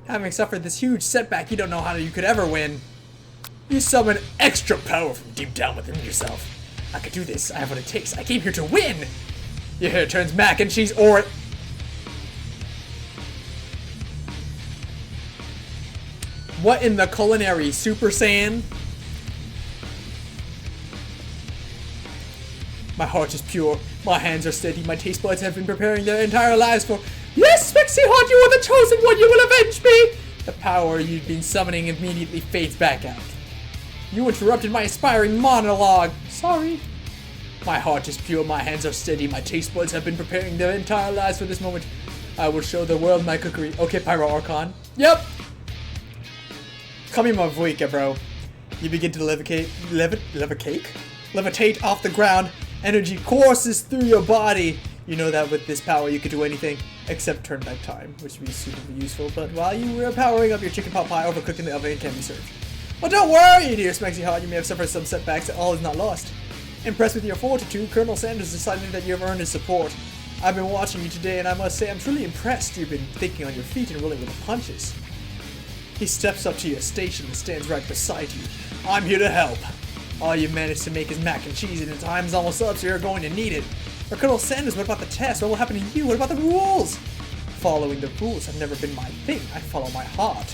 Having suffered this huge setback, you don't know how you could ever win. You summon extra power from deep down within yourself. I could do this. I have what it takes. I came here to win. Your hair turns mac and cheese or... What in the culinary Super Saiyan? My heart is pure. My hands are steady. My taste buds have been preparing their entire lives for... Yes, Spexy Heart, you are the chosen one. You will avenge me. The power you've been summoning immediately fades back out. You interrupted my aspiring monologue. Sorry. My heart is pure. My hands are steady. My taste buds have been preparing their entire lives for this moment. I will show the world my cookery. Okay, Pyro Archon. Yep. Come here, my voika, bro. You begin to levitate off the ground. Energy courses through your body. You know that with this power you could do anything except turn back time, which would be super useful. But while you were powering up your chicken pot pie, overcooked in the oven can be served. Well, don't worry, dear Smexy Heart. You may have suffered some setbacks. All is not lost. Impressed with your fortitude, Colonel Sanders decided that you have earned his support. I've been watching you today, and I must say I'm truly impressed. You've been thinking on your feet and rolling with the punches. He steps up to your station and stands right beside you. I'm here to help. All you managed to make is mac and cheese, and the time's almost up, so you're going to need it. But Colonel Sanders, what about the test? What will happen to you? What about the rules? Following the rules have never been my thing. I follow my heart.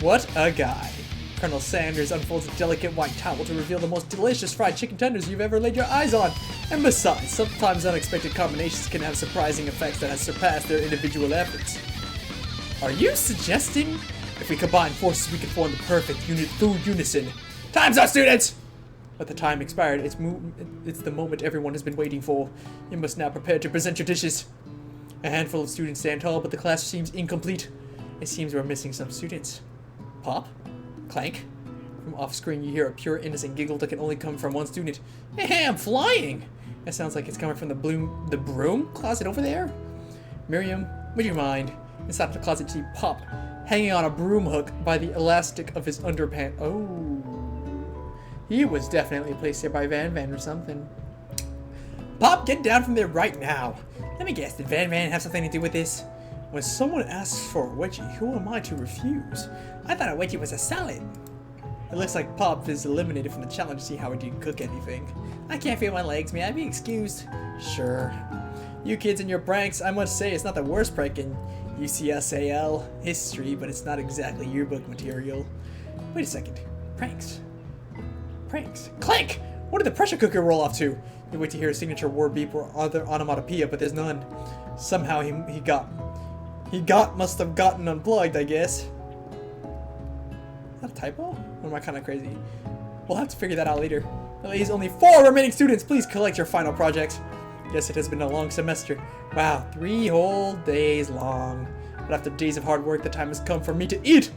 What a guy. Colonel Sanders unfolds a delicate white towel to reveal the most delicious fried chicken tenders you've ever laid your eyes on. And besides, sometimes unexpected combinations can have surprising effects that have surpassed their individual efforts. Are you suggesting if we combine forces we can form the perfect food unison? Time's up, students! But the time expired. It's the moment everyone has been waiting for. You must now prepare to present your dishes. A handful of students stand tall, but the class seems incomplete. It seems we're missing some students. Pop? Clank? From off-screen, you hear a pure, innocent giggle that can only come from one student. Hey, I'm flying! That sounds like it's coming from the broom closet over there? Miriam, would you mind? Inside the closet, you see Pop, hanging on a broom hook by the elastic of his underpants. Oh. He was definitely placed there by Van or something. Pop, get down from there right now. Let me guess, did Van have something to do with this? When someone asks for a wedgie, who am I to refuse? I thought a wedgie was a salad. It looks like Pop is eliminated from the challenge to see how he didn't cook anything. I can't feel my legs, may I be excused? Sure. You kids and your pranks, I must say it's not the worst prank in UCSAL history, but it's not exactly yearbook material. Wait a second. Pranks. Pranks. Clank! What did the pressure cooker roll off to? You wait to hear a signature word beep or other onomatopoeia, but there's none. Somehow he must have gotten unplugged, I guess. Is that a typo? Or am I kind of crazy? We'll have to figure that out later. At least only 4 remaining students. Please collect your final projects. Yes, it has been a long semester. Wow, 3 whole days long. But after days of hard work, the time has come for me to eat.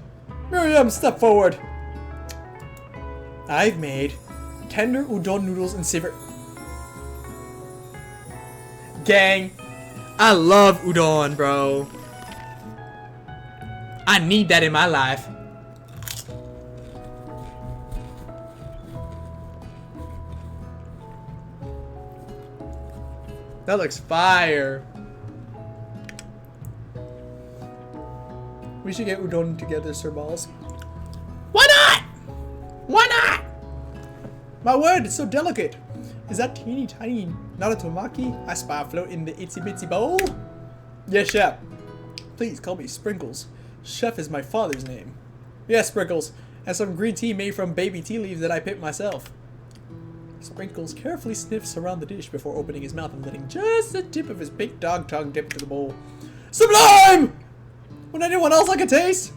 Miriam, step forward. I've made tender udon noodles and savory. Gang, I love udon, bro. I need that in my life. That looks fire. We should get udon together, Sir Balls. Why not? Why not? My word, it's so delicate. Is that teeny tiny Naratomaki I spy afloat in the itsy bitsy bowl? Yes, chef. Please call me Sprinkles. Chef is my father's name. Yes, Sprinkles. And some green tea made from baby tea leaves that I picked myself. Sprinkles carefully sniffs around the dish before opening his mouth and letting just the tip of his big dog tongue dip into the bowl. Sublime! Would anyone else like a taste?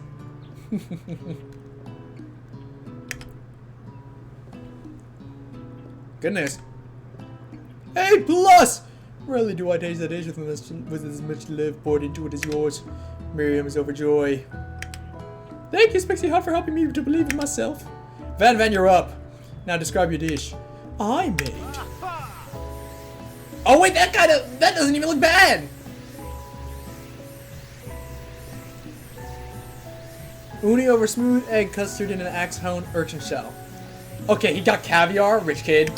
Goodness. A plus! Rarely do I taste a dish with as much love poured into it as yours. Miriam is overjoyed. Thank you, Spixie Hot, for helping me to believe in myself. Van, you're up. Now describe your dish. I made. Oh wait, that doesn't even look bad. Uni over smooth egg custard in an axe-honed urchin shell. Okay, he got caviar, rich kid.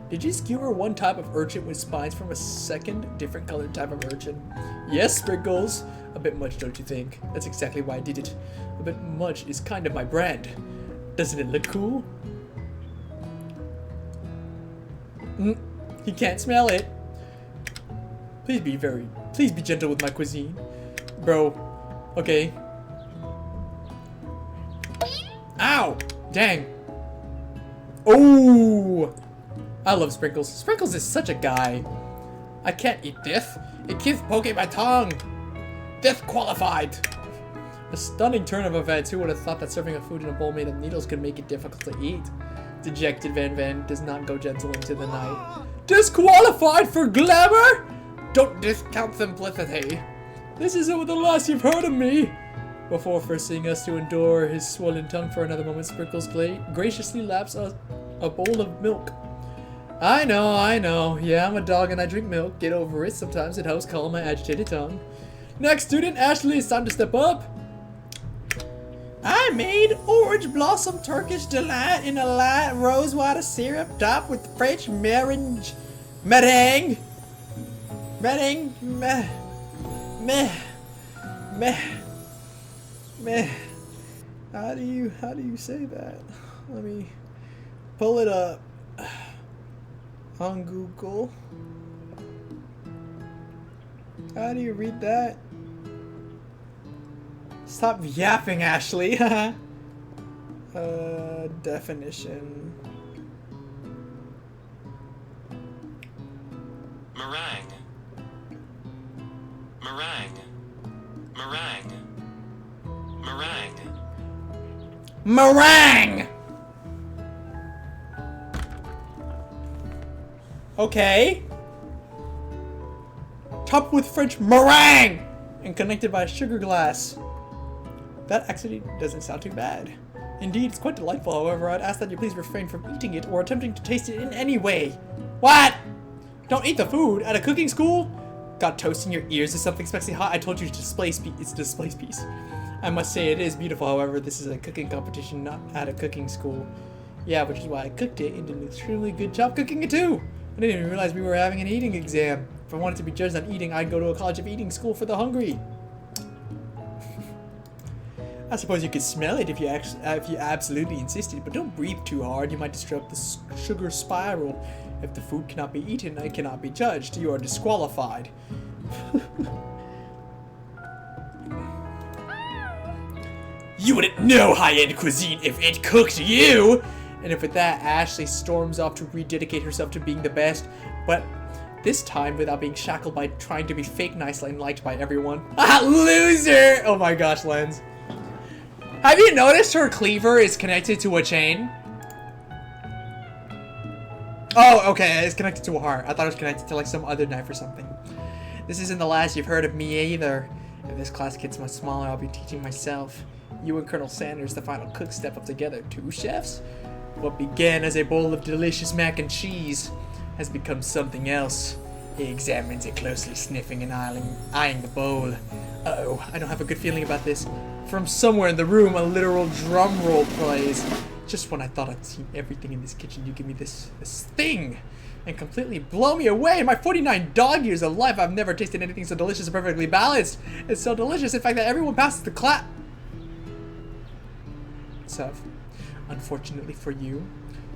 Did you skewer one type of urchin with spines from a second different colored type of urchin? Yes, Sprinkles. A bit much, don't you think? That's exactly why I did it. A bit much is kind of my brand. Doesn't it look cool? He can't smell it. Please be gentle with my cuisine. Bro. Okay. Ow! Dang. Oh! I love Sprinkles. Sprinkles is such a guy. I can't eat this. It keeps poking my tongue. Disqualified. A stunning turn of events. Who would have thought that serving a food in a bowl made of needles could make it difficult to eat? Dejected Van does not go gentle into the night. Disqualified for glamour? Don't discount simplicity. This isn't the last you've heard of me. Before forcing us to endure his swollen tongue for another moment, Sprinkles graciously laps us a bowl of milk. I know. Yeah, I'm a dog and I drink milk. Get over it. Sometimes it helps calm my agitated tongue. Next student, Ashley, it's time to step up. I made orange blossom Turkish delight in a light rose water syrup topped with French meringue. How do you say that? Let me pull it up on Google. How do you read that? Stop yapping, Ashley. Definition. Meringue. Meringue! Okay. Topped with French meringue and connected by a sugar glass. That actually doesn't sound too bad. Indeed, it's quite delightful. However, I'd ask that you please refrain from eating it or attempting to taste it in any way. What? Don't eat the food at a cooking school? Got toast in your ears or something spicy hot? I told you it's a display piece. I must say it is beautiful. However, this is a cooking competition, not at a cooking school. Yeah, which is why I cooked it and did an extremely good job cooking it too. I didn't even realize we were having an eating exam. If I wanted to be judged on eating, I'd go to a college of eating school for the hungry. I suppose you could smell it if you absolutely insisted, but don't breathe too hard. You might disrupt the sugar spiral. If the food cannot be eaten, it cannot be judged. You are disqualified. You wouldn't know high-end cuisine if it cooked you! And if with that, Ashley storms off to rededicate herself to being the best, but this time without being shackled by trying to be fake nice and liked by everyone. Ah, loser! Oh my gosh, Lens. Have you noticed her cleaver is connected to a chain? Oh, okay, it's connected to a heart. I thought it was connected to like some other knife or something. This isn't the last you've heard of me either. If this class gets much smaller, I'll be teaching myself. You and Colonel Sanders, the final cook, step up together. 2 chefs? What began as a bowl of delicious mac and cheese has become something else. He examines it closely, sniffing and eyeing the bowl. Uh-oh, I don't have a good feeling about this. From somewhere in the room, a literal drum roll plays. Just when I thought I'd seen everything in this kitchen, you give me this thing and completely blow me away. In my 49 dog years of life, I've never tasted anything so delicious and perfectly balanced. It's so delicious, in fact, that everyone passes the clap. So, unfortunately for you,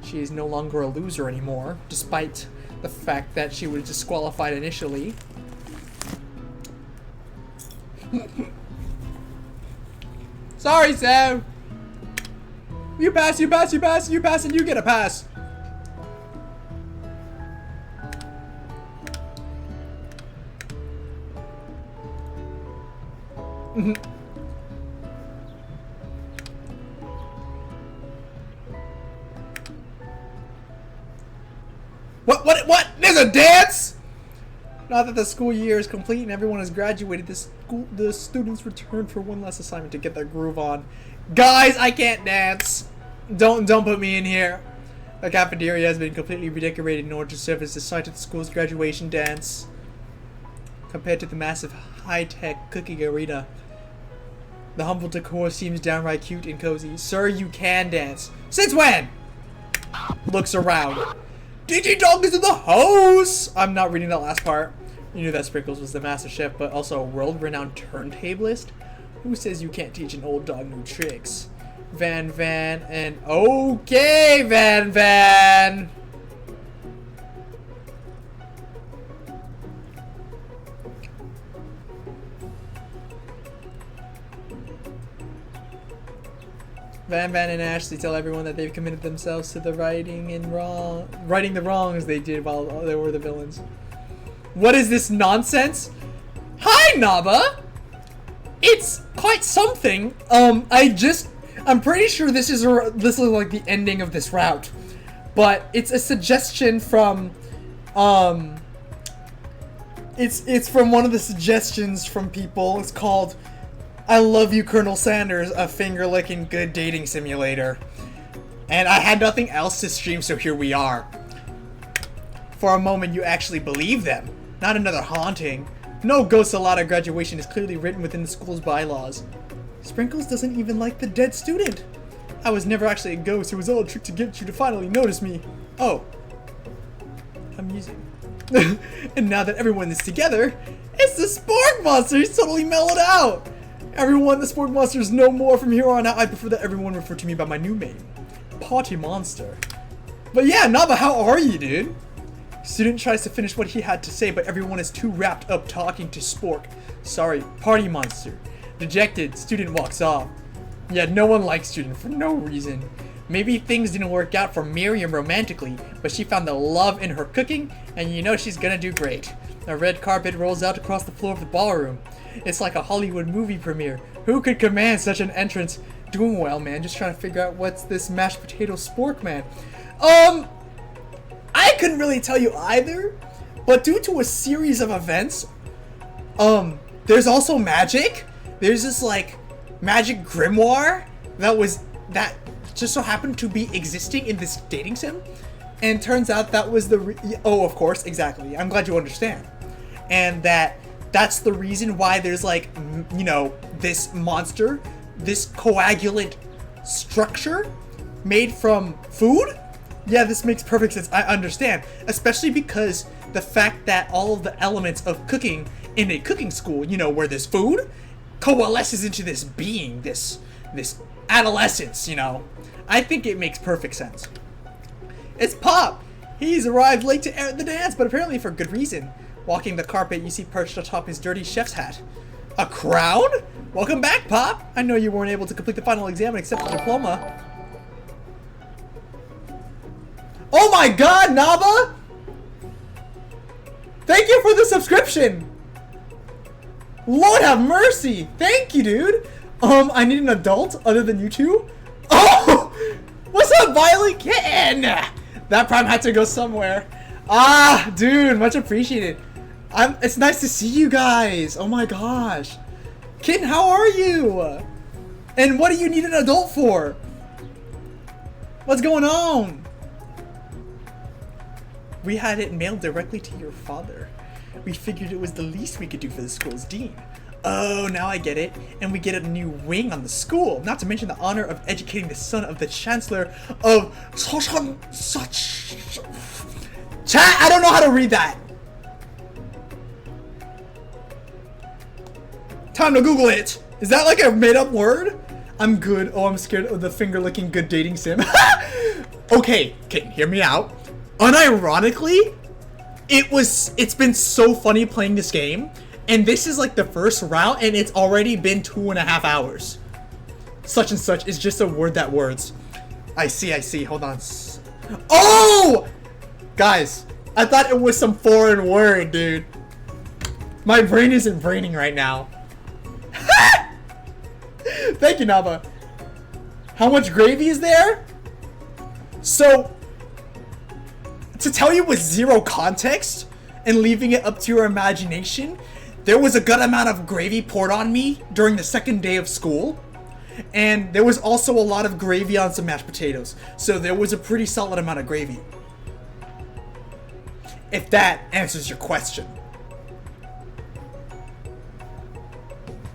she is no longer a loser anymore, despite the fact that she was disqualified initially. Sorry, Sam. You pass, you pass, you pass, you pass, and you get a pass. What? There's a dance? Now that the school year is complete and everyone has graduated, the students return for one last assignment to get their groove on. Guys, I can't dance. Don't put me in here. The cafeteria has been completely redecorated in order to serve as the site of the school's graduation dance. Compared to the massive high-tech cooking arena, the humble decor seems downright cute and cozy. Sir, you can dance. Since when? Looks around. DJ Dog is in the house! I'm not reading that last part. You knew that Sprinkles was the master chef, but also a world-renowned turntablist? Who says you can't teach an old dog new tricks? Van, and... Okay, Van! Van and Ashley tell everyone that they've committed themselves to the righting the wrongs they did while they were the villains. What is this nonsense? Hi, Naba! It's quite something. I'm pretty sure this is like the ending of this route, but it's a suggestion from, it's from one of the suggestions from people. It's called I Love You, Colonel Sanders, a finger-licking good dating simulator. And I had nothing else to stream, so here we are. For a moment, you actually believe them. Not another haunting. No ghost allowed at graduation is clearly written within the school's bylaws. Sprinkles doesn't even like the dead student. I was never actually a ghost. It was all a trick to get you to finally notice me. Oh. Amusing. And now that everyone is together, it's the Spork Monster! He's totally mellowed out! Everyone, the Spork Monster is no more from here on out. I prefer that everyone refer to me by my new name. Party Monster. But yeah, Naba, how are you, dude? Student tries to finish what he had to say, but everyone is too wrapped up talking to Spork. Sorry, Party Monster. Dejected, student walks off. Yeah, no one likes student for no reason. Maybe things didn't work out for Miriam romantically, but she found the love in her cooking, and you know she's gonna do great. A red carpet rolls out across the floor of the ballroom. It's like a Hollywood movie premiere. Who could command such an entrance? Doing well, man. Just trying to figure out what's this mashed potato spork, man. I couldn't really tell you either, but due to a series of events, there's also magic. There's this like magic grimoire that just so happened to be existing in this dating sim, and turns out that was the oh, of course, exactly. I'm glad you understand, and that's the reason why there's like, you know, this monster, this coagulant structure made from food. Yeah, this makes perfect sense. I understand, especially because the fact that all of the elements of cooking in a cooking school, you know, where there's food, coalesces into this being, this adolescence, you know. I think it makes perfect sense. It's Pop. He's arrived late to the dance, but apparently for good reason. Walking the carpet, you see perched atop his dirty chef's hat. A crown? Welcome back, Pop. I know you weren't able to complete the final exam and accept the diploma. Oh my god, Naba! Thank you for the subscription! Lord have mercy! Thank you, dude! I need an adult other than you two? Oh! What's up, Violent Kitten? That prime had to go somewhere. Ah, dude, much appreciated. It's nice to see you guys. Oh my gosh. Kitten, how are you? And what do you need an adult for? What's going on? We had it mailed directly to your father. We figured it was the least we could do for the school's dean. Oh, now I get it. And we get a new wing on the school. Not to mention the honor of educating the son of the chancellor of such. Chat, I don't know how to read that. Time to Google it. Is that like a made-up word? I'm good. Oh, I'm scared of the finger-licking good dating sim. Okay, Kitten, hear me out. Unironically, it's been so funny playing this game, and this is like the first round, and it's already been 2.5 hours. Such and such is just a word that words. I see. Hold on. Oh! Guys, I thought it was some foreign word, dude. My brain isn't braining right now. Thank you, Naba. How much gravy is there? So, to tell you with zero context and leaving it up to your imagination, there was a good amount of gravy poured on me during the second day of school. And there was also a lot of gravy on some mashed potatoes. So there was a pretty solid amount of gravy. If that answers your question.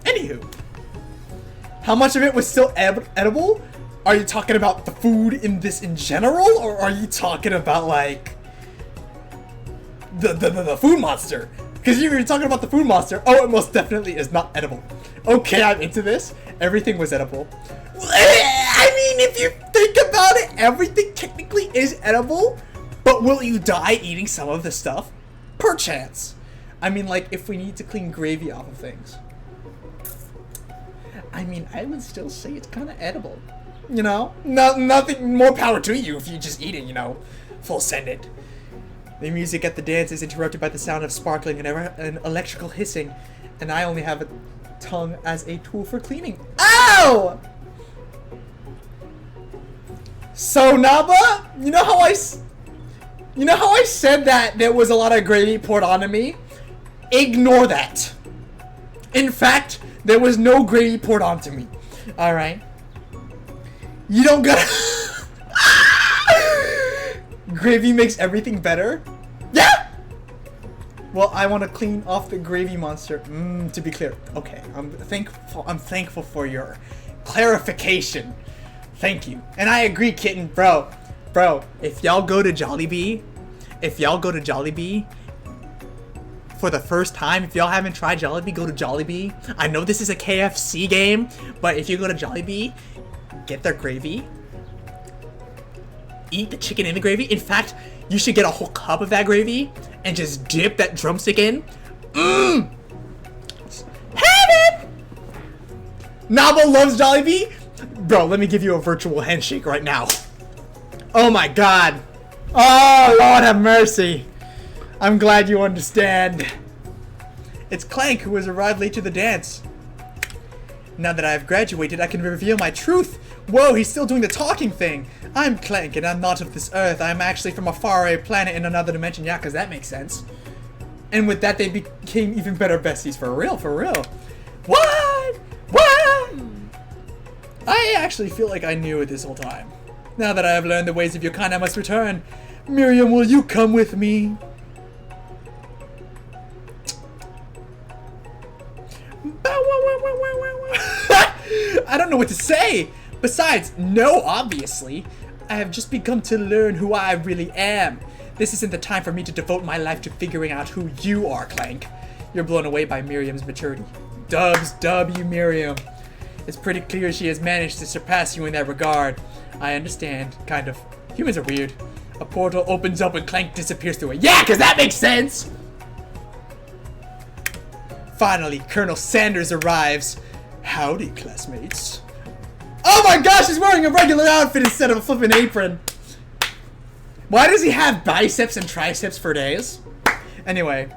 Anywho. How much of it was still edible? Are you talking about the food in this in general? Or are you talking about like the food monster? Because if you're talking about the food monster, oh, it most definitely is not edible. Okay, I'm into this. Everything was edible. I mean, if you think about it, everything technically is edible. But will you die eating some of the stuff? Perchance. I mean, like, if we need to clean gravy off of things. I mean, I would still say it's kind of edible. You know? Nothing more power to you if you just eat it, you know. Full send it. The music at the dance is interrupted by the sound of sparkling and electrical hissing. And I only have a tongue as a tool for cleaning. Ow! So, Naba, you know how I said that there was a lot of gravy poured onto me? Ignore that. In fact, there was no gravy poured onto me. Alright? You don't gotta... Gravy makes everything better? Yeah! Well, I want to clean off the gravy monster. To be clear. Okay, I'm thankful for your clarification. Thank you. And I agree, Kitten. Bro, if y'all go to Jollibee, for the first time, if y'all haven't tried Jollibee, go to Jollibee. I know this is a KFC game, but if you go to Jollibee, get their gravy. Eat the chicken in the gravy. In fact, you should get a whole cup of that gravy and just dip that drumstick in. Heaven! Naba loves Jollibee. Bro, let me give you a virtual handshake right now. Oh my god. Oh, Lord have mercy. I'm glad you understand. It's Clank who has arrived late to the dance. Now that I've graduated, I can reveal my truth. Whoa, he's still doing the talking thing. I'm Clank, and I'm not of this earth. I'm actually from a faraway planet in another dimension. Yeah, because that makes sense. And with that, they became even better besties. For real, for real. What? What? I actually feel like I knew it this whole time. Now that I have learned the ways of your kind, I must return. Miriam, will you come with me? I don't know what to say. Besides, no, obviously. I have just begun to learn who I really am. This isn't the time for me to devote my life to figuring out who you are, Clank. You're blown away by Miriam's maturity. Dubs, dub you, Miriam. It's pretty clear she has managed to surpass you in that regard. I understand, kind of. Humans are weird. A portal opens up and Clank disappears through it. Yeah, because that makes sense! Finally, Colonel Sanders arrives. Howdy, classmates. Oh my gosh, he's wearing a regular outfit instead of a flippin' apron. Why does he have biceps and triceps for days? Anyway,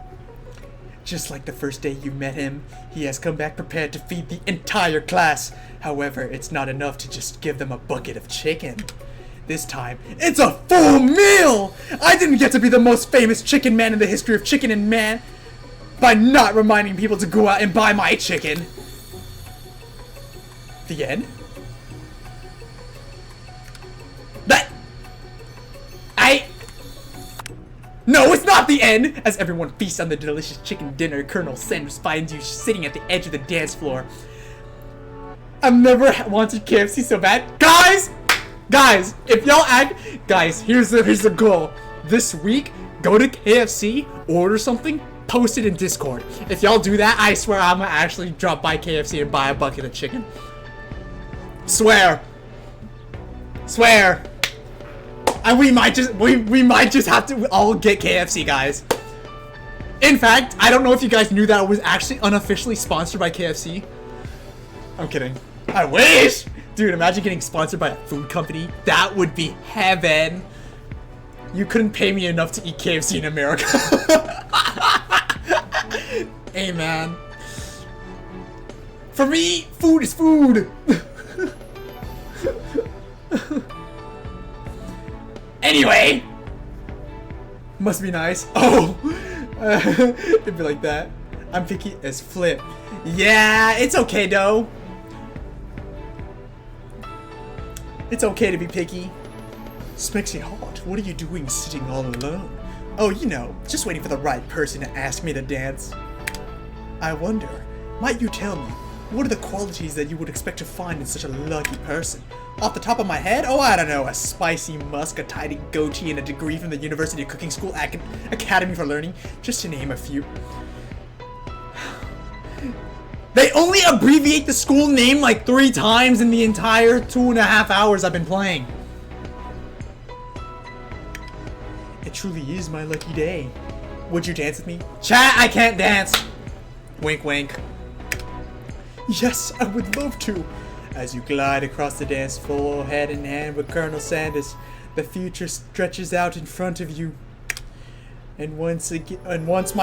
just like the first day you met him, he has come back prepared to feed the entire class. However, it's not enough to just give them a bucket of chicken. This time, it's a full meal! I didn't get to be the most famous chicken man in the history of chicken and man by not reminding people to go out and buy my chicken. The end? No, it's not the end! As everyone feasts on the delicious chicken dinner, Colonel Sanders finds you sitting at the edge of the dance floor. I've never wanted KFC so bad. Guys, if y'all guys, here's the goal. This week, go to KFC, order something, post it in Discord. If y'all do that, I swear I'm gonna actually drop by KFC and buy a bucket of chicken. Swear. And we might just have to all get KFC, guys. In fact, I don't know if you guys knew that it was actually unofficially sponsored by KFC. I'm kidding. I wish! Dude, imagine getting sponsored by a food company. That would be heaven. You couldn't pay me enough to eat KFC in America. Hey, man. For me, food is food. Anyway, must be nice. Oh, it'd be like that. I'm picky as flip. Yeah, it's okay though. It's okay to be picky. Smexy Hot, what are you doing sitting all alone? Oh, you know, just waiting for the right person to ask me to dance. I wonder, might you tell me, what are the qualities that you would expect to find in such a lucky person? Off the top of my head? Oh, I don't know. A spicy musk, a tidy goatee, and a degree from the University of Cooking School Academy for Learning, just to name a few. They only abbreviate the school name like 3 times in the entire 2.5 hours I've been playing. It truly is my lucky day. Would you dance with me? Chat, I can't dance. Wink, wink. Yes, I would love to. As you glide across the dance floor, hand in hand with Colonel Sanders, the future stretches out in front of you. And once my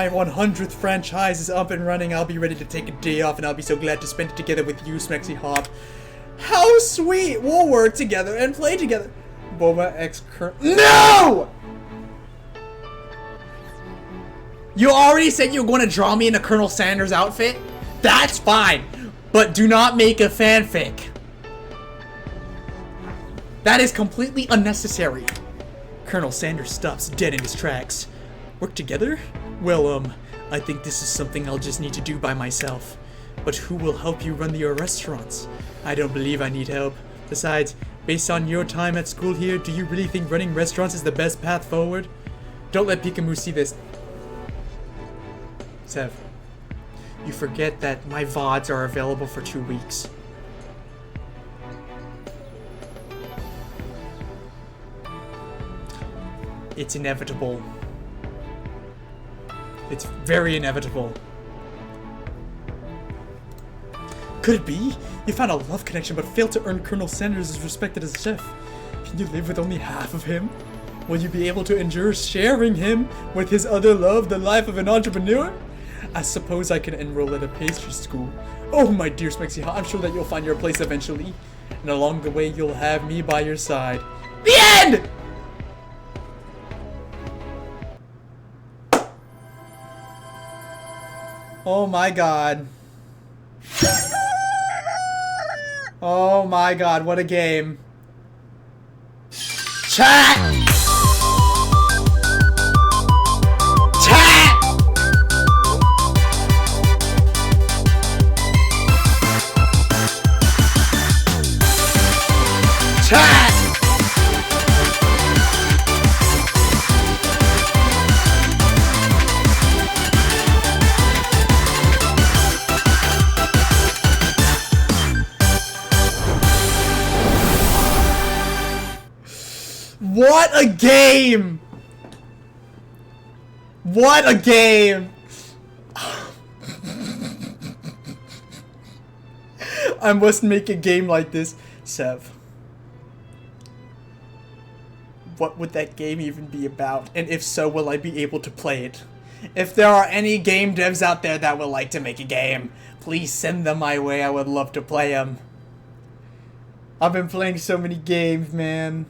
100th franchise is up and running, I'll be ready to take a day off, and I'll be so glad to spend it together with you, Smexy Hop. How sweet! We'll work together and play together. Boba X Colonel. No! You already said you were going to draw me in a Colonel Sanders outfit? That's fine. But do not make a fanfic. That is completely unnecessary. Colonel Sanders stops dead in his tracks. Work together? Well, I think this is something I'll just need to do by myself. But who will help you run your restaurants? I don't believe I need help. Besides, based on your time at school here, do you really think running restaurants is the best path forward? Don't let Pikamu see this. Sev. You forget that my VODs are available for 2 weeks. It's inevitable. It's very inevitable. Could it be? You found a love connection but failed to earn Colonel Sanders' respect as a chef. Can you live with only half of him? Will you be able to endure sharing him with his other love, the life of an entrepreneur? I suppose I can enroll at a pastry school. Oh, my dear Smexy, I'm sure that you'll find your place eventually. And along the way, you'll have me by your side. The end! Oh my god. Oh my god, what a game. Chat! What a game! What a game! I must make a game like this. Sev. What would that game even be about? And if so, will I be able to play it? If there are any game devs out there that would like to make a game, please send them my way. I would love to play them. I've been playing so many games, man.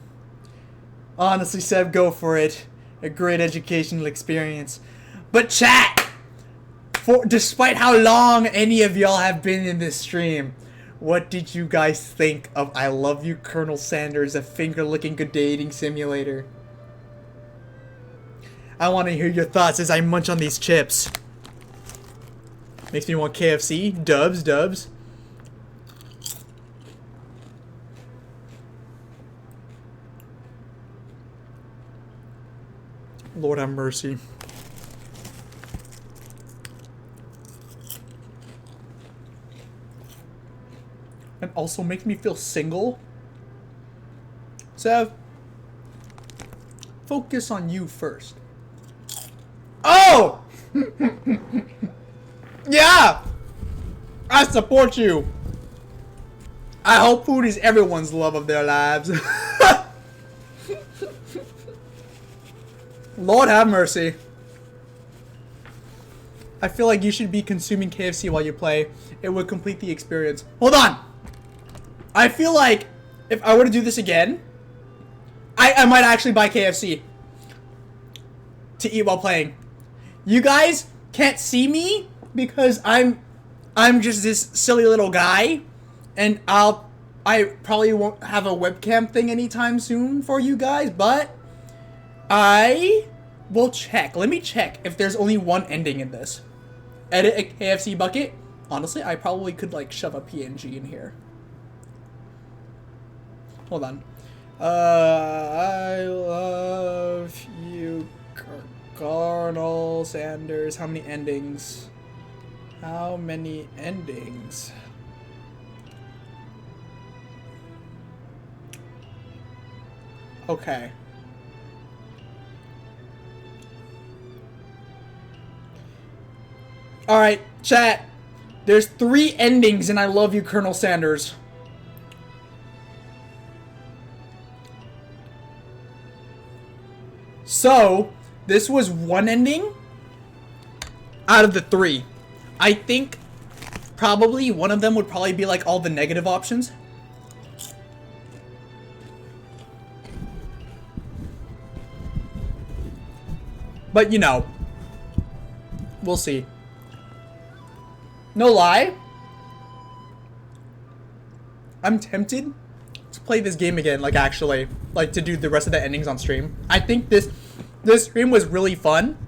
Honestly, Seb, go for it. A great educational experience. But chat! Despite how long any of y'all have been in this stream, what did you guys think of I Love You, Colonel Sanders, a finger-licking good dating simulator? I want to hear your thoughts as I munch on these chips. Makes me want KFC. Dubs. Lord have mercy. And also make me feel single. Sev, focus on you first. Oh! Yeah! I support you. I hope food is everyone's love of their lives. Lord have mercy. I feel like you should be consuming KFC while you play. It would complete the experience. Hold on! I feel like if I were to do this again, I might actually buy KFC to eat while playing. You guys can't see me because I'm just this silly little guy, and I probably won't have a webcam thing anytime soon for you guys, but I will check. Let me check if there's only one ending in this. Edit a KFC bucket. Honestly, I probably could like shove a PNG in here. Hold on. I love you, Colonel Sanders. How many endings? How many endings? Okay. Alright, chat. There's 3 endings in I Love You, Colonel Sanders. So, this was one ending out of the 3. I think probably one of them would probably be like all the negative options. But you know, we'll see. No lie, I'm tempted to play this game again, like actually, like to do the rest of the endings on stream. I think this stream was really fun.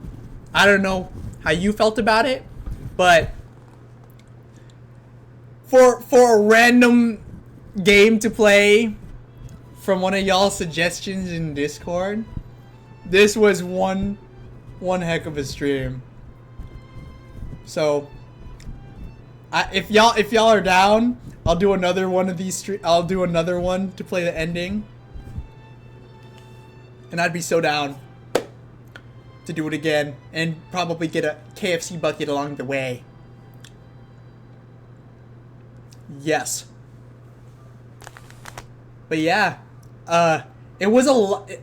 I don't know how you felt about it, but for a random game to play from one of y'all's suggestions in Discord, this was one heck of a stream. So if y'all are down, I'll do another one of these I'll do another one to play the ending. And I'd be so down to do it again and probably get a KFC bucket along the way. Yes. But yeah, it was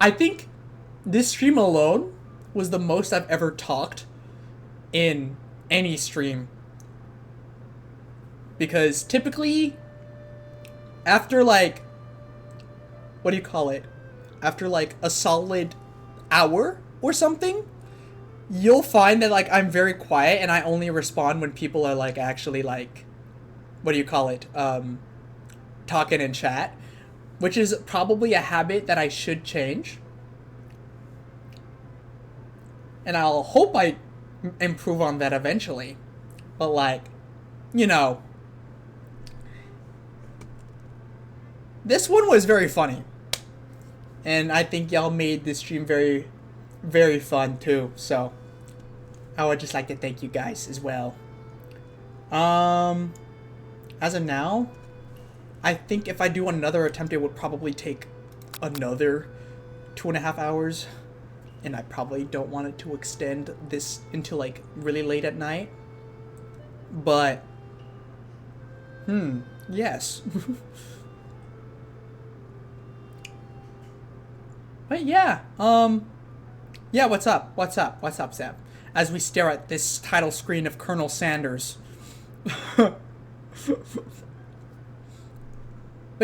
I think this stream alone was the most I've ever talked in any stream. Because typically, after like, what do you call it? After like a solid hour or something, you'll find that like I'm very quiet and I only respond when people are like actually like, what do you call it? Talking in chat, which is probably a habit that I should change. And I'll hope I improve on that eventually. But like, you know, this one was very funny. And I think y'all made this stream very, very fun too. So I would just like to thank you guys as well. As of now, I think if I do another attempt, it would probably take another 2.5 hours. And I probably don't want it to extend this into like really late at night. But, Yes. But yeah, yeah, what's up? What's up? What's up, Zeb? As we stare at this title screen of Colonel Sanders. But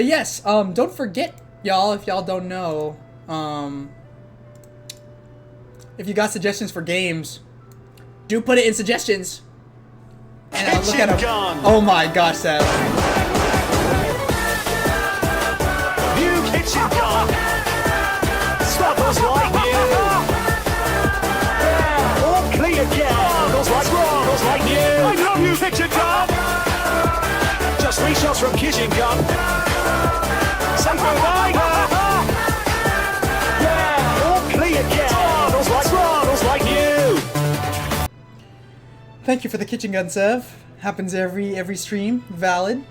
yes, don't forget, y'all, if y'all don't know, if you got suggestions for games, do put it in suggestions. And I'll look at them. Oh my gosh, Seb. New kitchen gun. Sparkles like new. Yeah, all clean again. Sparkles like new. I love you, kitchen gun. Just 3 shots from kitchen gun. Safe provider. Yeah, all clean again. Sparkles like new. Thank you for the kitchen gun, Sev. Happens every stream. Valid.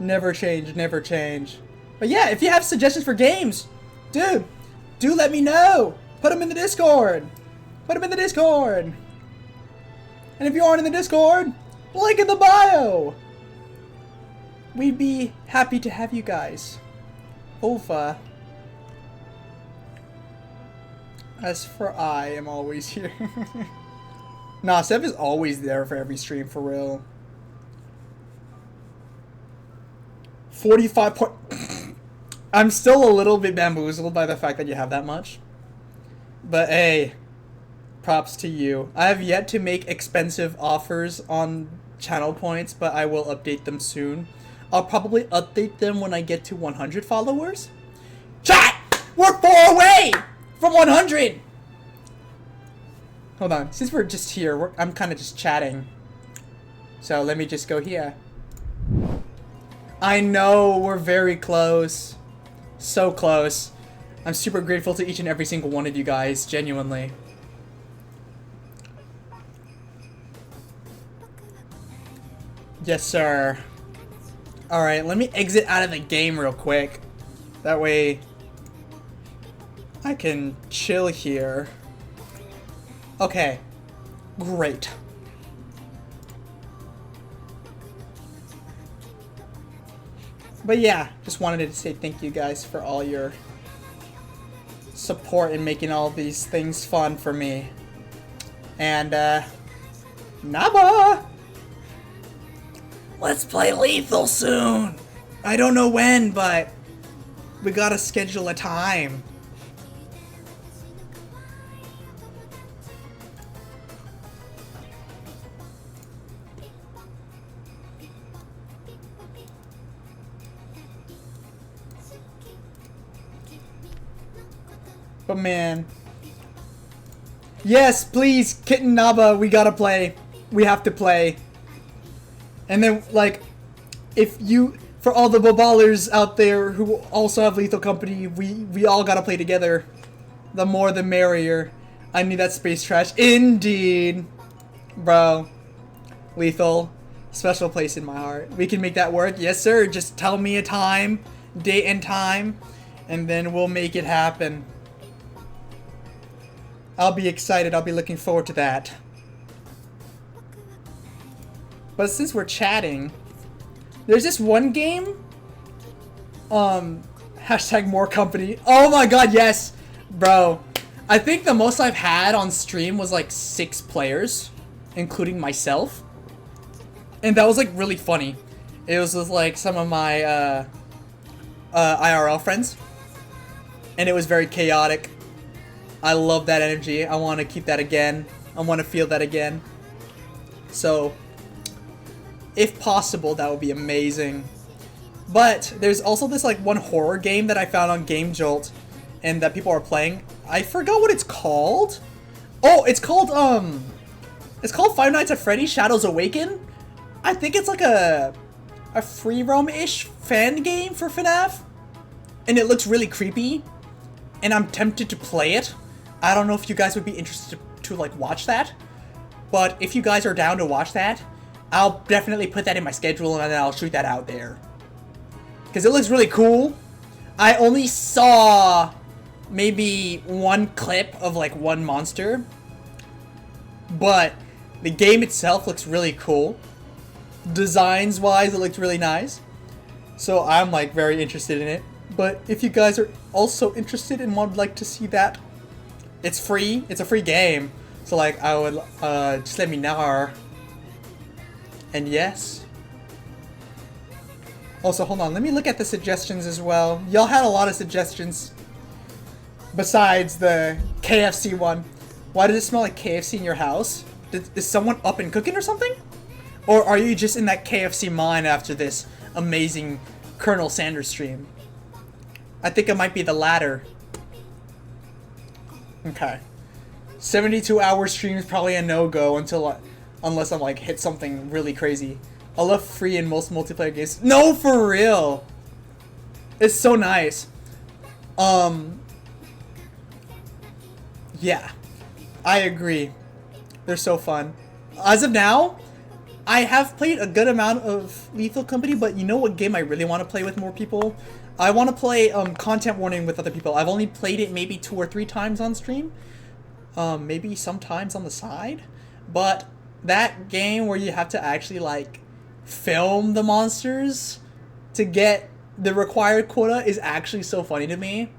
Never change, never change. But yeah, if you have suggestions for games, dude, do let me know. Put them in the Discord. Put them in the Discord. And if you aren't in the Discord, link in the bio. We'd be happy to have you guys over. As for I am always here. Nah, Sev is always there for every stream, for real. 45 point... I'm still a little bit bamboozled by the fact that you have that much. But hey, props to you. I have yet to make expensive offers on channel points, but I will update them soon. I'll probably update them when I get to 100 followers. Chat! We're 4 away from 100! Hold on, since we're just here, I'm kind of just chatting. So let me just go here. I know, we're very close. So close. I'm super grateful to each and every single one of you guys, genuinely. Yes, sir. Alright, let me exit out of the game real quick. That way I can chill here. Okay. Great. But yeah, just wanted to say thank you guys for all your support in making all these things fun for me. And, Naba! Let's play Lethal soon! I don't know when, but we gotta schedule a time. But man. Yes, please, Kitten Naba, we gotta play. We have to play. And then, like, if you, for all the boballers out there who also have Lethal Company, we all gotta play together. The more the merrier. I need that space trash. Indeed. Bro. Lethal. Special place in my heart. We can make that work. Yes, sir. Just tell me a time, date and time, and then we'll make it happen. I'll be excited. I'll be looking forward to that. But since we're chatting, there's this one game. Hashtag more company. Oh my god, yes. Bro. I think the most I've had on stream was like 6 players, including myself. And that was like really funny. It was with like some of my IRL friends. And it was very chaotic. I love that energy. I want to keep that again. I want to feel that again. So, if possible, that would be amazing. But there's also this like one horror game that I found on Game Jolt and that people are playing. I forgot what it's called. Oh, it's called Five Nights at Freddy's Shadows Awaken. I think it's like a free roam-ish fan game for FNAF. And it looks really creepy. And I'm tempted to play it. I don't know if you guys would be interested to like watch that. But if you guys are down to watch that, I'll definitely put that in my schedule and then I'll shoot that out there. Because it looks really cool. I only saw maybe one clip of like one monster. But the game itself looks really cool. designs wise, it looked really nice. So I'm like very interested in it. But if you guys are also interested and would like to see that, it's free. It's a free game. So like I would just let me know. And yes. Also, hold on. Let me look at the suggestions as well. Y'all had a lot of suggestions besides the KFC one. Why does it smell like KFC in your house? Is someone up and cooking or something? Or are you just in that KFC mind after this amazing Colonel Sanders stream? I think it might be the latter. Okay. 72-hour stream is probably a no-go unless I'm like hit something really crazy. I love free in most multiplayer games. No, for real. It's so nice. Yeah. I agree. They're so fun. As of now, I have played a good amount of Lethal Company, but you know what game I really want to play with more people? I want to play Content Warning with other people. I've only played it maybe 2 or 3 times on stream. Maybe sometimes on the side. But that game where you have to actually like film the monsters to get the required quota is actually so funny to me.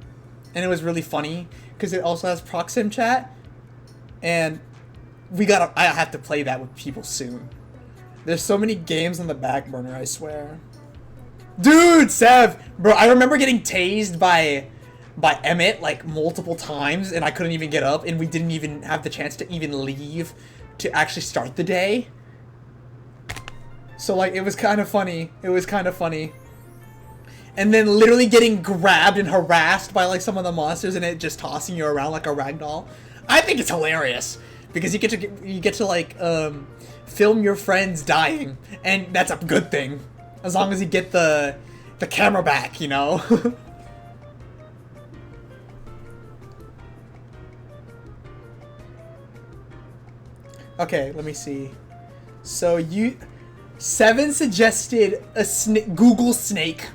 And it was really funny because it also has Proxim chat. And I have to play that with people soon. There's so many games on the back burner, I swear. Dude, Sev! Bro, I remember getting tased by Emmett like multiple times and I couldn't even get up and we didn't even have the chance to even leave to actually start the day. So like, it was kind of funny. It was kind of funny. And then literally getting grabbed and harassed by like some of the monsters and it just tossing you around like a ragdoll. I think it's hilarious because you get to like film your friends dying, and that's a good thing as long as you get the camera back, you know. Okay, let me see. So Seven suggested a Google snake.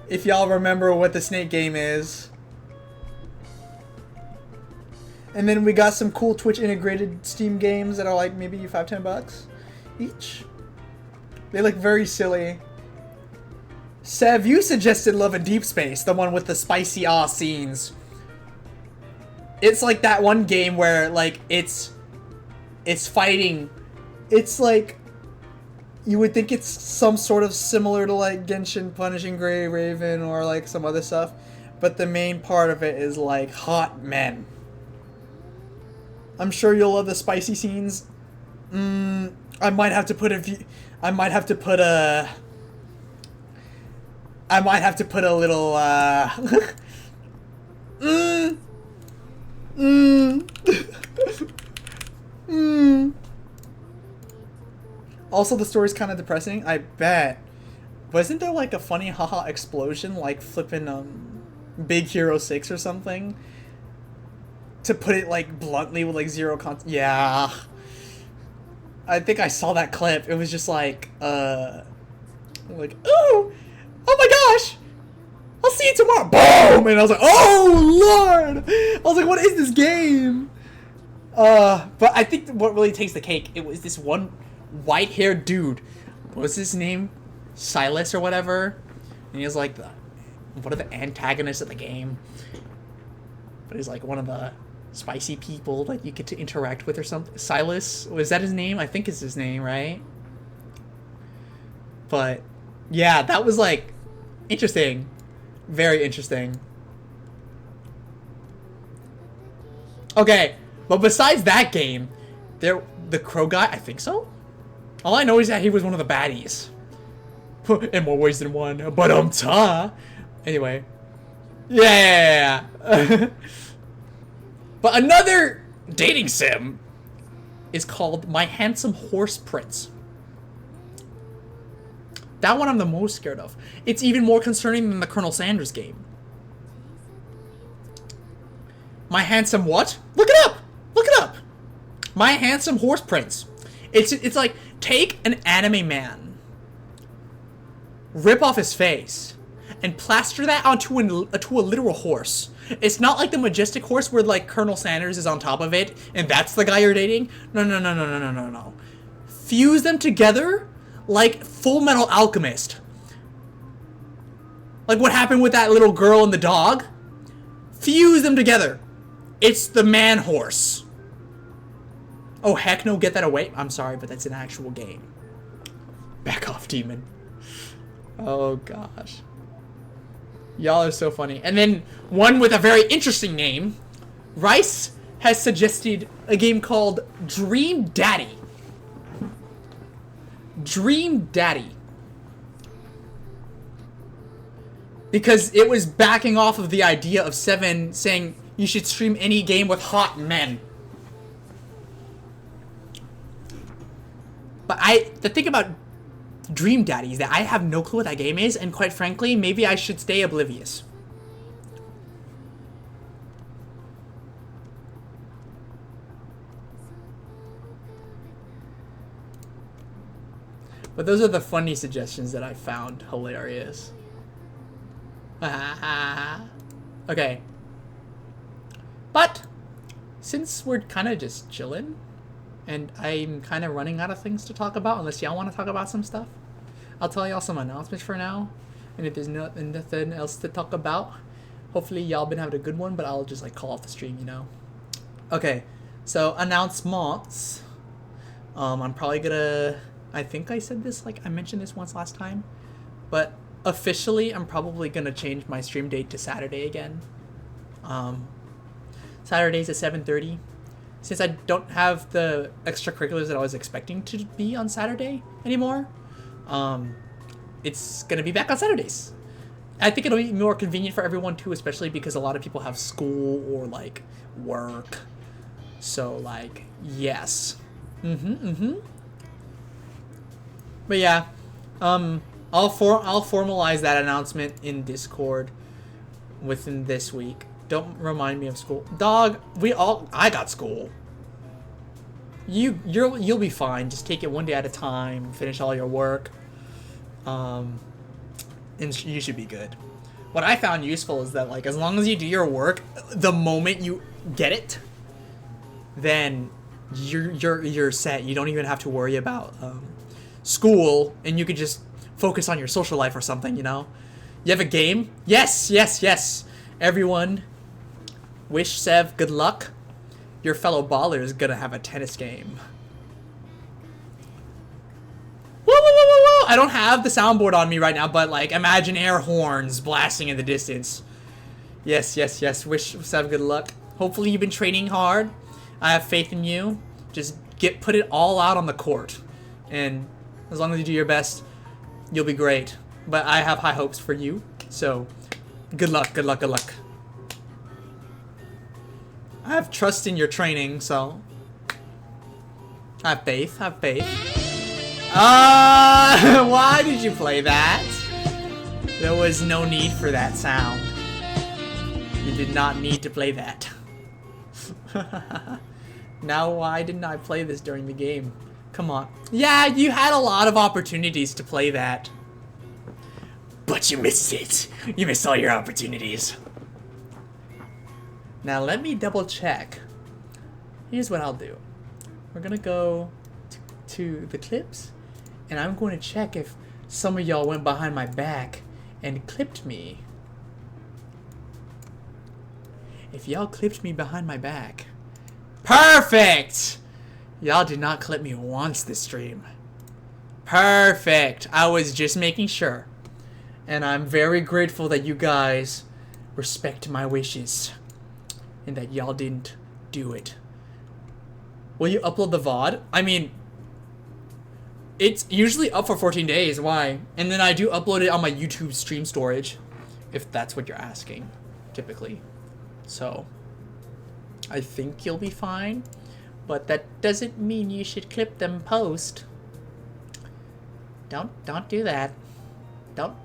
If y'all remember what the snake game is. And then we got some cool Twitch integrated Steam games that are like maybe $5-10 each. They look very silly. Sev, you suggested Love in Deep Space, the one with the spicy scenes. It's like that one game where like it's fighting. It's like you would think it's some sort of similar to like Genshin Punishing Grey Raven or like some other stuff, but the main part of it is like hot men. I'm sure you'll love the spicy scenes. I might have to put a little Also, the story's kind of depressing. I bet. Wasn't there like a funny haha explosion like flipping Big Hero 6 or something? To put it like bluntly with like zero content. Yeah. I think I saw that clip. It was just like like, oh my gosh, I'll see you tomorrow. Boom! And I was like, oh Lord! I was like, what is this game? But I think what really takes the cake, it was this one white-haired dude. What was his name? Silas or whatever. And he was like one of the antagonists of the game. But he's like one of the spicy people that you get to interact with or something. Silas, was that his name? I think it's his name, right? But yeah, that was like interesting. Very interesting. Okay, but besides that game, the crow guy, I think so? All I know is that he was one of the baddies. In more ways than one, but ta. Anyway. Yeah. But another dating sim is called My Handsome Horse Prince. That one I'm the most scared of. It's even more concerning than the Colonel Sanders game. My Handsome what? Look it up! Look it up! My Handsome Horse Prince. It's like, take an anime man, rip off his face, and plaster that onto a literal horse. It's not like the majestic horse where like Colonel Sanders is on top of it and that's the guy you're dating. No. fuse them together like Full Metal Alchemist. Like what happened with that little girl and the dog. Fuse them together. It's the man horse. Oh, heck no, get that away. I'm sorry, but that's an actual game. Back off, demon. Oh, gosh. Y'all are so funny. And then one with a very interesting name. Rice has suggested a game called Dream Daddy. Dream Daddy. Because it was backing off of the idea of Seven saying you should stream any game with hot men. But the thing about Dream Daddy is that I have no clue what that game is, and quite frankly, maybe I should stay oblivious. But those are the funny suggestions that I found hilarious. Okay. But since we're kind of just chilling, and I'm kind of running out of things to talk about, unless y'all want to talk about some stuff, I'll tell y'all some announcements for now. And if there's nothing else to talk about, hopefully y'all been having a good one, but I'll just like call off the stream, you know. Okay, so announcements. I'm probably gonna, I think I said this, like I mentioned this once last time, but officially I'm probably gonna change my stream date to Saturday again. Saturdays at 7:30. Since I don't have the extracurriculars that I was expecting to be on Saturday anymore, it's gonna be back on Saturdays. I think it'll be more convenient for everyone too, especially because a lot of people have school or like work. So like, yes. But yeah, I'll formalize that announcement in Discord within this week. Don't remind me of school. Dog, I got school. You'll be fine. Just take it one day at a time, finish all your work. And you should be good. What I found useful is that like as long as you do your work the moment you get it, then you're set. You don't even have to worry about school, and you could just focus on your social life or something, you know? You have a game? Yes. Everyone, wish Sev good luck. Your fellow baller is gonna have a tennis game. Woo! I don't have the soundboard on me right now, but like imagine air horns blasting in the distance. Yes. Wish Sev good luck. Hopefully you've been training hard. I have faith in you. Just put it all out on the court. And as long as you do your best, you'll be great. But I have high hopes for you. So, good luck. I have trust in your training, so I have faith. Why did you play that? There was no need for that sound. You did not need to play that. Now why didn't I play this during the game? Come on. Yeah, you had a lot of opportunities to play that. But you missed it. You missed all your opportunities. Now let me double check. Here's what I'll do. We're gonna go to the clips, and I'm going to check if some of y'all went behind my back and clipped me. If y'all clipped me behind my back. Perfect! Y'all did not clip me once this stream. Perfect. I was just making sure. And I'm very grateful that you guys respect my wishes. And that y'all didn't do it. Will you upload the VOD? I mean, it's usually up for 14 days. Why? And then I do upload it on my YouTube stream storage. If that's what you're asking, typically. So, I think you'll be fine. But that doesn't mean you should clip them post. Don't do that. Don't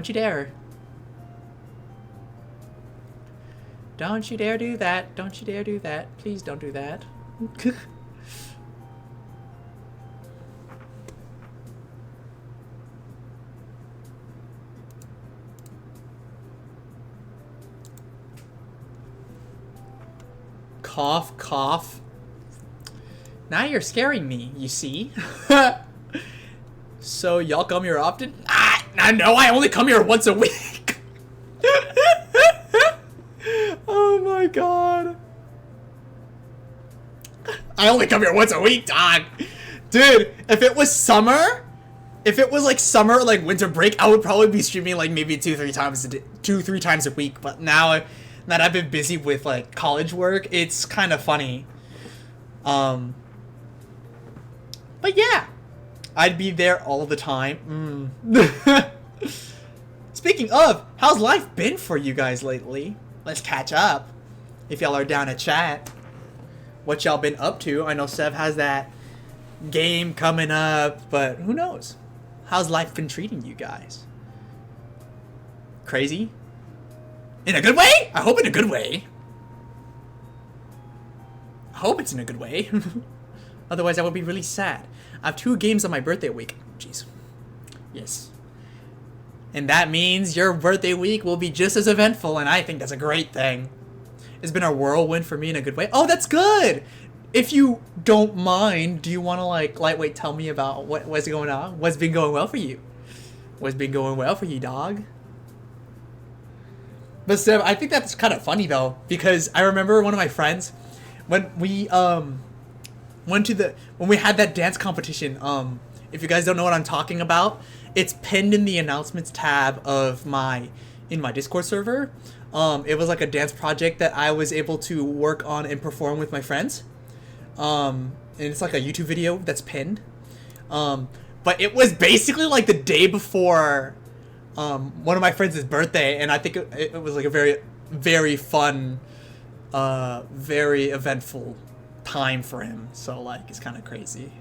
you dare. Don't you dare do that. Don't you dare do that. Please don't do that. Cough. Now you're scaring me, you see? So y'all come here often? No, I only come here once a week. Oh my god. I only come here once a week, dog. Dude, if it was summer, if it was like summer, like winter break, I would probably be streaming like maybe 2-3 times a week. But now that I've been busy with like college work, it's kind of funny. But yeah, I'd be there all the time. Speaking of, how's life been for you guys lately? Let's catch up. If y'all are down to chat, what y'all been up to? I know Sev has that game coming up, but who knows? How's life been treating you guys? Crazy? In a good way? I hope in a good way. I hope it's in a good way. Otherwise, I would be really sad. I have 2 games on my birthday week. Jeez. Yes. And that means your birthday week will be just as eventful, and I think that's a great thing. It's been a whirlwind for me in a good way. Oh, that's good! If you don't mind, do you want to, like, lightweight tell me about what's going on? What's been going well for you? What's been going well for you, dog? But Seb, I think that's kind of funny, though, because I remember one of my friends, when we when we had that dance competition, if you guys don't know what I'm talking about, it's pinned in the announcements tab of my Discord server. It was like a dance project that I was able to work on and perform with my friends. And it's like a YouTube video that's pinned. But it was basically like the day before one of my friends' birthday, and I think it was like a very, very fun, very eventful time for him. So like it's kind of crazy.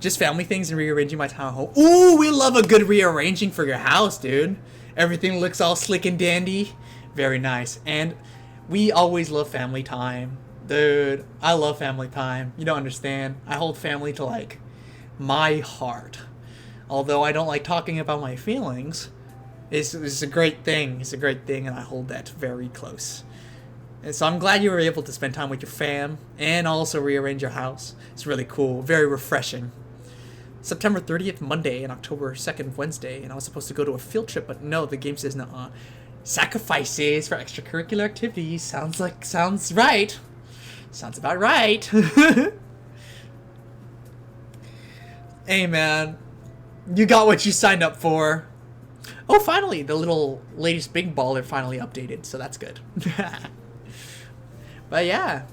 Just family things and rearranging my town home. Ooh, we love a good rearranging for your house, dude. Everything looks all slick and dandy. Very nice. And we always love family time. Dude, I love family time. You don't understand. I hold family to like my heart. Although I don't like talking about my feelings, it's a great thing. It's a great thing, and I hold that very close. And so I'm glad you were able to spend time with your fam and also rearrange your house. It's really cool. Very refreshing. September 30th, Monday, and October 2nd, Wednesday, and I was supposed to go to a field trip, but no, the game says no. Sacrifices for extracurricular activities. Sounds right. Sounds about right. Hey, man. You got what you signed up for. Oh, finally, the little latest big baller finally updated, so that's good. But yeah,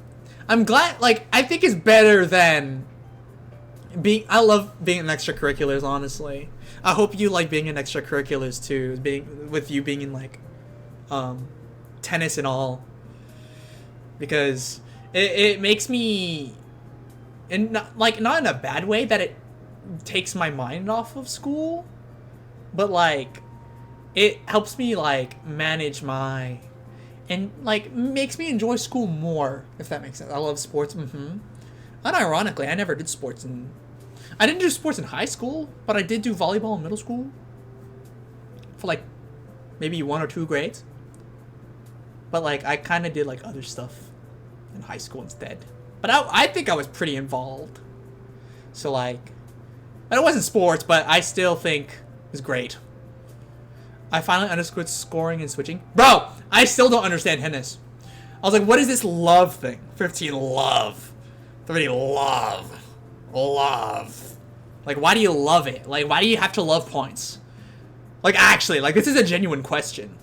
I'm glad, like, I think it's better than I love being in extracurriculars, honestly. I hope you like being in extracurriculars too, being in like, tennis and all. Because it makes me, and not in a bad way that it takes my mind off of school, but like, it helps me like manage and like makes me enjoy school more, if that makes sense. I love sports. Unironically, I never did sports I didn't do sports in high school, but I did do volleyball in middle school for like maybe 1 or 2 grades. But like I kind of did like other stuff in high school instead. But I think I was pretty involved. So like, and it wasn't sports, but I still think it was great. I finally understood scoring and switching. Bro, I still don't understand tennis. I was like, what is this love thing? 15 love. 30 love. Love. Like, why do you love it? Like, why do you have to love points? Like, actually, like, this is a genuine question.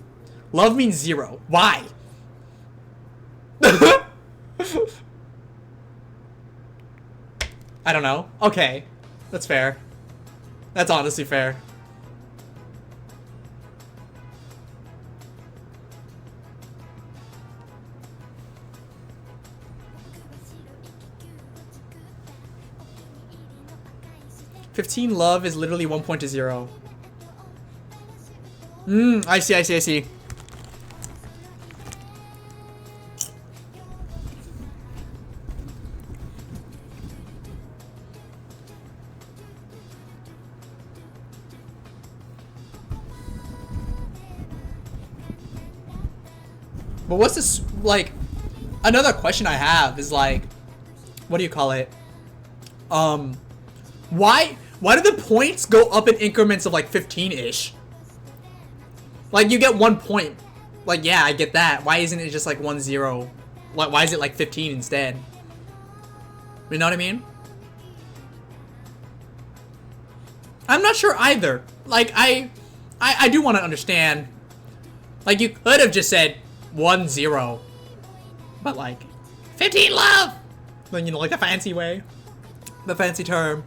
Love means 0. Why? I don't know. Okay. That's fair. That's honestly fair. $15 love is literally 1.0. I see. But what's this, like, another question I have is like, what do you call it? Why do the points go up in increments of like 15-ish? Like you get 1 point. Like yeah, I get that. Why isn't it just like 1-0? Why is it like 15 instead? You know what I mean? I'm not sure either. Like I do want to understand. Like you could have just said 1-0, but like 15 love. Then you know, like the fancy way, the fancy term.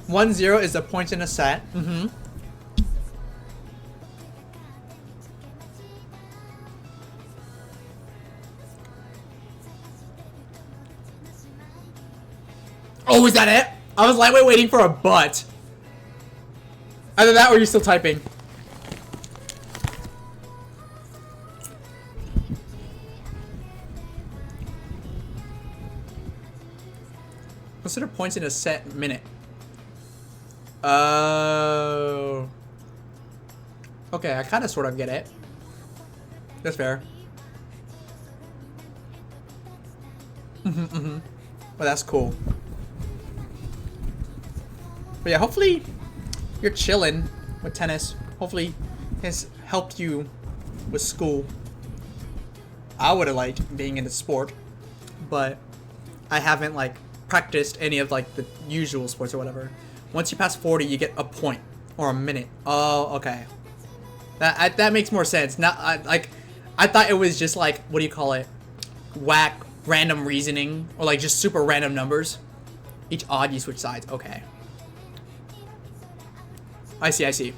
1-0 is the point in a set. Oh, is that it? I was lightweight waiting for a but. Either that or you're still typing. Consider points in a set minute. Oh. Okay, I kind of sort of get it. That's fair. Well, that's cool. But yeah, hopefully you're chilling with tennis. Hopefully it's helped you with school. I would have liked being in the sport, but I haven't like practiced any of like the usual sports or whatever. Once you pass 40, you get a point or a minute. Oh, okay. That makes more sense. Not I thought it was just like, what do you call it? Whack random reasoning or like just super random numbers. Each odd you switch sides. Okay. I see.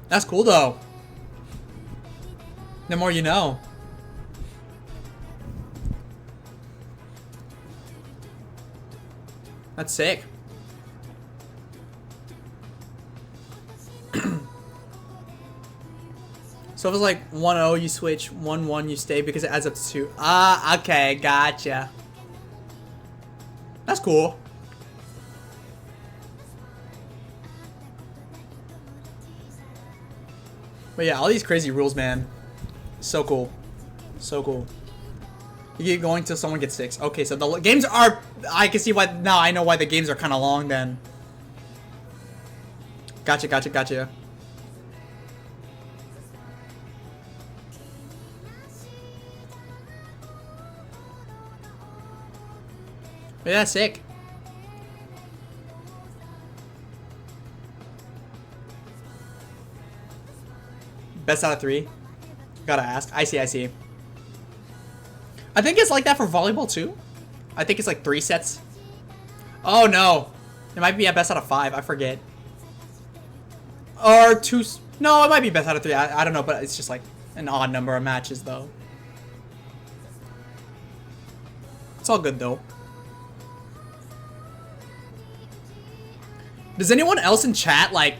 That's cool though. The more you know. That's sick. So if it's like 1-0 you switch, 1-1 you stay because it adds up to 2. Ah, okay, gotcha. That's cool. But yeah, all these crazy rules, man. So cool. So cool. You keep going till someone gets 6. Okay, so the games are... I can see why... Now I know why the games are kind of long then. Gotcha. Yeah, sick. Best out of 3. Gotta ask. I see. I think it's like that for volleyball too. I think it's like 3 sets. Oh no. It might be a best out of 5. I forget. Or 2. No, it might be best out of 3. I don't know, but it's just like an odd number of matches though. It's all good though. Does anyone else in chat like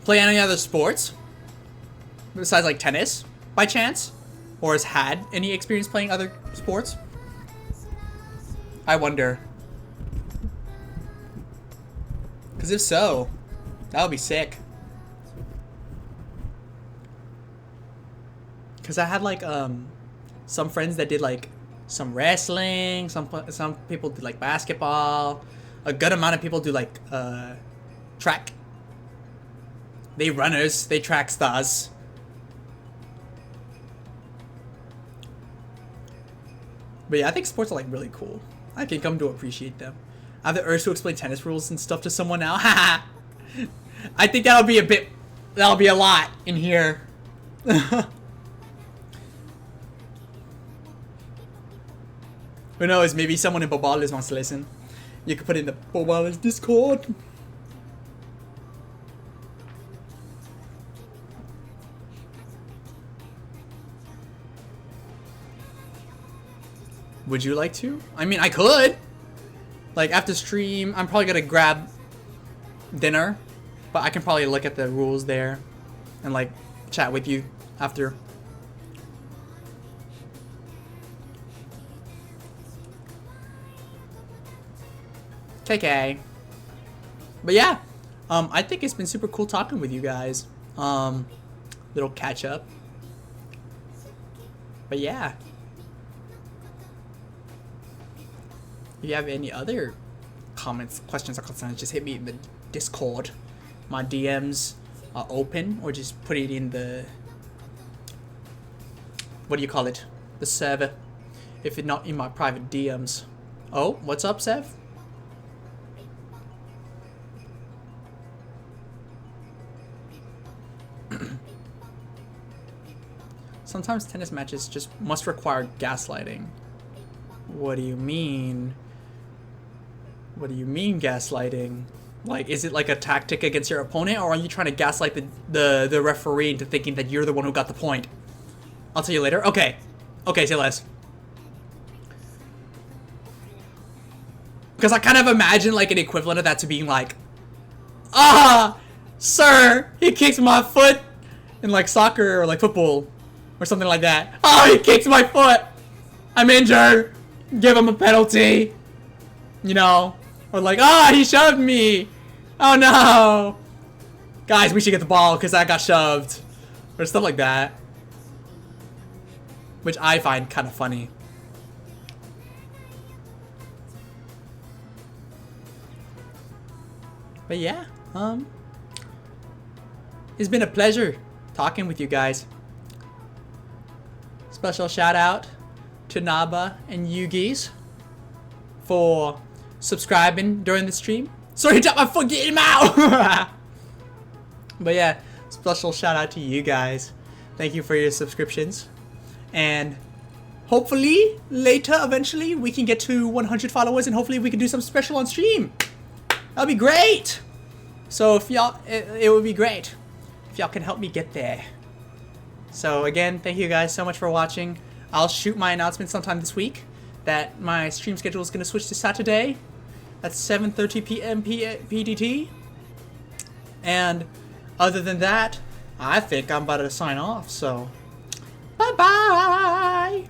play any other sports? Besides like tennis, by chance? Or has had any experience playing other sports? I wonder. Because if so, that would be sick. Because I had like some friends that did like some wrestling, some people did like basketball. A good amount of people do like track. They runners, they track stars. But yeah, I think sports are like really cool. I can come to appreciate them. I have the urge to explain tennis rules and stuff to someone now. Haha. I think that'll be a lot in here. Who knows, maybe someone in Bobales wants to listen. You can put it in the Bobales Discord. Would you like to? I mean, I could. Like, after stream, I'm probably gonna grab dinner. But I can probably look at the rules there. And, like, chat with you after. KK. But yeah. I think it's been super cool talking with you guys. Little catch up. But yeah. If you have any other comments, questions, or concerns, just hit me in the Discord. My DMs are open, or just put it in the, what do you call it? The server. If it's not in my private DMs. Oh, what's up, Sev? Sometimes tennis matches just must require gaslighting. What do you mean? What do you mean gaslighting? Like, is it like a tactic against your opponent, or are you trying to gaslight the referee into thinking that you're the one who got the point? I'll tell you later. Okay. Okay, say less. Because I kind of imagine like an equivalent of that to being like, sir, he kicks my foot in like soccer or like football or something like that. Oh, he kicks my foot. I'm injured. Give him a penalty. You know, or like, he shoved me. Oh no. Guys, we should get the ball because I got shoved. Or stuff like that. Which I find kind of funny. But yeah, it's been a pleasure talking with you guys. Special shout out to Naba and Yugis for subscribing during the stream. Sorry, I dropped my foot, get him out! But yeah, special shout out to you guys. Thank you for your subscriptions. And hopefully later, eventually, we can get to 100 followers and hopefully we can do some special on stream. That'll be great. So if y'all, it would be great if y'all can help me get there. So again, thank you guys so much for watching. I'll shoot my announcement sometime this week that my stream schedule is going to switch to Saturday at 7:30 p.m. PDT. And other than that, I think I'm about to sign off. So bye bye.